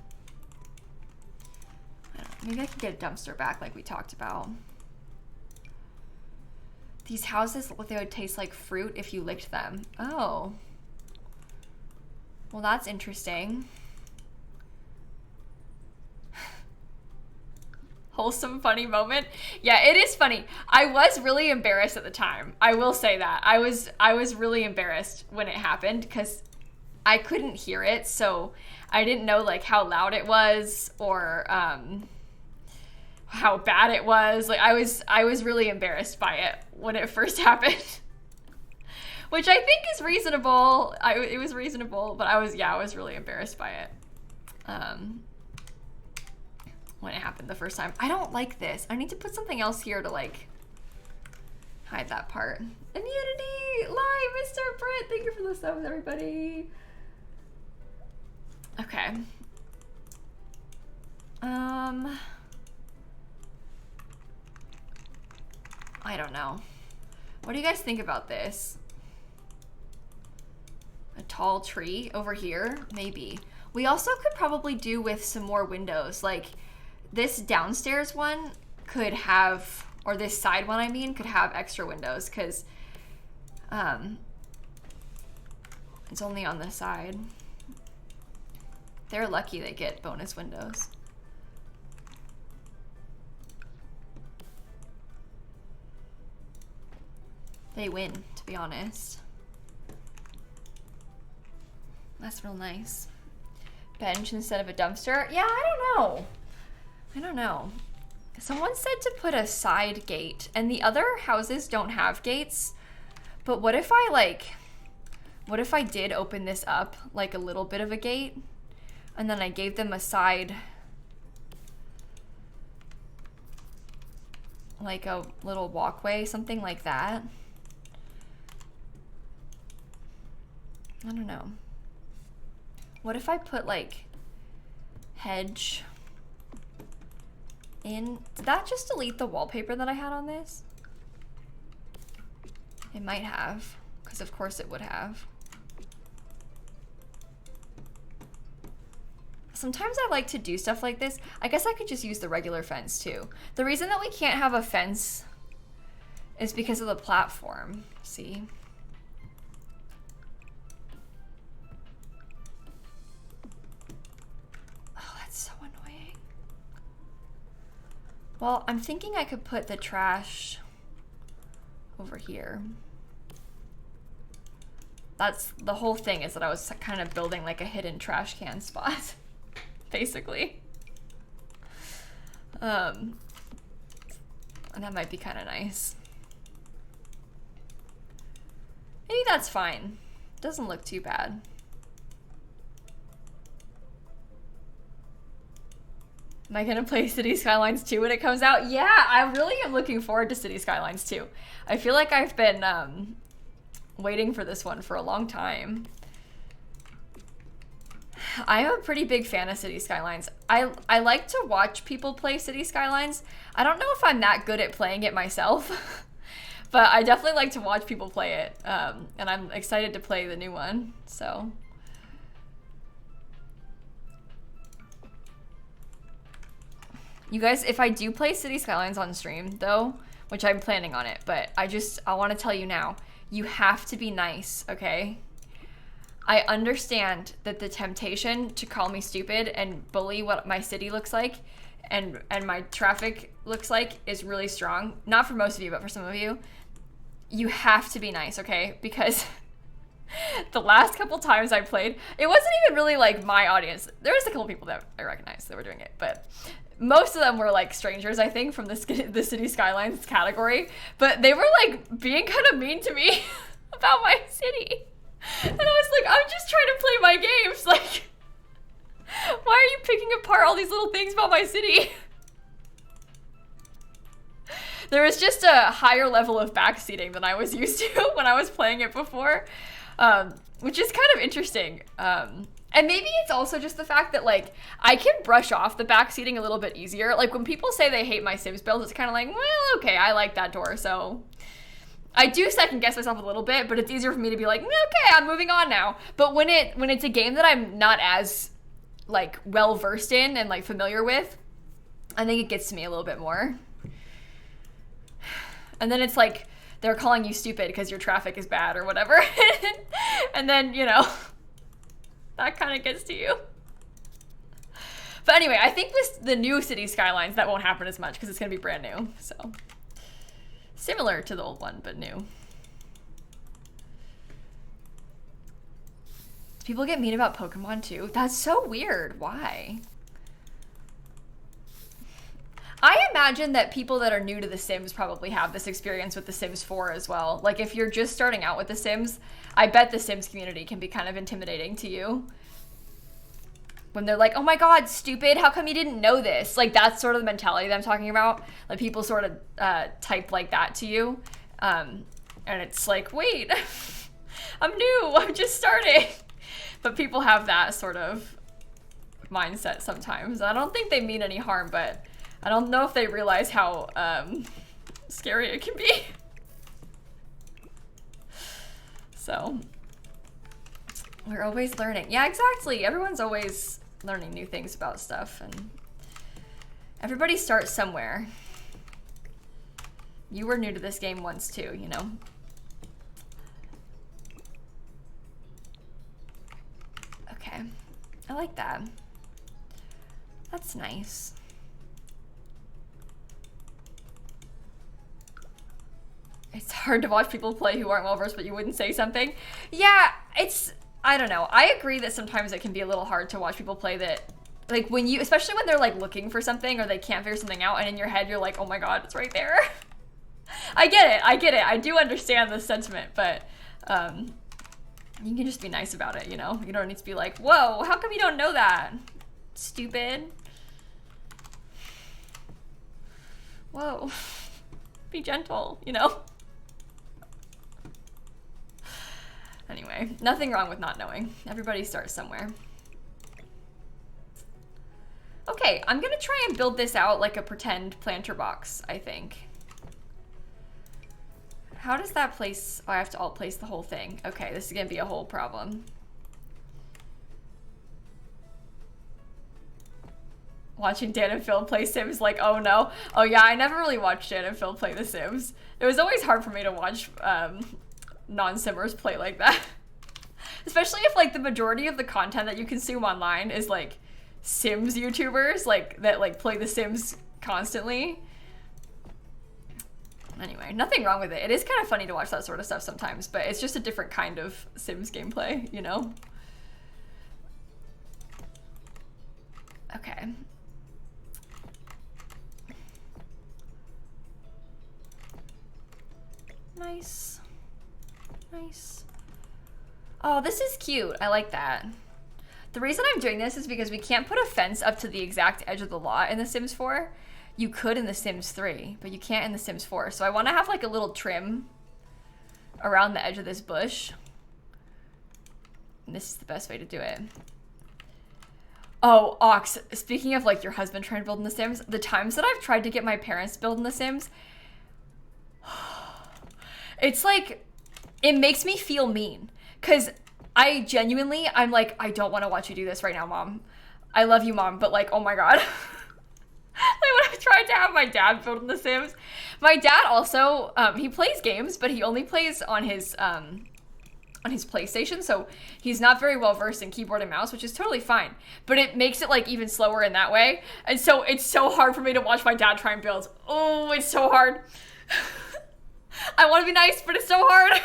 Maybe I can get a dumpster back like we talked about. These houses look like they would taste like fruit if you licked them. Oh. Well, that's interesting. Wholesome, funny moment. Yeah, it is funny. I was really embarrassed at the time. I will say that. I was really embarrassed when it happened because I couldn't hear it, so I didn't know like how loud it was or how bad it was. Like I was really embarrassed by it when it first happened. Which I think is reasonable. It was reasonable, but I was really embarrassed by it. When it happened the first time. I don't like this. I need to put something else here to like hide that part. Immunity! Live, Mr. Britt! Thank you for the subs, everybody. Okay. I don't know. What do you guys think about this? A tall tree over here? Maybe. We also could probably do with some more windows. Like this downstairs one could have, or this side one I mean, could have extra windows because It's only on the side. They're lucky they get bonus windows. They win, to be honest. That's real nice. Bench instead of a dumpster? Yeah, I don't know. I don't know. Someone said to put a side gate, and the other houses don't have gates. But what if I did open this up, like a little bit of a gate, and then I gave them a side, like a little walkway, something like that? I don't know. What if I put like hedge in? Did that just delete the wallpaper that I had on this? It might have, because of course it would have. Sometimes I like to do stuff like this. I guess I could just use the regular fence too. The reason that we can't have a fence is because of the platform. See? Oh, that's so annoying. Well, I'm thinking I could put the trash over here. That's the whole thing, is that I was kind of building like a hidden trash can spot, basically. And that might be kind of nice. Maybe that's fine. Doesn't look too bad. Am I gonna play City Skylines 2 when it comes out? Yeah, I really am looking forward to City Skylines 2. I feel like I've been waiting for this one for a long time. I am a pretty big fan of City Skylines. I like to watch people play City Skylines. I don't know if I'm that good at playing it myself, but I definitely like to watch people play it. And I'm excited to play the new one, so. You guys, if I do play City Skylines on stream though, which I'm planning on it, but I want to tell you now, you have to be nice, okay? I understand that the temptation to call me stupid and bully what my city looks like and my traffic looks like is really strong. Not for most of you, but for some of you. You have to be nice, okay? Because the last couple times I played, it wasn't even really like my audience. There was a couple people that I recognized that were doing it, but most of them were like strangers, I think, from the City Skylines category. But they were like being kind of mean to me about my city. And I was like, I'm just trying to play my games. Like, why are you picking apart all these little things about my city? There was just a higher level of backseating than I was used to when I was playing it before, which is kind of interesting. And maybe it's also just the fact that, like, I can brush off the backseating a little bit easier. Like, when people say they hate my Sims builds, it's kind of like, well, okay, I like that door, so I do second guess myself a little bit, but it's easier for me to be like, okay, I'm moving on now. But when it's a game that I'm not as, like, well versed in and, like, familiar with, I think it gets to me a little bit more. And then it's like they're calling you stupid because your traffic is bad or whatever. And then, you know, that kind of gets to you. But anyway, I think with the new City Skylines, that won't happen as much because it's going to be brand new. So similar to the old one, but new. Do people get mean about Pokemon too? That's so weird. Why? I imagine that people that are new to The Sims probably have this experience with The Sims 4 as well. Like, if you're just starting out with The Sims, I bet the Sims community can be kind of intimidating to you. When they're like, oh my god, stupid, how come you didn't know this? Like, that's sort of the mentality that I'm talking about. Like, people sort of type like that to you. And it's like, wait, I'm new, I'm just starting. But people have that sort of mindset sometimes. I don't think they mean any harm, but I don't know if they realize how scary it can be. So, we're always learning. Yeah, exactly. Everyone's always learning new things about stuff, and everybody starts somewhere. You were new to this game once too, you know? Okay. I like that. That's nice. It's hard to watch people play who aren't well-versed, but you wouldn't say something. Yeah, I don't know. I agree that sometimes it can be a little hard to watch people play that, like when you, especially when they're like looking for something or they can't figure something out and in your head you're like, oh my God, it's right there. I get it. I do understand the sentiment, but you can just be nice about it, you know? You don't need to be like, whoa, how come you don't know that? Stupid. Whoa. Be gentle, you know? Anyway, nothing wrong with not knowing. Everybody starts somewhere. Okay, I'm gonna try and build this out like a pretend planter box, I think. How does that place? Oh, I have to alt place the whole thing. Okay, this is gonna be a whole problem. Watching Dan and Phil play Sims, like, oh no. Oh yeah, I never really watched Dan and Phil play The Sims. It was always hard for me to watch non-simmers play like that. Especially if like the majority of the content that you consume online is like Sims YouTubers, like that like play The Sims constantly. Anyway, nothing wrong with it. It is kind of funny to watch that sort of stuff sometimes, but it's just a different kind of Sims gameplay, you know? Okay. Nice. Nice. Oh, this is cute. I like that. The reason I'm doing this is because we can't put a fence up to the exact edge of the lot in The Sims 4. You could in The Sims 3, but you can't in The Sims 4. So I want to have like a little trim around the edge of this bush. And this is the best way to do it. Oh, Ox, speaking of like your husband trying to build in The Sims, the times that I've tried to get my parents to build in The Sims, it's like, it makes me feel mean. Because I genuinely, I'm like, I don't want to watch you do this right now, Mom. I love you, Mom, but like, oh my God. Like when I tried to have my dad build in The Sims, my dad also, he plays games, but he only plays on his PlayStation, so he's not very well versed in keyboard and mouse, which is totally fine. But it makes it like even slower in that way, and so it's so hard for me to watch my dad try and build. Oh, it's so hard. I want to be nice, but it's so hard.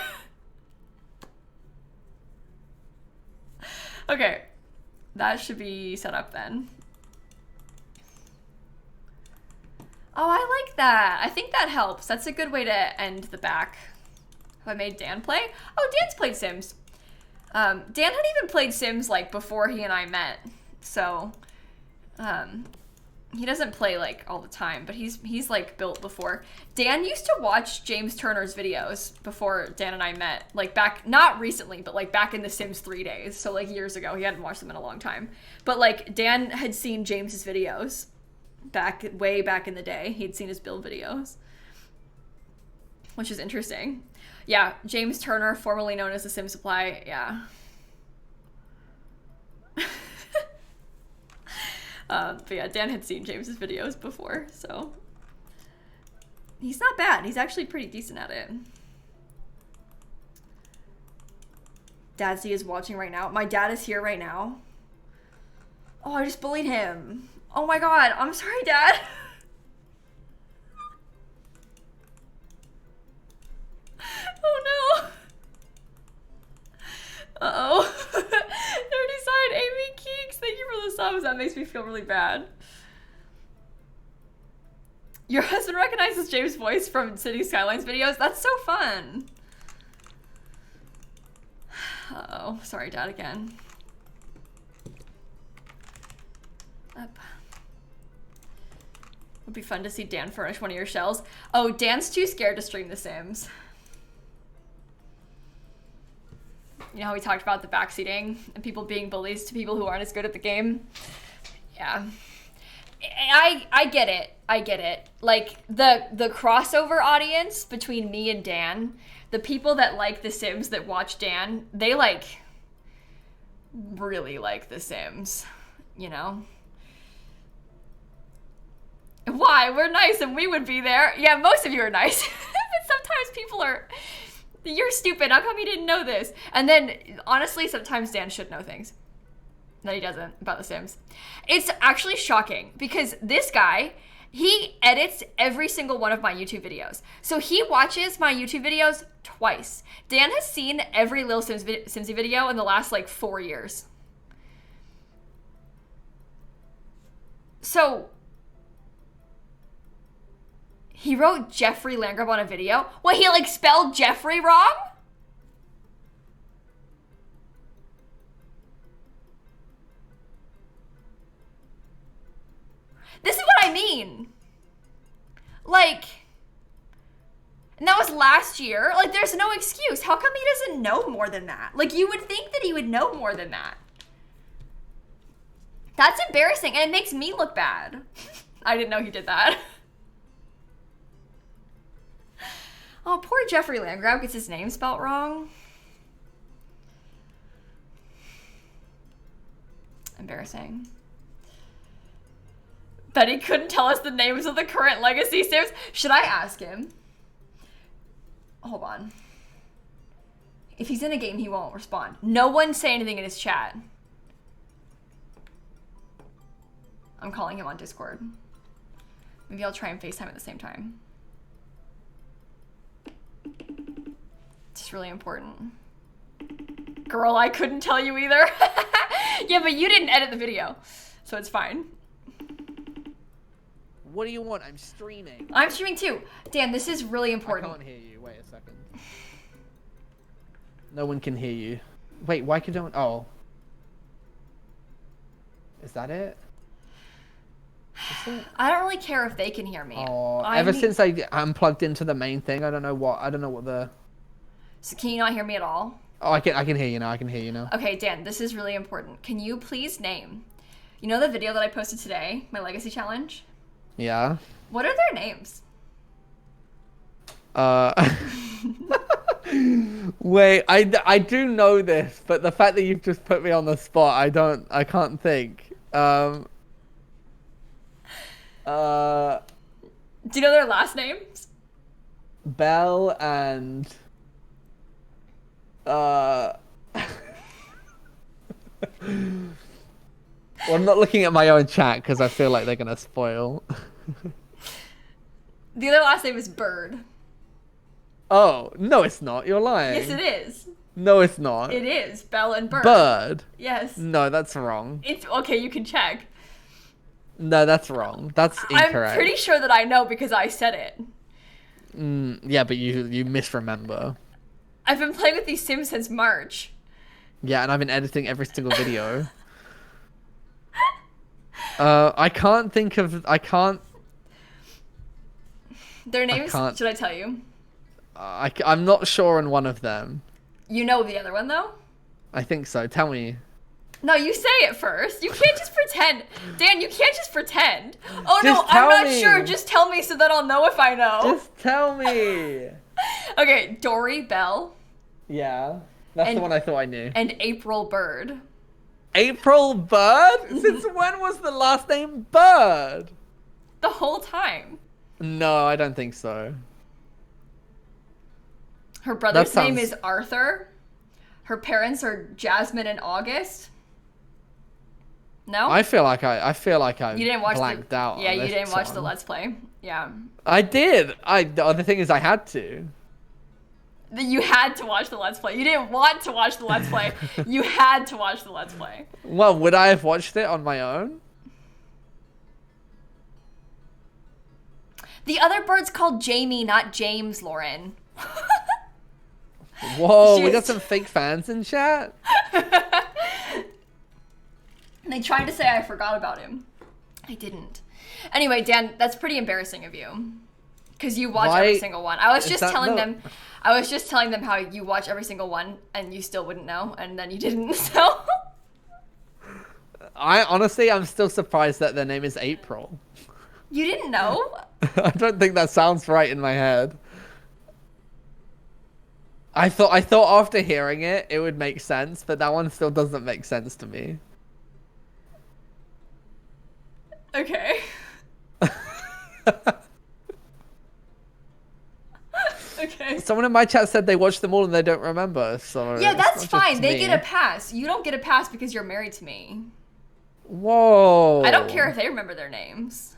Okay, that should be set up then. Oh, I like that. I think that helps. That's a good way to end the back. Have I made Dan play? Oh, Dan's played Sims. Dan had even played Sims like before he and I met. So, he doesn't play like all the time, but he's like built before. Dan used to watch James Turner's videos before Dan and I met. Like back, not recently, but like back in the Sims 3 days. So like years ago. He hadn't watched them in a long time. But like Dan had seen James's videos. Way back in the day. He'd seen his build videos, which is interesting. Yeah, James Turner, formerly known as the Sim Supply. Yeah. But yeah, Dan had seen James's videos before, so he's not bad. He's actually pretty decent at it. Dadsy is watching right now. My dad is here right now. Oh, I just bullied him. Oh my God, I'm sorry, Dad. Oh no. Uh-oh. Dirty side, Amy Keeks, thank you for the subs. That makes me feel really bad. Your husband recognizes James' voice from City Skylines videos? That's so fun. Uh-oh, sorry, Dad, again. Up. Would be fun to see Dan furnish one of your shells. Oh, Dan's too scared to stream The Sims. You know how we talked about the backseating and people being bullies to people who aren't as good at the game? Yeah. I get it. I get it. Like, the crossover audience between me and Dan, the people that like The Sims that watch Dan, they, like, really like The Sims, you know? Why? We're nice and we would be there. Yeah, most of you are nice. But sometimes people are, you're stupid. How come you didn't know this? And then, honestly, sometimes Dan should know things. that he doesn't about The Sims. It's actually shocking because this guy, he edits every single one of my YouTube videos. So he watches my YouTube videos twice. Dan has seen every Lil Simsie video in the last like 4 years. So he wrote Jeffrey Landgrab on a video. What, he like spelled Jeffrey wrong? This is what I mean. Like, and that was last year. Like, there's no excuse. How come he doesn't know more than that? Like, you would think that he would know more than that. That's embarrassing, and it makes me look bad. I didn't know he did that. Oh, poor Jeffrey Landgrab gets his name spelt wrong. Embarrassing. That he couldn't tell us the names of the current Legacy Sims. Should I ask him? Hold on. If he's in a game, he won't respond. No one say anything in his chat. I'm calling him on Discord. Maybe I'll try and FaceTime at the same time. It's really important. Girl, I couldn't tell you either. Yeah, but you didn't edit the video, so it's fine. What do you want? I'm streaming. I'm streaming too. Dan, this is really important. I can't hear you. Wait a second. No one can hear you. Wait, why could no one? Oh. Is that it? Is it? I don't really care if they can hear me. Oh, ever since I'm plugged into the main thing, I don't know what the... So can you not hear me at all? Oh, I can hear you now. I can hear you now. Okay, Dan, this is really important. Can you please name... You know the video that I posted today? My Legacy Challenge? Yeah. What are their names? Wait, I do know this, but the fact that you've just put me on the spot, I can't think. Do you know their last names? Belle and well, I'm not looking at my own chat because I feel like they're gonna spoil. The other last name is Bird. Oh, no it's not. You're lying. Yes, it is. No, it's not. It is. Belle and Bird. Bird? Yes. No, that's wrong. It's okay, you can check. No, that's wrong. That's incorrect. I'm pretty sure that I know because I said it. Yeah, but you misremember. I've been playing with these Sims since March. Yeah, and I've been editing every single video. I can't think of... Their names? Should I tell you? I'm not sure on one of them. You know the other one, though? I think so. Tell me. No, you say it first. You can't just pretend. Dan, you can't just pretend. Oh, Just no, tell I'm not me. sure. Just tell me so that I'll know if I know. Just tell me. Okay, Dory Bell. Yeah. That's the one I thought I knew. And April Bird. April Bird? Since when was the last name Bird? The whole time. No, I don't think so. Her brother's name is Arthur. Her parents are Jasmine and August. No? I feel like I you didn't watch blanked out. Yeah, you didn't watch one. the Let's Play. Yeah. I did. The other thing is I had to. You had to watch the Let's Play. You didn't want to watch the Let's Play. You had to watch the Let's Play. Well, would I have watched it on my own? The other bird's called Jamie, not James, Lauren. Whoa, we got some fake fans in chat? They tried to say I forgot about him. I didn't. Anyway, Dan, that's pretty embarrassing of you. Because you watch every single one. I was just telling them how you watch every single one and you still wouldn't know, and then you didn't, so. I'm still surprised that their name is April. You didn't know? I don't think that sounds right in my head. I thought after hearing it, it would make sense, but that one still doesn't make sense to me. Okay. Okay. Someone in my chat said they watched them all and they don't remember. So yeah, it's that's not fine. just They me. get a pass. You don't get a pass because you're married to me. Whoa. I don't care if they remember their names.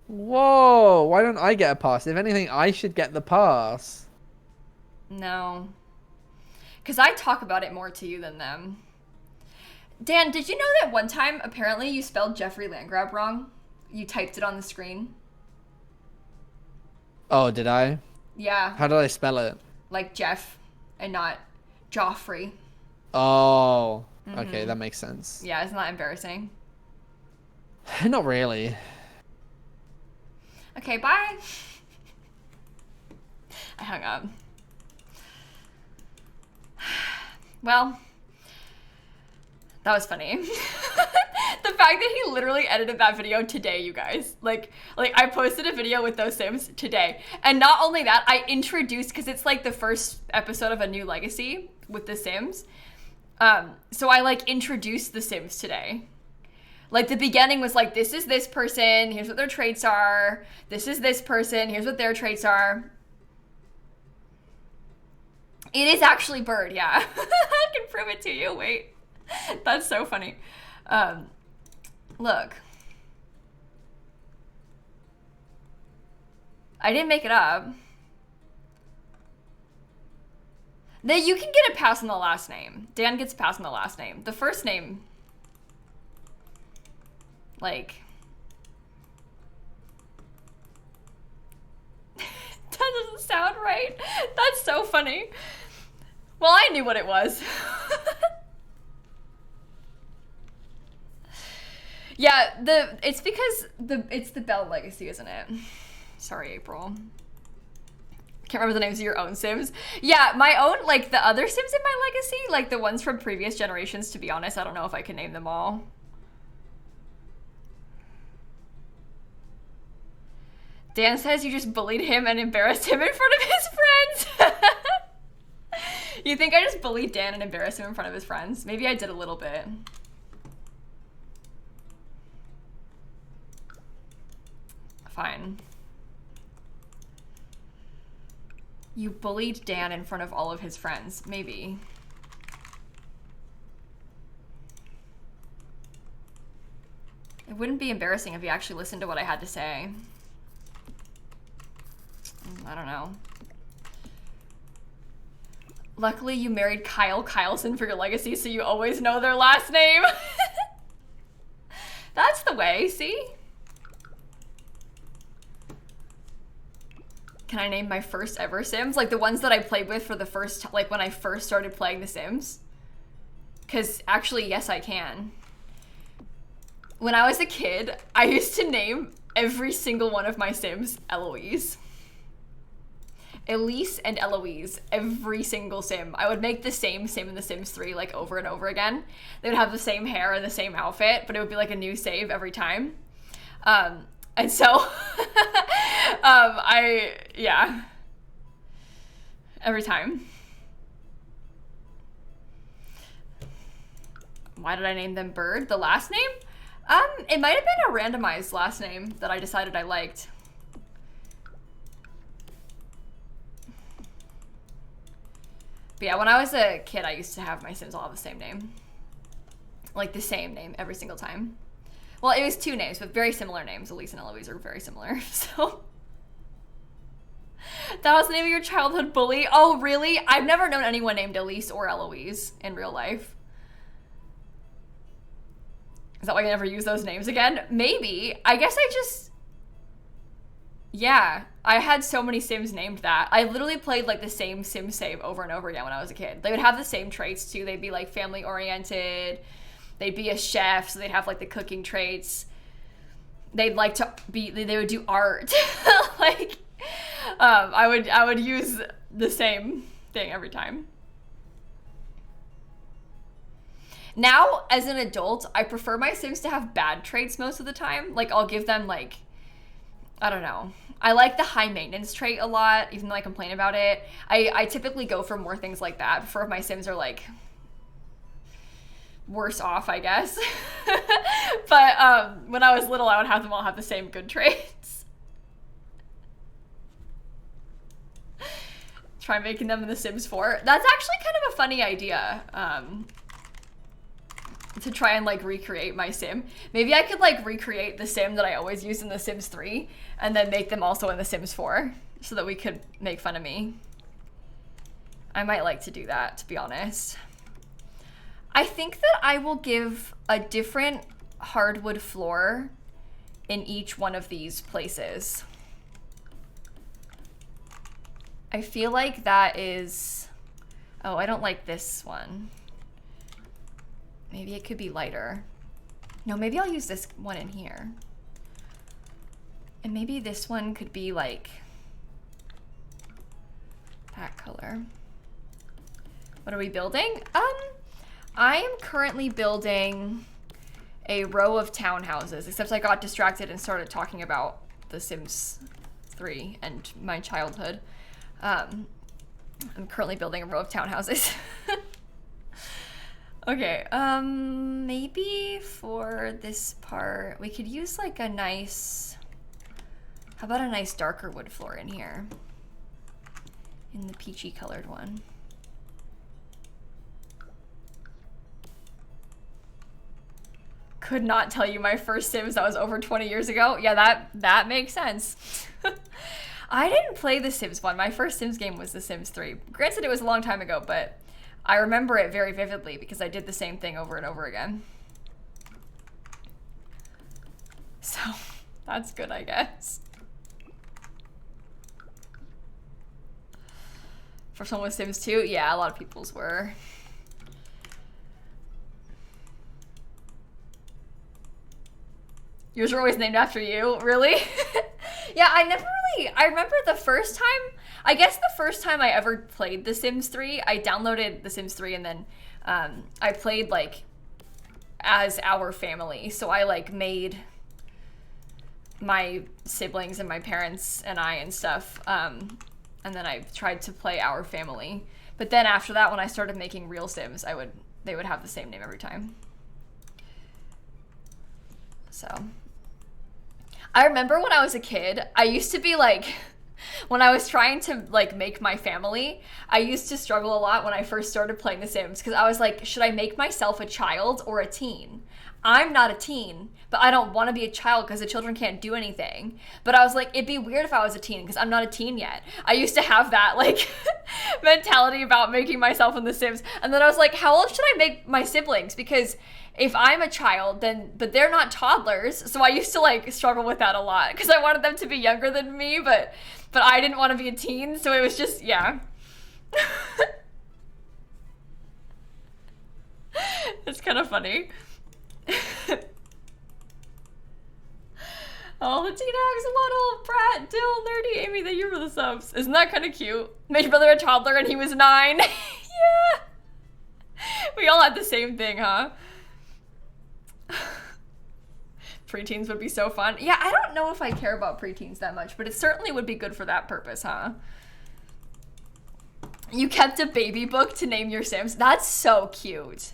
Whoa. Why don't I get a pass? If anything, I should get the pass. No. Because I talk about it more to you than them. Dan, did you know that one time, apparently, you spelled Jeffrey Landgrab wrong? You typed it on the screen? Oh, did I? Yeah. How did I spell it? Like Jeff and not Joffrey. Oh. Okay, that makes sense. Yeah, isn't that embarrassing? Not really. Okay, bye. I hung up. Well, that was funny. The fact that he literally edited that video today, you guys. Like I posted a video with those Sims today. And not only that, I introduced, because it's like the first episode of a new legacy with the Sims. So I like introduced the Sims today. Like the beginning was like, this is this person, here's what their traits are. This is this person, here's what their traits are. It is actually Bird, yeah. I can prove it to you, wait. That's so funny. Look. I didn't make it up. Then you can get a pass on the last name. Dan gets a pass on the last name. The first name, like, that doesn't sound right. That's so funny. Well, I knew what it was. Yeah, it's because it's the Bell Legacy, isn't it? Sorry, April. Can't remember the names of your own Sims. Yeah, my own, like the other Sims in my legacy, like the ones from previous generations, to be honest, I don't know if I can name them all. Dan says you just bullied him and embarrassed him in front of his friends. You think I just bullied Dan and embarrassed him in front of his friends? Maybe I did a little bit. Fine. You bullied Dan in front of all of his friends. Maybe. It wouldn't be embarrassing if you actually listened to what I had to say. I don't know. Luckily, you married Kyle Kyleson for your legacy, so you always know their last name. That's the way, see? Can I name my first ever Sims? Like the ones that I played with for the first, like when I first started playing The Sims? Because actually, yes, I can. When I was a kid, I used to name every single one of my Sims Eloise. Elise and Eloise, every single Sim. I would make the same Sim in The Sims 3 like over and over again. They would have the same hair and the same outfit, but it would be like a new save every time. And so, yeah, every time. Why did I name them Bird? The last name? It might have been a randomized last name that I decided I liked. But yeah, when I was a kid, I used to have my Sims all have the same name. Like the same name every single time. Well, it was two names, but very similar names. Elise and Eloise are very similar, so. That was the name of your childhood bully? Oh, really? I've never known anyone named Elise or Eloise in real life. Is that why you never use those names again? Maybe. I guess I just... Yeah, I had so many Sims named that. I literally played like the same Sim save over and over again when I was a kid. They would have the same traits too. They'd be like family oriented. They'd be a chef, so they'd have like the cooking traits. They'd like to be, they would do art. Like, I would use the same thing every time. Now, as an adult, I prefer my Sims to have bad traits most of the time. Like, I'll give them like, I don't know. I like the high maintenance trait a lot, even though I complain about it. I typically go for more things like that. I prefer if my Sims are like worse off, I guess. But when I was little, I would have them all have the same good traits. Try making them in The Sims 4. That's actually kind of a funny idea. To try and like recreate my sim. Maybe I could like recreate the sim that I always use in The Sims 3 and then make them also in The Sims 4 so that we could make fun of me. I might like to do that, to be honest. I think that I will give a different hardwood floor in each one of these places. I feel like that is... Oh, I don't like this one. Maybe it could be lighter. No, maybe I'll use this one in here. And maybe this one could be like that color. What are we building? I am currently building a row of townhouses, except I got distracted and started talking about The Sims 3 and my childhood. I'm currently building a row of townhouses. Okay, maybe for this part, we could use like a nice, how about a nice darker wood floor in here? In the peachy colored one. Could not tell you my first Sims that was over 20 years ago. Yeah, that makes sense. I didn't play the Sims 1. My first Sims game was The Sims 3. Granted, it was a long time ago, but I remember it very vividly because I did the same thing over and over again. So, that's good, I guess. First one was Sims 2? Yeah, a lot of people's were. Yours were always named after you? Really? Yeah, I remember the first time, I guess the first time I ever played The Sims 3, I downloaded The Sims 3 and then I played like as our family. So I like made my siblings and my parents and I and stuff. And then I tried to play our family. But then after that, when I started making real Sims, they would have the same name every time. So I remember when I was a kid, I used to be like, when I was trying to like make my family, I used to struggle a lot when I first started playing The Sims because I was like, should I make myself a child or a teen? I'm not a teen, but I don't want to be a child because the children can't do anything. But I was like, it'd be weird if I was a teen because I'm not a teen yet. I used to have that like mentality about making myself in The Sims. And then I was like, how old should I make my siblings? Because if I'm a child, then, but they're not toddlers. So I used to like struggle with that a lot because I wanted them to be younger than me, but I didn't want to be a teen. So it was just, yeah. It's kind of funny. Oh, the T-Dogs, Waddle, Brat, Dill, Nerdy, Amy, thank you for the subs. Isn't that kind of cute? Made your brother a toddler and he was 9. Yeah. We all had the same thing, huh? Preteens would be so fun. Yeah, I don't know if I care about preteens that much, but it certainly would be good for that purpose, huh? You kept a baby book to name your Sims? That's so cute.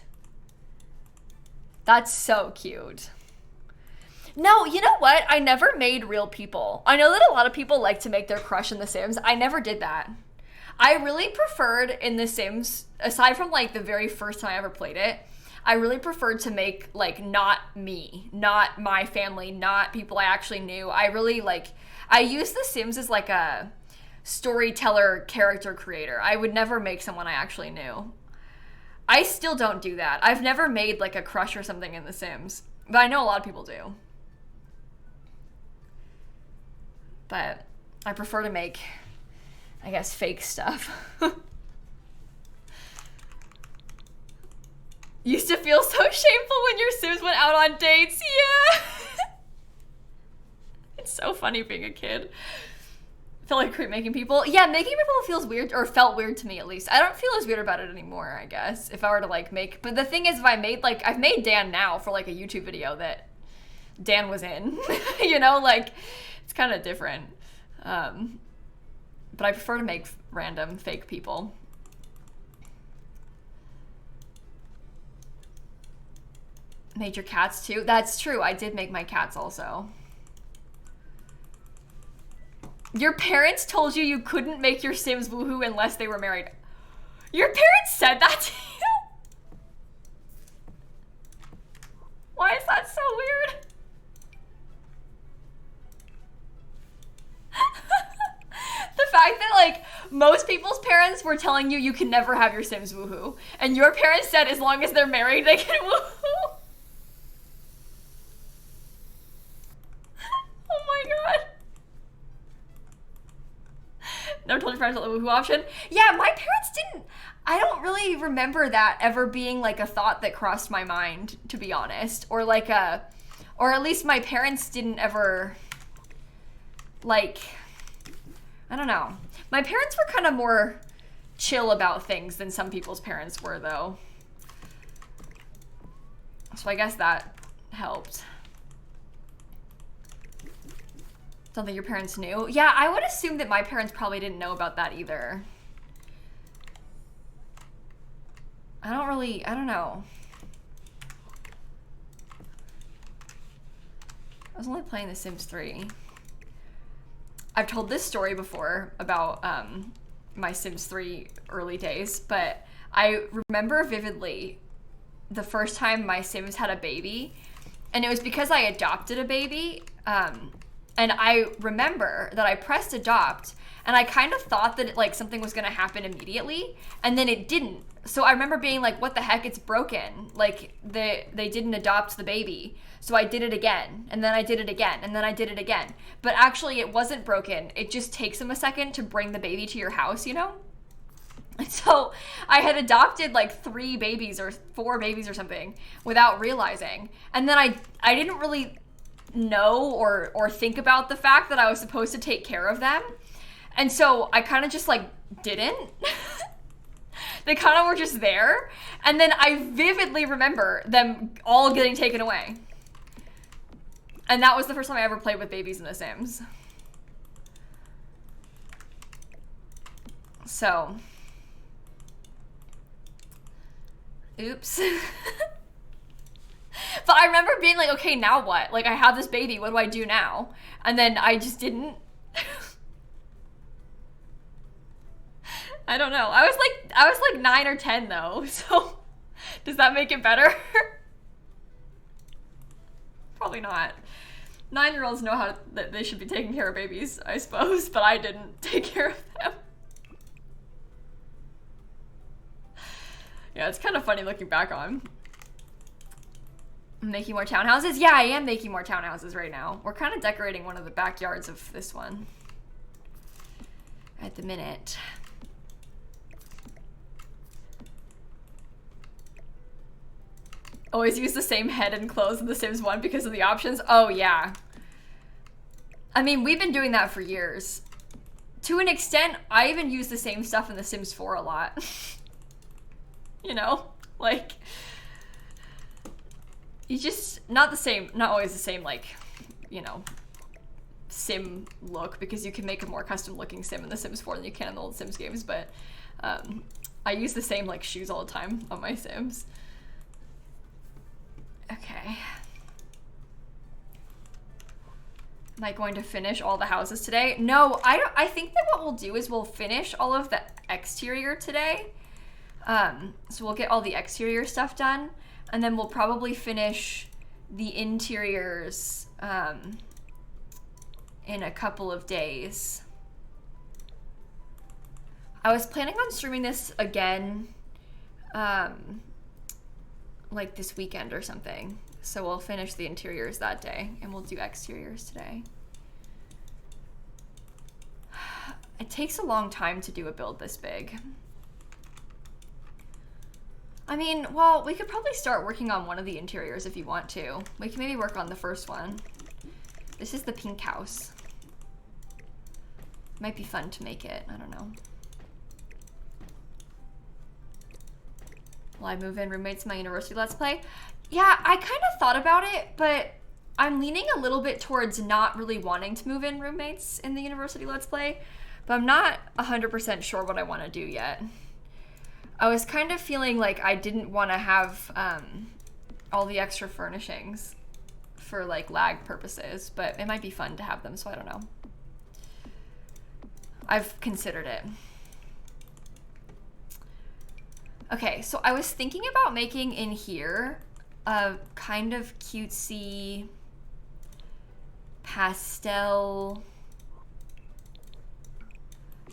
That's so cute. No, you know what? I never made real people. I know that a lot of people like to make their crush in The Sims. I never did that. I really preferred in The Sims, aside from like the very first time I ever played it, I really preferred to make like not me, not my family, not people I actually knew. I really like, I use The Sims as like a storyteller character creator. I would never make someone I actually knew. I still don't do that. I've never made like a crush or something in The Sims, but I know a lot of people do. But I prefer to make, I guess, fake stuff. Used to feel so shameful when your Sims went out on dates. Yeah. It's so funny being a kid. I feel like making people. Yeah, making people feels weird, or felt weird to me at least. I don't feel as weird about it anymore, I guess. If I were to like make, but the thing is, if I made like, I've made Dan now for like a YouTube video that Dan was in, you know, like it's kind of different. But I prefer to make random fake people. Made your cats too? That's true. I did make my cats also. Your parents told you you couldn't make your Sims woohoo unless they were married. Your parents said that to you? Why is that so weird? The fact that, like, most people's parents were telling you you can never have your Sims woohoo, and your parents said as long as they're married, they can woohoo. Oh my god. Never told your parents about the woohoo option? Yeah, my parents didn't. I don't really remember that ever being, like, a thought that crossed my mind, to be honest. Or, like, or at least my parents didn't ever, like, I don't know. My parents were kind of more chill about things than some people's parents were, though. So I guess that helped. Don't think your parents knew? Yeah, I would assume that my parents probably didn't know about that either. I don't know. I was only playing The Sims 3. I've told this story before about my Sims 3 early days, but I remember vividly the first time my Sims had a baby, and it was because I adopted a baby, and I remember that I pressed adopt, and I kind of thought that like something was gonna happen immediately, and then it didn't. So I remember being like, what the heck, it's broken. Like, they didn't adopt the baby. So I did it again, and then I did it again, and then I did it again. But actually, it wasn't broken. It just takes them a second to bring the baby to your house, you know? And so I had adopted like 3 babies or 4 babies or something without realizing. And then I didn't really know or think about the fact that I was supposed to take care of them. And so I kind of just like didn't. They kind of were just there. And then I vividly remember them all getting taken away. And that was the first time I ever played with babies in The Sims. So. Oops. But I remember being like, okay, now what? Like, I have this baby, what do I do now? And then I just didn't. I don't know. I was like 9 or 10 though, so does that make it better? Probably not. 9-year-olds know that they should be taking care of babies, I suppose, but I didn't take care of them. Yeah, it's kind of funny looking back on. I'm making more townhouses? Yeah, I am making more townhouses right now. We're kind of decorating one of the backyards of this one at the minute. Always use the same head and clothes in The Sims 1 because of the options? Oh, yeah. I mean, we've been doing that for years. To an extent, I even use the same stuff in The Sims 4 a lot. You know? Like, you just, not always the same, like, you know, Sim look, because you can make a more custom looking Sim in The Sims 4 than you can in the old Sims games, but I use the same, like, shoes all the time on my Sims. Okay. Am I going to finish all the houses today? No, I think that what we'll do is we'll finish all of the exterior today. So we'll get all the exterior stuff done, and then we'll probably finish the interiors in a couple of days. I was planning on streaming this again like this weekend or something. So we'll finish the interiors that day, and we'll do exteriors today. It takes a long time to do a build this big. I mean, well, we could probably start working on one of the interiors if you want to. We can maybe work on the first one. This is the pink house. Might be fun to make it, I don't know. Will I move in roommates in my university Let's Play? Yeah, I kind of thought about it, but I'm leaning a little bit towards not really wanting to move in roommates in the university Let's Play, but I'm not 100% sure what I want to do yet. I was kind of feeling like I didn't want to have all the extra furnishings for like lag purposes, but it might be fun to have them, so I don't know. I've considered it. Okay, so I was thinking about making in here a kind of cutesy pastel.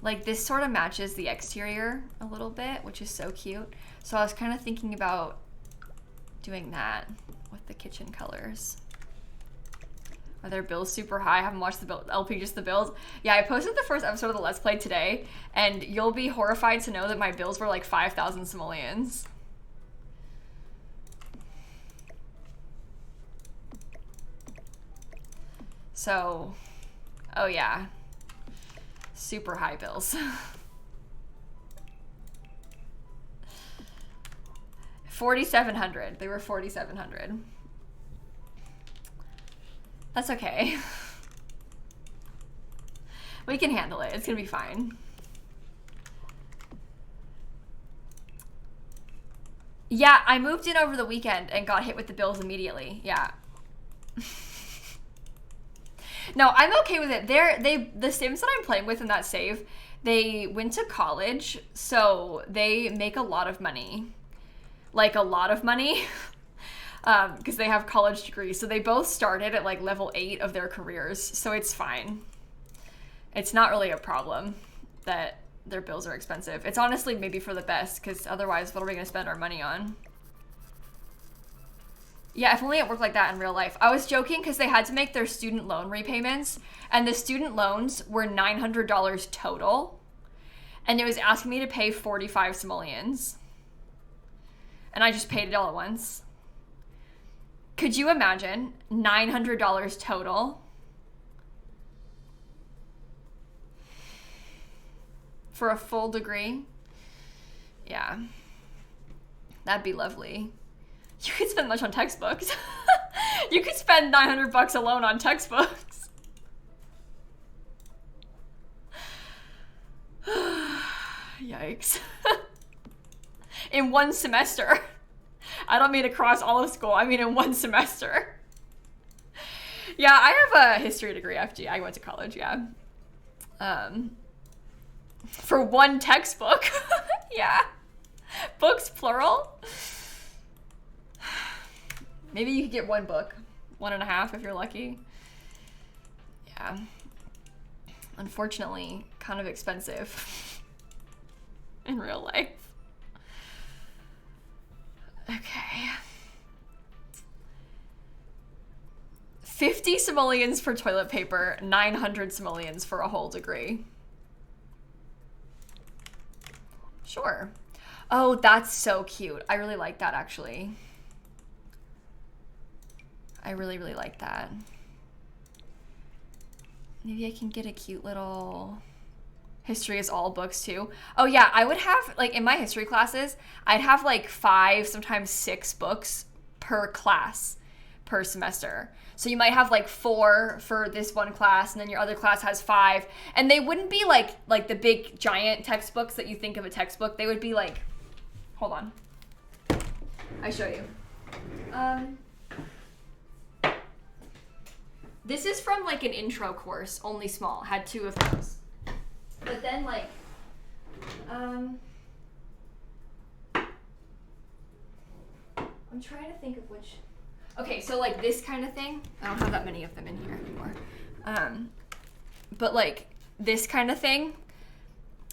Like this sort of matches the exterior a little bit, which is so cute. So I was kind of thinking about doing that with the kitchen colors. Are their bills super high? I haven't watched the build, LP, just the bills. Yeah, I posted the first episode of the Let's Play today, and you'll be horrified to know that my bills were like 5,000 simoleons. So, oh yeah, super high bills. 4,700. They were 4,700. That's okay. We can handle it. It's gonna be fine. Yeah, I moved in over the weekend and got hit with the bills immediately. Yeah. No, I'm okay with it. The Sims that I'm playing with in that save, they went to college, so they make a lot of money. Like a lot of money. Because they have college degrees. So they both started at like level 8 of their careers. So it's fine. It's not really a problem that their bills are expensive. It's honestly maybe for the best, because otherwise what are we going to spend our money on? Yeah, if only it worked like that in real life. I was joking because they had to make their student loan repayments, and the student loans were $900 total, and it was asking me to pay 45 simoleons. And I just paid it all at once. Could you imagine? $900 total for a full degree? Yeah, that'd be lovely. You could spend much on textbooks. You could spend 900 bucks alone on textbooks. Yikes. In one semester. I don't mean across all of school. I mean in one semester. Yeah, I have a history degree, FG. I went to college, yeah. For one textbook. Yeah. Books, plural. Maybe you could get one book. 1.5 if you're lucky. Yeah. Unfortunately, kind of expensive in real life. Okay. 50 simoleons for toilet paper, 900 simoleons for a whole degree. Sure. Oh, that's so cute. I really like that, actually. I really, really like that. Maybe I can get a cute little... History is all books too. Oh yeah, I would have, like in my history classes, I'd have like 5, sometimes 6 books per class per semester. So you might have like 4 for this one class, and then your other class has 5. And they wouldn't be like the big giant textbooks that you think of a textbook. They would be like, hold on. I show you. This is from like an intro course, only small. Had 2 of those. But then like, I'm trying to think of which. Okay, so like this kind of thing. I don't have that many of them in here anymore. But like this kind of thing.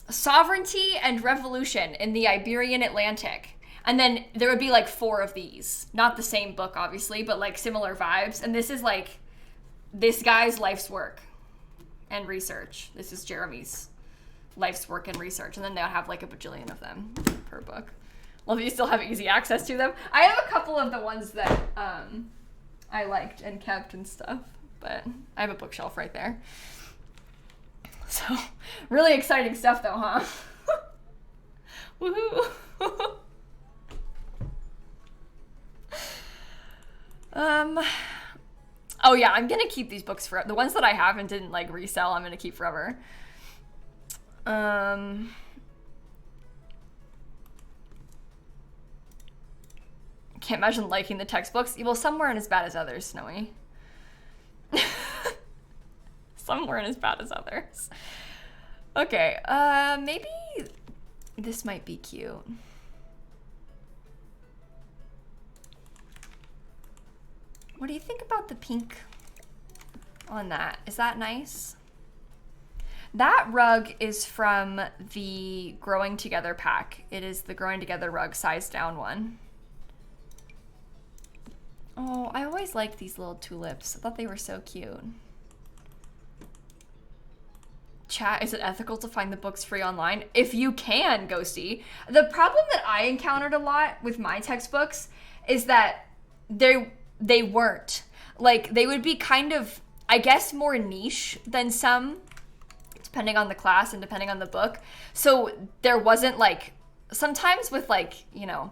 Sovereignty and Revolution in the Iberian Atlantic. And then there would be like 4 of these. Not the same book, obviously, but like similar vibes. And this is like this guy's life's work and research. This is Jeremy's life's work and research. And then they'll have like a bajillion of them per book. Well, you still have easy access to them. I have a couple of the ones that I liked and kept and stuff. But I have a bookshelf right there. So, really exciting stuff though, huh? Woohoo! Oh yeah, I'm gonna keep these books forever. The ones that I have and didn't like resell, I'm gonna keep forever. Can't imagine liking the textbooks. Well, some weren't as bad as others, Snowy. Some weren't as bad as others. Okay, maybe this might be cute. What do you think about the pink on that? Is that nice? That rug is from the Growing Together pack. It is the Growing Together rug size down one. Oh, I always liked these little tulips. I thought they were so cute. Chat, is it ethical to find the books free online? If you can, Ghosty. The problem that I encountered a lot with my textbooks is that they weren't. Like, they would be kind of, I guess, more niche than some, depending on the class and depending on the book. So there wasn't like, sometimes with like, you know,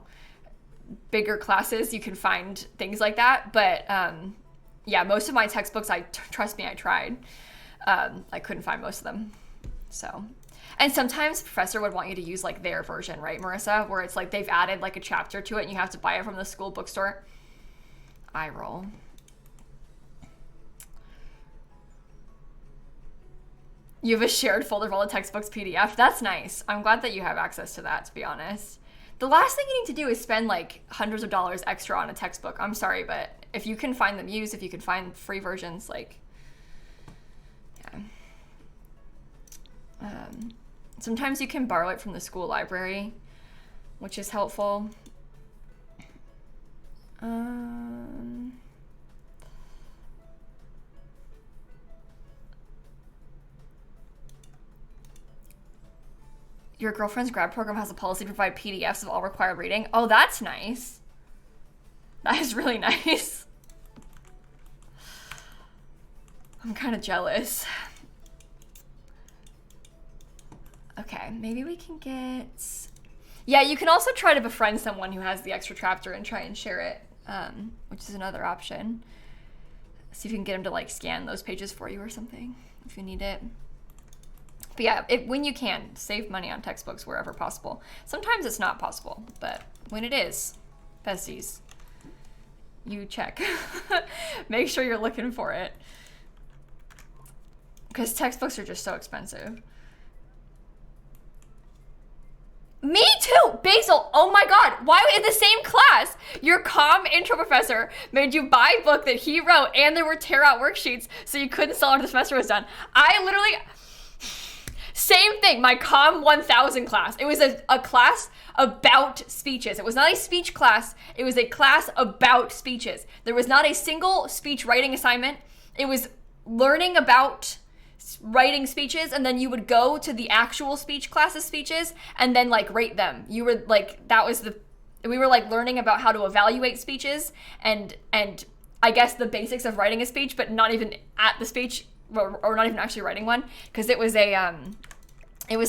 bigger classes, you can find things like that. But yeah, most of my textbooks, trust me, I tried. I couldn't find most of them. So, and sometimes the professor would want you to use like their version, right, Marissa? Where it's like they've added like a chapter to it and you have to buy it from the school bookstore. I roll. You have a shared folder of all the textbooks PDF. That's nice. I'm glad that you have access to that, to be honest. The last thing you need to do is spend like hundreds of dollars extra on a textbook. I'm sorry, but if you can find them used, if you can find free versions, like, yeah. Sometimes you can borrow it from the school library, which is helpful. Your girlfriend's grad program has a policy to provide PDFs of all required reading. Oh, that's nice. That is really nice. I'm kind of jealous. Okay, maybe we can get... Yeah, you can also try to befriend someone who has the extra chapter and try and share it, which is another option. See if you can get them to like scan those pages for you or something if you need it. But yeah, when you can, save money on textbooks wherever possible. Sometimes it's not possible, but when it is, besties, you check. Make sure you're looking for it. Because textbooks are just so expensive. Me too! Basil, oh my god, why are we in the same class? Your comm intro professor made you buy a book that he wrote and there were tear out worksheets so you couldn't sell after the semester was done. I literally... Same thing, my comm 1000 class. It was a class about speeches. It was not a speech class. It was a class about speeches. There was not a single speech writing assignment. It was learning about writing speeches, and then you would go to the actual speech classes speeches and then like rate them. You were like, we were like learning about how to evaluate speeches and I guess the basics of writing a speech, but not even at the speech or not even actually writing one, because it was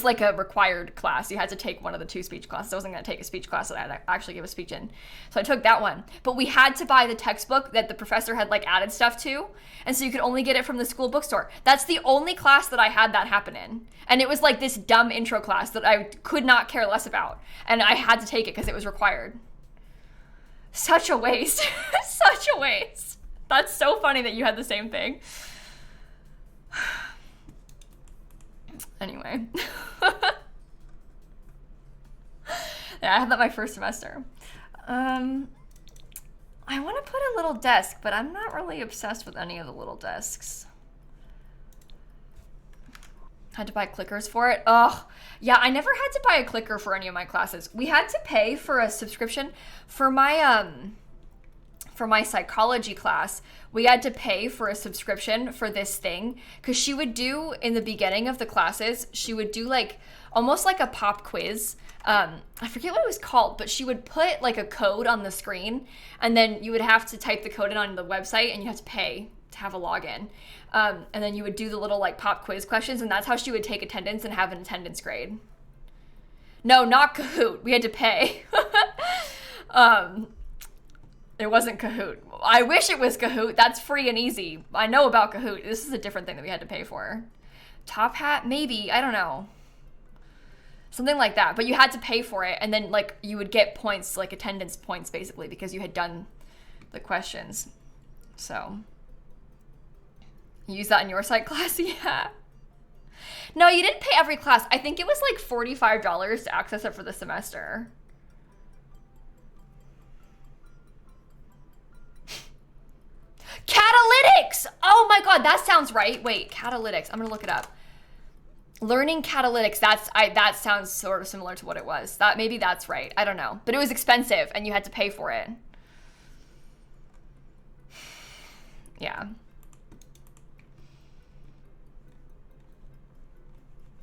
like a required class. You had to take one of the two speech classes. I wasn't going to take a speech class that I'd actually give a speech in. So I took that one. But we had to buy the textbook that the professor had like added stuff to. And so you could only get it from the school bookstore. That's the only class that I had that happen in. And it was like this dumb intro class that I could not care less about. And I had to take it because it was required. Such a waste. Such a waste. That's so funny that you had the same thing. Anyway. Yeah, I had that my first semester. I want to put a little desk, but I'm not really obsessed with any of the little desks. Had to buy clickers for it. Oh, yeah, I never had to buy a clicker for any of my classes. We had to pay for a subscription for my psychology class. We had to pay for a subscription for this thing because she would do, in the beginning of the classes, she would do like almost like a pop quiz. I forget what it was called, but she would put like a code on the screen and then you would have to type the code in on the website and you have to pay to have a login. And then you would do the little like pop quiz questions, and that's how she would take attendance and have an attendance grade. No, not Kahoot. We had to pay. It wasn't Kahoot. I wish it was Kahoot. That's free and easy. I know about Kahoot. This is a different thing that we had to pay for. Top Hat? Maybe. I don't know. Something like that. But you had to pay for it, and then like you would get points, like attendance points basically, because you had done the questions. So, you use that in your psych class? Yeah. No, you didn't pay every class. I think it was like $45 to access it for the semester. Catalytics! Oh my god, that sounds right. Wait, catalytics. I'm gonna look it up. Learning catalytics, that sounds sort of similar to what it was. Maybe that's right. I don't know. But it was expensive and you had to pay for it. Yeah.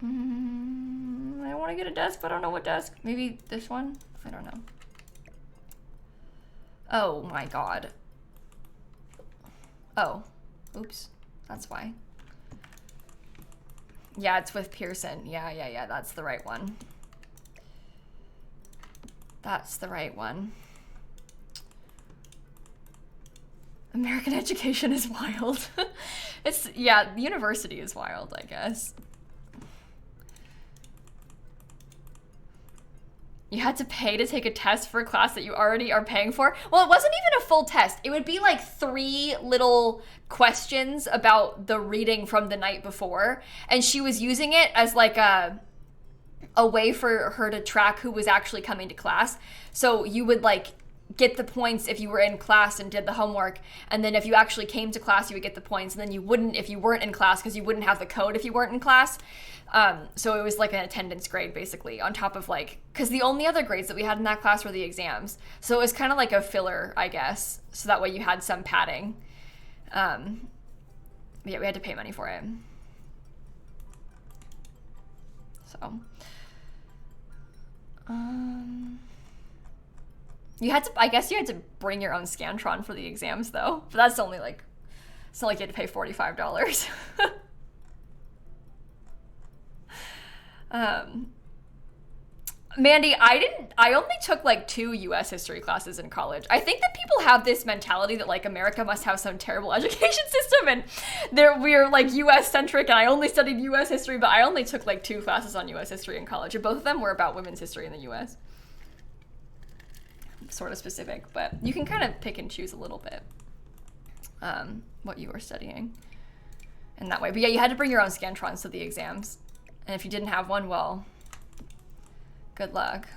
I want to get a desk, but I don't know what desk. Maybe this one? I don't know. Oh my god. Oh. Oops. That's why. Yeah, it's with Pearson. Yeah. That's the right one. That's the right one. American education is wild. Yeah, the university is wild, I guess. You had to pay to take a test for a class that you already are paying for? Well, it wasn't even a full test. It would be like 3 little questions about the reading from the night before. And she was using it as like a way for her to track who was actually coming to class. So you would like get the points if you were in class and did the homework. And then if you actually came to class, you would get the points. And then you wouldn't if you weren't in class because you wouldn't have the code if you weren't in class. So it was like an attendance grade basically on top of like, because the only other grades that we had in that class were the exams. So it was kind of like a filler, I guess. So that way you had some padding. Yeah, we had to pay money for it. So, you had to, I guess you had to bring your own Scantron for the exams though. But that's only like, it's not like you had to pay $45. Mandy, I only took like 2 US history classes in college. I think that people have this mentality that like America must have some terrible education system and we're like US centric and I only studied US history, but I only took like 2 classes on US history in college and both of them were about women's history in the US. Sort of specific, but you can kind of pick and choose a little bit what you were studying in that way. But yeah, you had to bring your own Scantrons to the exams. And if you didn't have one, well, good luck.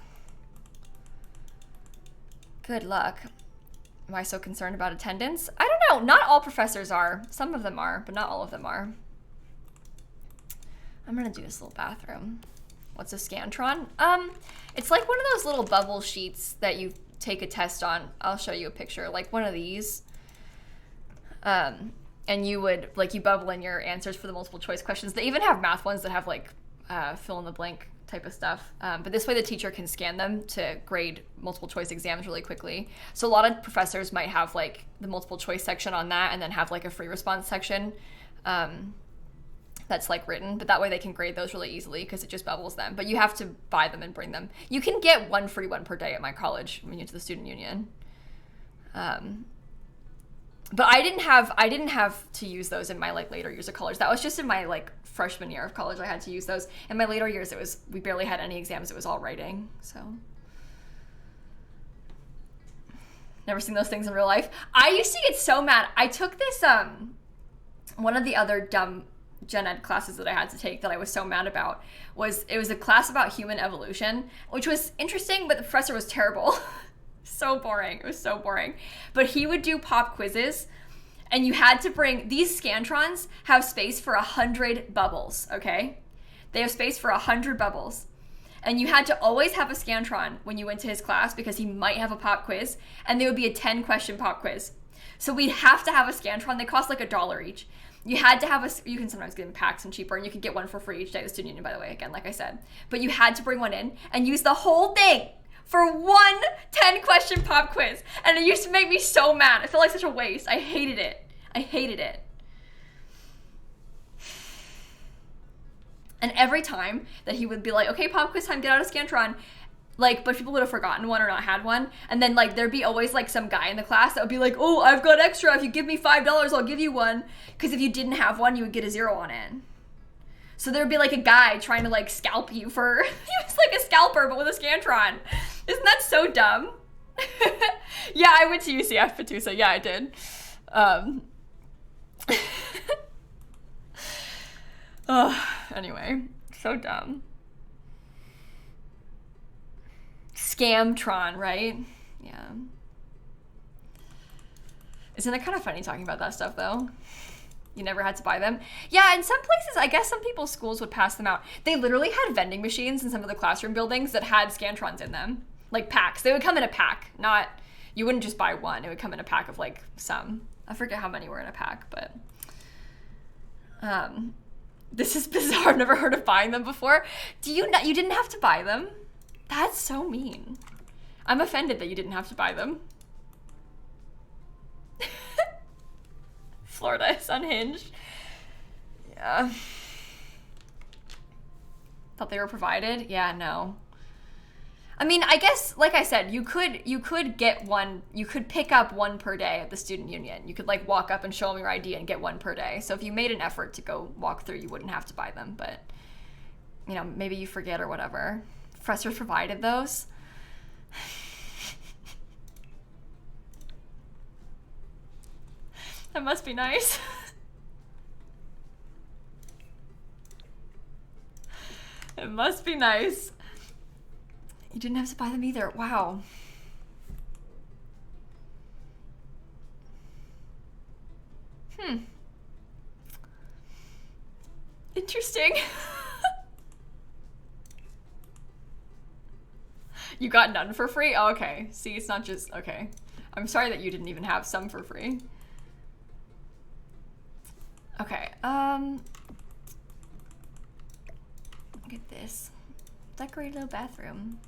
Good luck. Am I so concerned about attendance? I don't know. Not all professors are. Some of them are, but not all of them are. I'm gonna do this little bathroom. What's a Scantron? It's like one of those little bubble sheets that you take a test on. I'll show you a picture, like one of these. And you would, like, you bubble in your answers for the multiple choice questions. They even have math ones that have, like, fill in the blank type of stuff. But this way the teacher can scan them to grade multiple choice exams really quickly. So a lot of professors might have, like, the multiple choice section on that and then have, like, a free response section that's, like, written. But that way they can grade those really easily because it just bubbles them. But you have to buy them and bring them. You can get 1 free one per day at my college when you're to the student union. But I didn't have to use those in my like later years of college. That was just in my like freshman year of college I had to use those. In my later years we barely had any exams. It was all writing. So never seen those things in real life. I used to get so mad. I took this one of the other dumb gen ed classes that I had to take that I was so mad about was a class about human evolution, which was interesting, but the professor was terrible. So boring. It was so boring. But he would do pop quizzes and you had to bring, these Scantrons have space for 100 bubbles, okay? They have space for 100 bubbles. And you had to always have a Scantron when you went to his class because he might have a pop quiz and there would be a 10-question pop quiz. So we'd have to have a Scantron. They cost like $1 each. You had to have you can sometimes get them packs and cheaper and you could get one for free each day at the student union, by the way, again, like I said. But you had to bring one in and use the whole thing for one 10-question pop quiz. And it used to make me so mad. It felt like such a waste. I hated it. I hated it. And every time that he would be like, okay, pop quiz time, get out a Scantron. Like, but people would have forgotten one or not had one. And then like, there'd be always like some guy in the class that would be like, oh, I've got extra. If you give me $5, I'll give you one. Because if you didn't have one, you would get a 0 on it. So there'd be like a guy trying to like scalp you for, he was like a scalper, but with a Scantron. Isn't that so dumb? Yeah, I went to UCF, Patusa. Yeah, I did. Ugh, anyway, so dumb. Scamtron, right? Yeah. Isn't it kind of funny talking about that stuff, though? You never had to buy them? Yeah, in some places, I guess some people's schools would pass them out. They literally had vending machines in some of the classroom buildings that had Scantrons in them. Like packs. They would come in a pack, not... You wouldn't just buy one. It would come in a pack of, like, some. I forget how many were in a pack, but... This is bizarre. I've never heard of buying them before. You didn't have to buy them? That's so mean. I'm offended that you didn't have to buy them. Florida is unhinged. Yeah. Thought they were provided? Yeah, no. I mean, I guess, like I said, you could get one, you could pick up one per day at the student union. You could like walk up and show them your ID and get one per day. So if you made an effort to go walk through, you wouldn't have to buy them, but you know, maybe you forget or whatever. Professors provided those. That must be nice. It must be nice. You didn't have to buy them either. Wow. Interesting. You got none for free? Oh, okay. See, it's not just... Okay. I'm sorry that you didn't even have some for free. Okay, look at this. Decorate a little bathroom.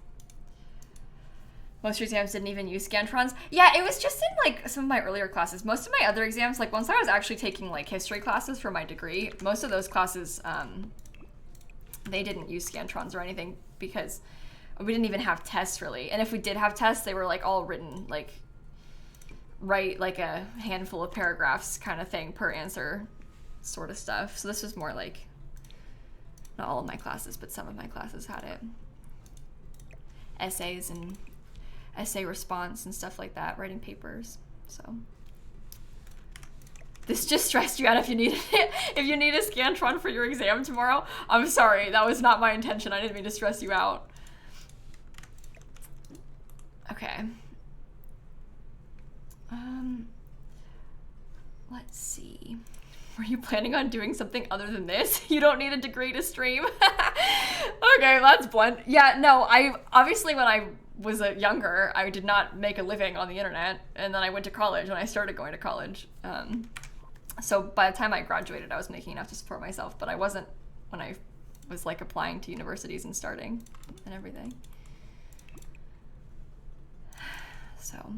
Most exams didn't even use Scantrons. Yeah, it was just in like some of my earlier classes. Most of my other exams, like once I was actually taking like history classes for my degree, most of those classes, they didn't use Scantrons or anything because we didn't even have tests really. And if we did have tests, they were like all written like, write like a handful of paragraphs kind of thing per answer sort of stuff. So this was more like, not all of my classes, but some of my classes had it. Essays and essay response and stuff like that, writing papers. So this just stressed you out if you needed it. If you need a Scantron for your exam tomorrow, I'm sorry, that was not my intention. I didn't mean to stress you out. Okay. Let's see. Were you planning on doing something other than this? You don't need a degree to stream. Okay, that's blunt. Yeah, no, I obviously when I was younger, I did not make a living on the internet, and then I went to college when I started going to college. So by the time I graduated, I was making enough to support myself, but I wasn't when I was like applying to universities and starting and everything. So,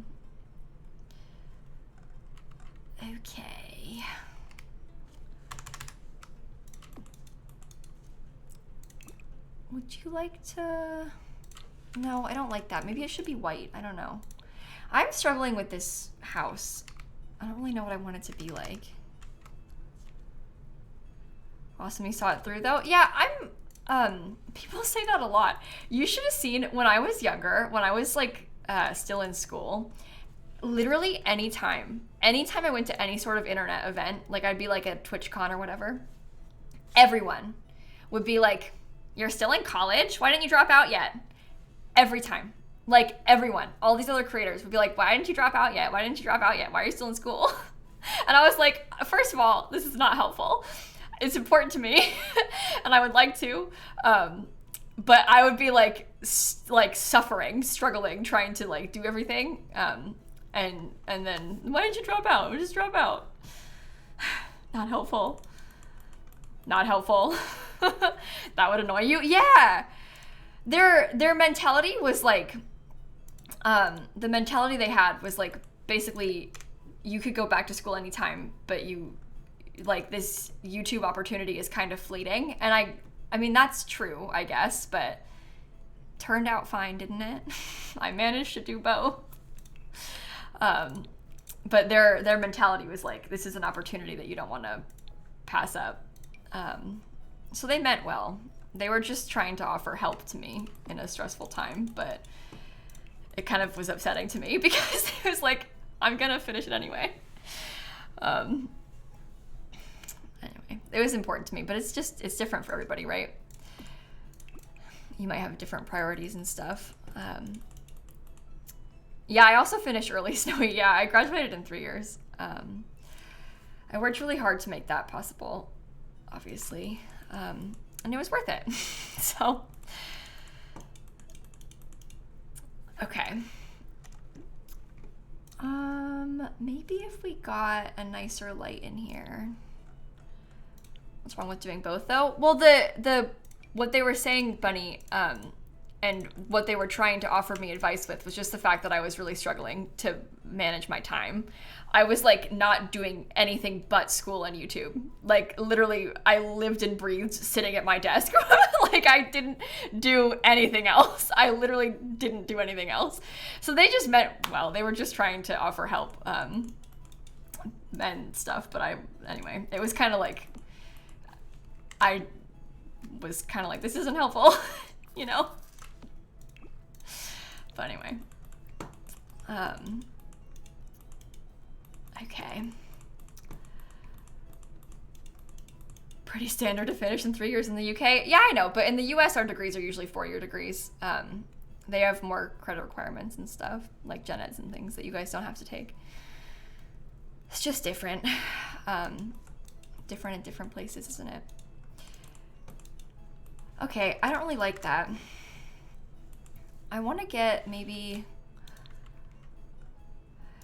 okay. Would you like to... No, I don't like that. Maybe it should be white. I don't know. I'm struggling with this house. I don't really know what I want it to be like. Awesome, you saw it through though. Yeah, people say that a lot. You should have seen when I was younger, when I was like still in school, literally anytime I went to any sort of internet event, like I'd be like at TwitchCon or whatever, everyone would be like, you're still in college? Why didn't you drop out yet? Every time. Like everyone, all these other creators would be like, why didn't you drop out yet? Why didn't you drop out yet? Why are you still in school? And I was like, first of all, this is not helpful. It's important to me and I would like to, but I would be like suffering, struggling, trying to like do everything. And then why didn't you drop out? Just drop out. Not helpful. Not helpful. That would annoy you. Yeah. Their mentality was like, the mentality they had was like, basically you could go back to school anytime, but you, like this YouTube opportunity is kind of fleeting. And I mean, that's true, I guess, but turned out fine, didn't it? I managed to do both. But their mentality was like, this is an opportunity that you don't want to pass up. So they meant well. They were just trying to offer help to me in a stressful time, but it kind of was upsetting to me because it was like, I'm gonna finish it anyway. Anyway, it was important to me, but it's different for everybody, right? You might have different priorities and stuff. Yeah, I also finished early, Snowy. Yeah, I graduated in 3 years. I worked really hard to make that possible, obviously. And it was worth it. So, okay. Maybe if we got a nicer light in here. What's wrong with doing both though? Well, what they were saying, Bunny, and what they were trying to offer me advice with was just the fact that I was really struggling to manage my time. I was like not doing anything but school and YouTube. Like literally I lived and breathed sitting at my desk. Like I didn't do anything else. I literally didn't do anything else. So they just meant, well, they were just trying to offer help and stuff. But anyway, it was kind of like, I was kind of like, this isn't helpful, you know? But anyway, okay. Pretty standard to finish in 3 years in the UK. Yeah, I know, but in the US, our degrees are usually 4-year degrees. They have more credit requirements and stuff, like gen eds and things that you guys don't have to take. It's just different. Different in different places, isn't it? Okay, I don't really like that. I want to get maybe...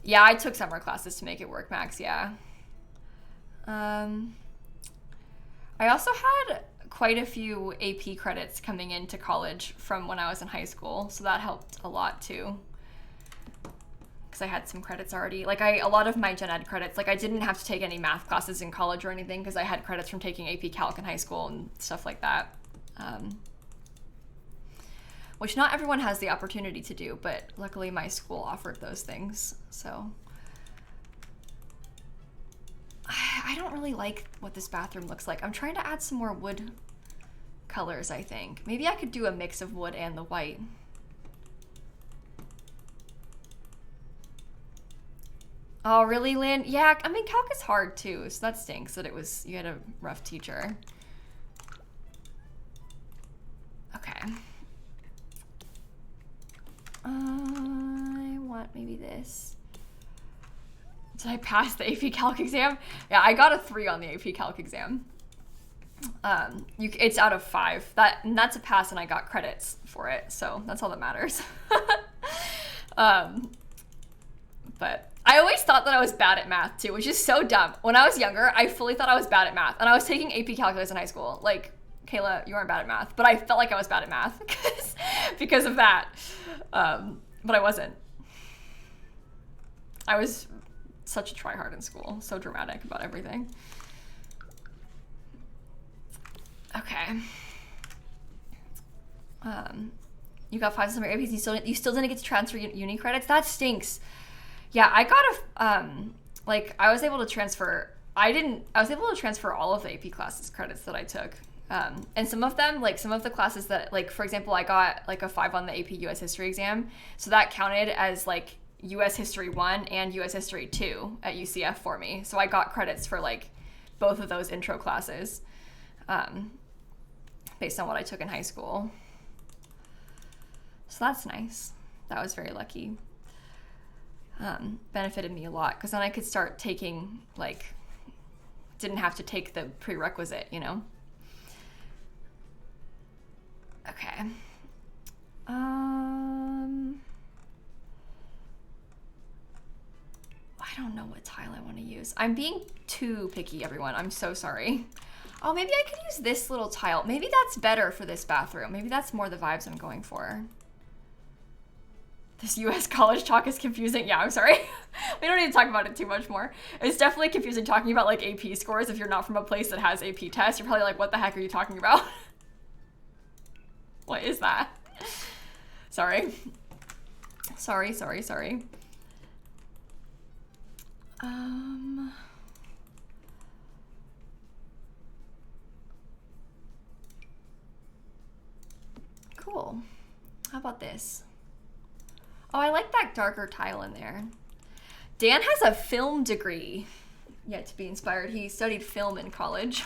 Yeah, I took summer classes to make it work, Max, yeah. I also had quite a few AP credits coming into college from when I was in high school, so that helped a lot too. Because I had some credits already. Like a lot of my gen ed credits, like I didn't have to take any math classes in college or anything because I had credits from taking AP Calc in high school and stuff like that. Which not everyone has the opportunity to do, but luckily my school offered those things, so. I don't really like what this bathroom looks like. I'm trying to add some more wood colors, I think. Maybe I could do a mix of wood and the white. Oh, really, Lynn? Yeah, I mean, Calc is hard too, so that stinks that you had a rough teacher. Okay. I want maybe this. Did I pass the AP Calc exam? Yeah, I got a 3 on the AP Calc exam. It's out of 5. That's a pass, and I got credits for it, so that's all that matters. But I always thought that I was bad at math too, which is so dumb. When I was younger, I fully thought I was bad at math, and I was taking AP Calculus in high school. Like, Kayla, you aren't bad at math, but I felt like I was bad at math because of that. But I wasn't. I was such a tryhard in school, so dramatic about everything. Okay. You got 5 summer APs. You still didn't get to transfer uni credits. That stinks. Yeah, I got I was able to transfer. I was able to transfer all of the AP classes credits that I took. And some of them, like some of the classes that, like, for example, I got like a 5 on the AP US History exam. So that counted as like US History 1 and US History 2 at UCF for me. So I got credits for like both of those intro classes based on what I took in high school. So that's nice. That was very lucky. Benefited me a lot because then I could start taking, like, didn't have to take the prerequisite, you know? Okay. I don't know what tile I want to use. I'm being too picky, everyone. I'm so sorry. Oh, maybe I could use this little tile. Maybe that's better for this bathroom. Maybe that's more the vibes I'm going for. This US college talk is confusing. Yeah, I'm sorry. We don't need to talk about it too much more. It's definitely confusing talking about like AP scores if you're not from a place that has AP tests. You're probably like, what the heck are you talking about? What is that? Sorry. Sorry. Cool. How about this? Oh, I like that darker tile in there. Dan has a film degree. Yet to be inspired. He studied film in college.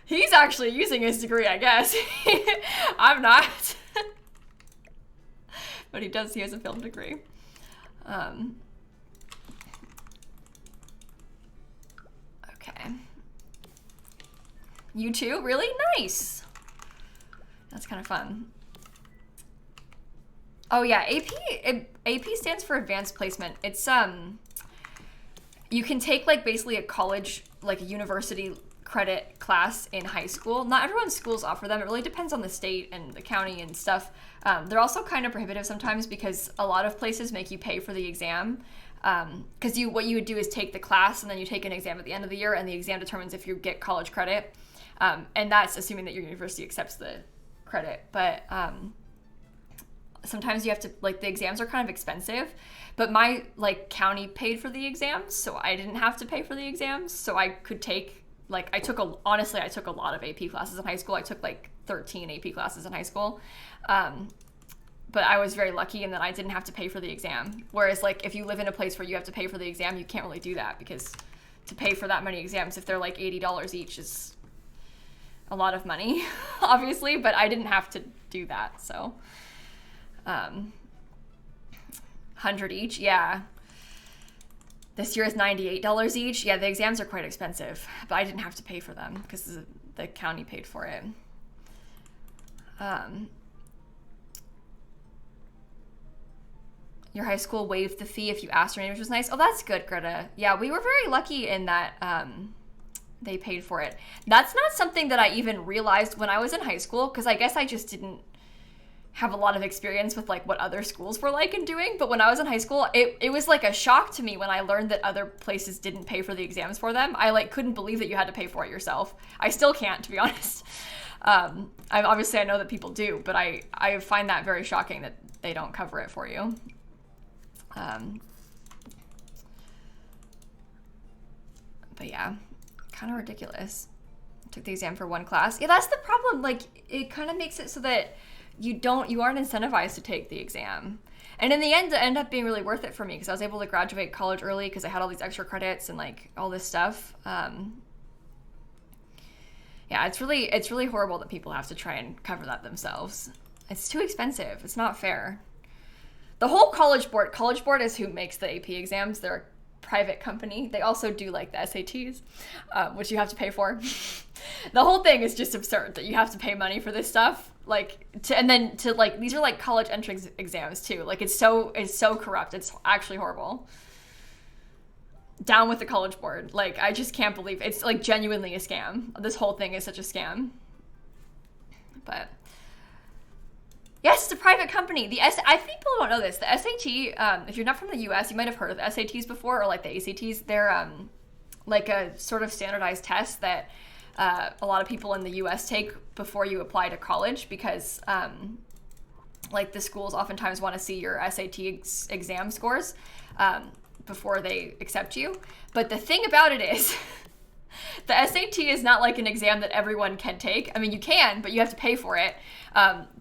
He's actually using his degree, I guess. I'm not. But he has a film degree. Okay. You too? Really? Nice. That's kind of fun. Oh yeah, AP stands for Advanced Placement. It's you can take like basically a college, like a university credit class in high school. Not everyone's schools offer them. It really depends on the state and the county and stuff. They're also kind of prohibitive sometimes because a lot of places make you pay for the exam. Because what you would do is take the class and then you take an exam at the end of the year, and the exam determines if you get college credit. And that's assuming that your university accepts the credit. But sometimes you have to, like, the exams are kind of expensive, but my like county paid for the exams, so I didn't have to pay for the exams. So I could take, like, I took a lot of AP classes in high school. I took like 13 AP classes in high school. But I was very lucky in that I didn't have to pay for the exam. Whereas like if you live in a place where you have to pay for the exam, you can't really do that, because to pay for that many exams, if they're like $80 each, is a lot of money, obviously, but I didn't have to do that. So 100 each, yeah. This year is $98 each. Yeah, the exams are quite expensive, but I didn't have to pay for them because the county paid for it. Your high school waived the fee if you asked her name, which was nice. Oh, that's good, Greta. Yeah, we were very lucky in that they paid for it. That's not something that I even realized when I was in high school, because I guess I just didn't have a lot of experience with like what other schools were like and doing. But when I was in high school, it was like a shock to me when I learned that other places didn't pay for the exams for them. I like couldn't believe that you had to pay for it yourself. I still can't, to be honest. Obviously I know that people do, but I find that very shocking that they don't cover it for you. But yeah, kind of ridiculous. Took the exam for one class. Yeah, that's the problem. Like, it kind of makes it so that you aren't incentivized to take the exam. And in the end, it ended up being really worth it for me because I was able to graduate college early because I had all these extra credits and like all this stuff. Yeah, it's really horrible that people have to try and cover that themselves. It's too expensive. It's not fair. The whole College Board is who makes the AP exams. They're a private company. They also do like the SATs, which you have to pay for. The whole thing is just absurd that you have to pay money for this stuff. Like, these are like college entrance exams too. Like, it's so corrupt. It's actually horrible. Down with the College Board. Like, I just can't believe it's like genuinely a scam. This whole thing is such a scam. But yes, it's a private company. I think people don't know this. The SAT, if you're not from the US, you might have heard of the SATs before, or like the ACTs. They're like a sort of standardized test that a lot of people in the US take before you apply to college, because like the schools oftentimes want to see your SAT exam scores before they accept you. But the thing about it is the SAT is not like an exam that everyone can take. I mean, you can, but you have to pay for it.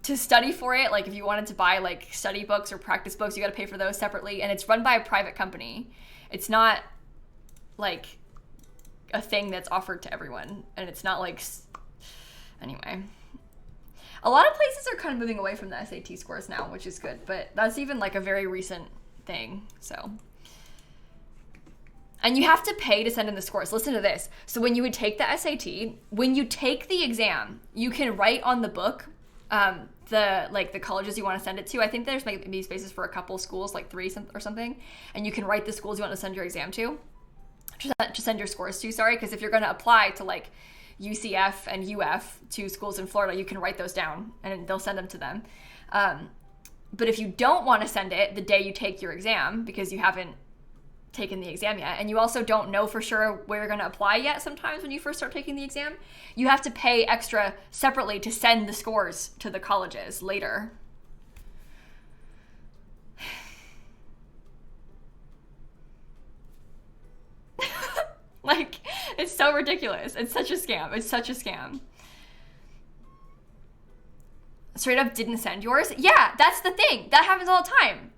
To study for it, like if you wanted to buy like study books or practice books, you got to pay for those separately. And it's run by a private company. It's not like a thing that's offered to everyone. And it's not like, anyway. A lot of places are kind of moving away from the SAT scores now, which is good. But that's even like a very recent thing, so. And you have to pay to send in the scores. Listen to this. So when you would take the SAT, when you take the exam, you can write on the book the colleges you want to send it to. I think there's maybe spaces for a couple schools, like 3 or something. And you can write the schools you want to send your exam to send your scores to, sorry. Because if you're going to apply to like UCF and UF, 2 schools in Florida, you can write those down and they'll send them to them. But if you don't want to send it the day you take your exam, because you haven't taken the exam yet, and you also don't know for sure where you're going to apply yet, sometimes when you first start taking the exam, you have to pay extra separately to send the scores to the colleges later. Like, it's so ridiculous. It's such a scam. It's such a scam. Straight up didn't send yours? Yeah, that's the thing. That happens all the time.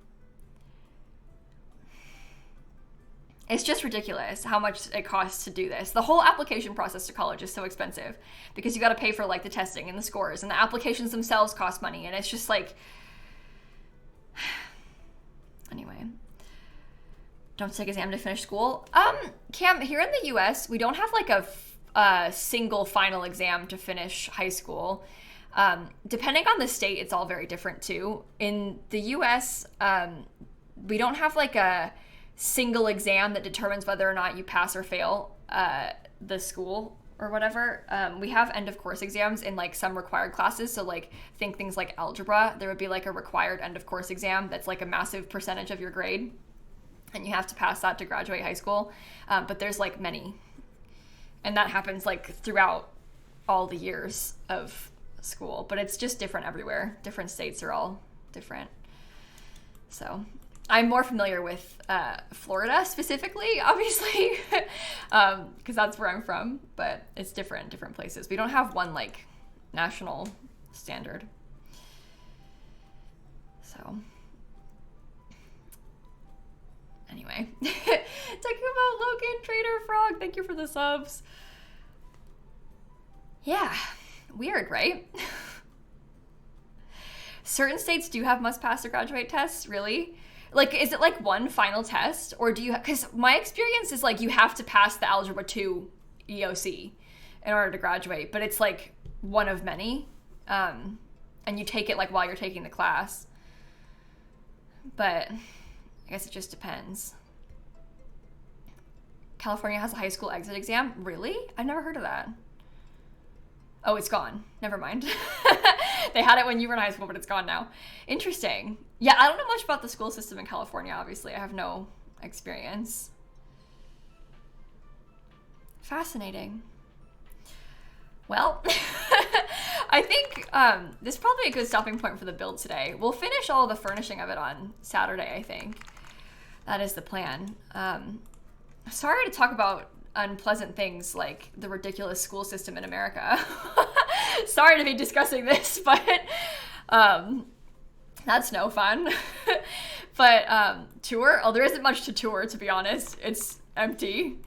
It's just ridiculous how much it costs to do this. The whole application process to college is so expensive because you got to pay for like the testing and the scores, and the applications themselves cost money, and it's just like anyway. Don't take exam to finish school. Cam, here in the US, we don't have like a single final exam to finish high school. Depending on the state, it's all very different too. In the US, we don't have like a single exam that determines whether or not you pass or fail the school or whatever. We have end of course exams in like some required classes. So like think things like algebra, there would be like a required end of course exam that's like a massive percentage of your grade, and you have to pass that to graduate high school. But there's like many, and that happens like throughout all the years of school, but it's just different everywhere. Different states are all different. So I'm more familiar with Florida specifically, obviously, because that's where I'm from, but it's different places. We don't have one like national standard. So anyway, talking about Logan, Trader Frog, thank you for the subs. Yeah, weird, right? Certain states do have must pass or graduate tests, really? Like, is it like one final test, or do you, because my experience is like you have to pass the Algebra 2 EOC in order to graduate, but it's like one of many, and you take it like while you're taking the class, but I guess it just depends. California has a high school exit exam? Really? I've never heard of that. Oh, it's gone. Never mind. They had it when you were in high school, but it's gone now. Interesting. Yeah, I don't know much about the school system in California, obviously. I have no experience. Fascinating. Well, I think this is probably a good stopping point for the build today. We'll finish all the furnishing of it on Saturday, I think. That is the plan. Sorry to talk about unpleasant things like the ridiculous school system in America. Sorry to be discussing this, but that's no fun. But tour? Oh, there isn't much to tour, to be honest. It's empty.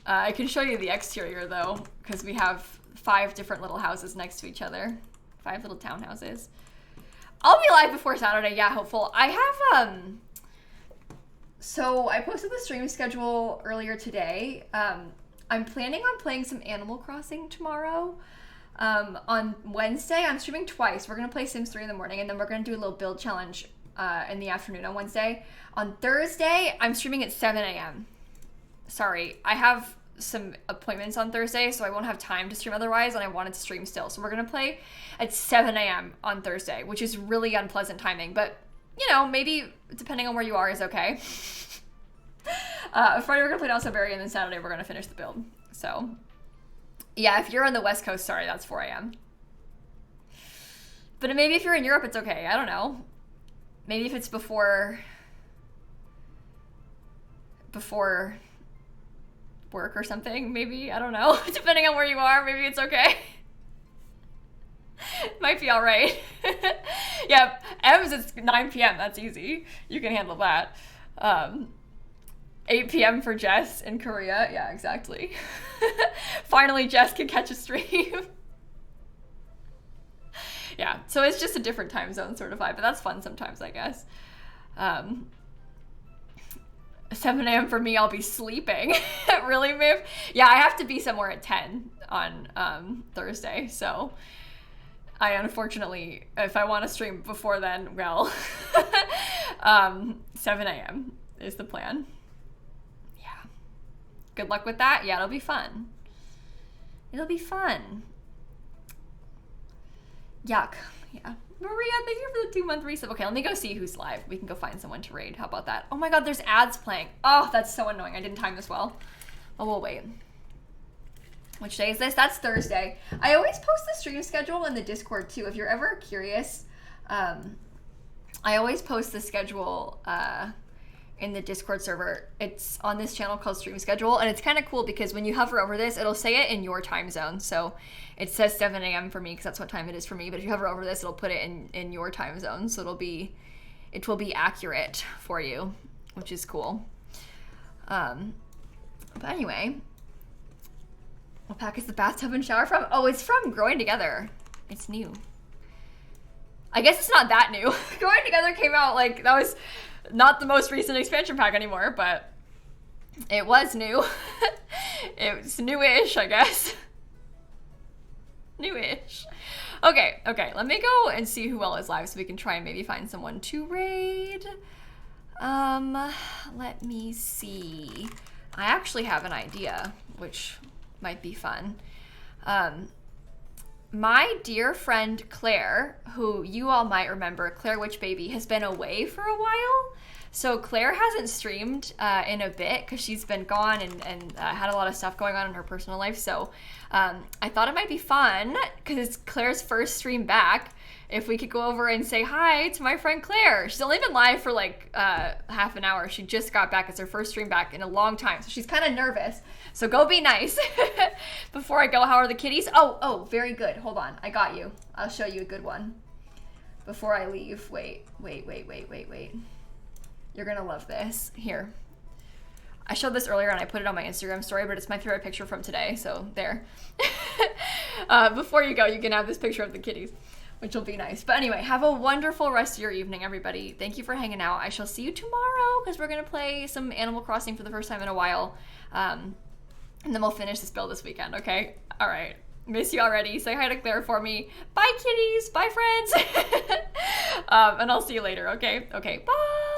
I can show you the exterior though, because we have 5 different little houses next to each other. 5 little townhouses. I'll be live before Saturday, yeah, hopeful. I have so I posted the stream schedule earlier today. I'm planning on playing some Animal Crossing tomorrow. On Wednesday, I'm streaming twice. We're going to play Sims 3 in the morning, and then we're going to do a little build challenge in the afternoon on Wednesday. On Thursday, I'm streaming at 7 a.m. Sorry, I have some appointments on Thursday, so I won't have time to stream otherwise, and I wanted to stream still. So we're going to play at 7 a.m. on Thursday, which is really unpleasant timing, but, you know, maybe depending on where you are is okay. Friday we're going to play Nelson Berry, and then Saturday we're going to finish the build. So, yeah, if you're on the West Coast, sorry, that's 4 a.m. But maybe if you're in Europe, it's okay. I don't know. Maybe if it's before work or something, maybe, I don't know. Depending on where you are, maybe it's okay. Might be all right. Yeah, M's, it's 9 p.m. That's easy. You can handle that. 8 p.m. for Jess in Korea. Yeah, exactly. Finally, Jess can catch a stream. Yeah, so it's just a different time zone sort of vibe, but that's fun sometimes, I guess. 7 a.m. for me, I'll be sleeping. Really, Miv? Yeah, I have to be somewhere at 10 on Thursday, so I unfortunately, if I want to stream before then, well, 7 a.m. is the plan. Yeah. Good luck with that. Yeah, it'll be fun. It'll be fun. Yuck. Yeah. Maria, thank you for the 2-month resub. Okay, let me go see who's live. We can go find someone to raid. How about that? Oh my god, there's ads playing. Oh, that's so annoying. I didn't time this well. Oh, we'll wait. Which day is this? That's Thursday. I always post the stream schedule in the Discord too. If you're ever curious, I always post the schedule in the Discord server. It's on this channel called Stream Schedule, and it's kind of cool because when you hover over this, it'll say it in your time zone. So it says 7 a.m. for me because that's what time it is for me. But if you hover over this, it'll put it in your time zone. So it will be accurate for you, which is cool. But anyway, what pack is the bathtub and shower from? Oh, it's from Growing Together. It's new. I guess it's not that new. Growing Together came out, like, that was not the most recent expansion pack anymore, but it was new. It was newish, I guess. Newish. Okay, let me go and see who all is live so we can try and maybe find someone to raid. Let me see. I actually have an idea, which might be fun. My dear friend Claire, who you all might remember, Claire Witch Baby, has been away for a while. So Claire hasn't streamed in a bit because she's been gone and had a lot of stuff going on in her personal life. So I thought it might be fun because it's Claire's first stream back if we could go over and say hi to my friend Claire. She's only been live for like half an hour. She just got back. It's her first stream back in a long time. So she's kind of nervous. So go be nice. Before I go, how are the kitties? Oh, very good. Hold on. I got you. I'll show you a good one. Before I leave. Wait. You're gonna love this. Here. I showed this earlier and I put it on my Instagram story, but it's my favorite picture from today, so there. Before you go, you can have this picture of the kitties, which will be nice. But anyway, have a wonderful rest of your evening, everybody. Thank you for hanging out. I shall see you tomorrow, because we're gonna play some Animal Crossing for the first time in a while. And then we'll finish this build this weekend, okay? All right. Miss you already. Say hi to Claire for me. Bye, kitties. Bye, friends. And I'll see you later, okay? Okay, bye.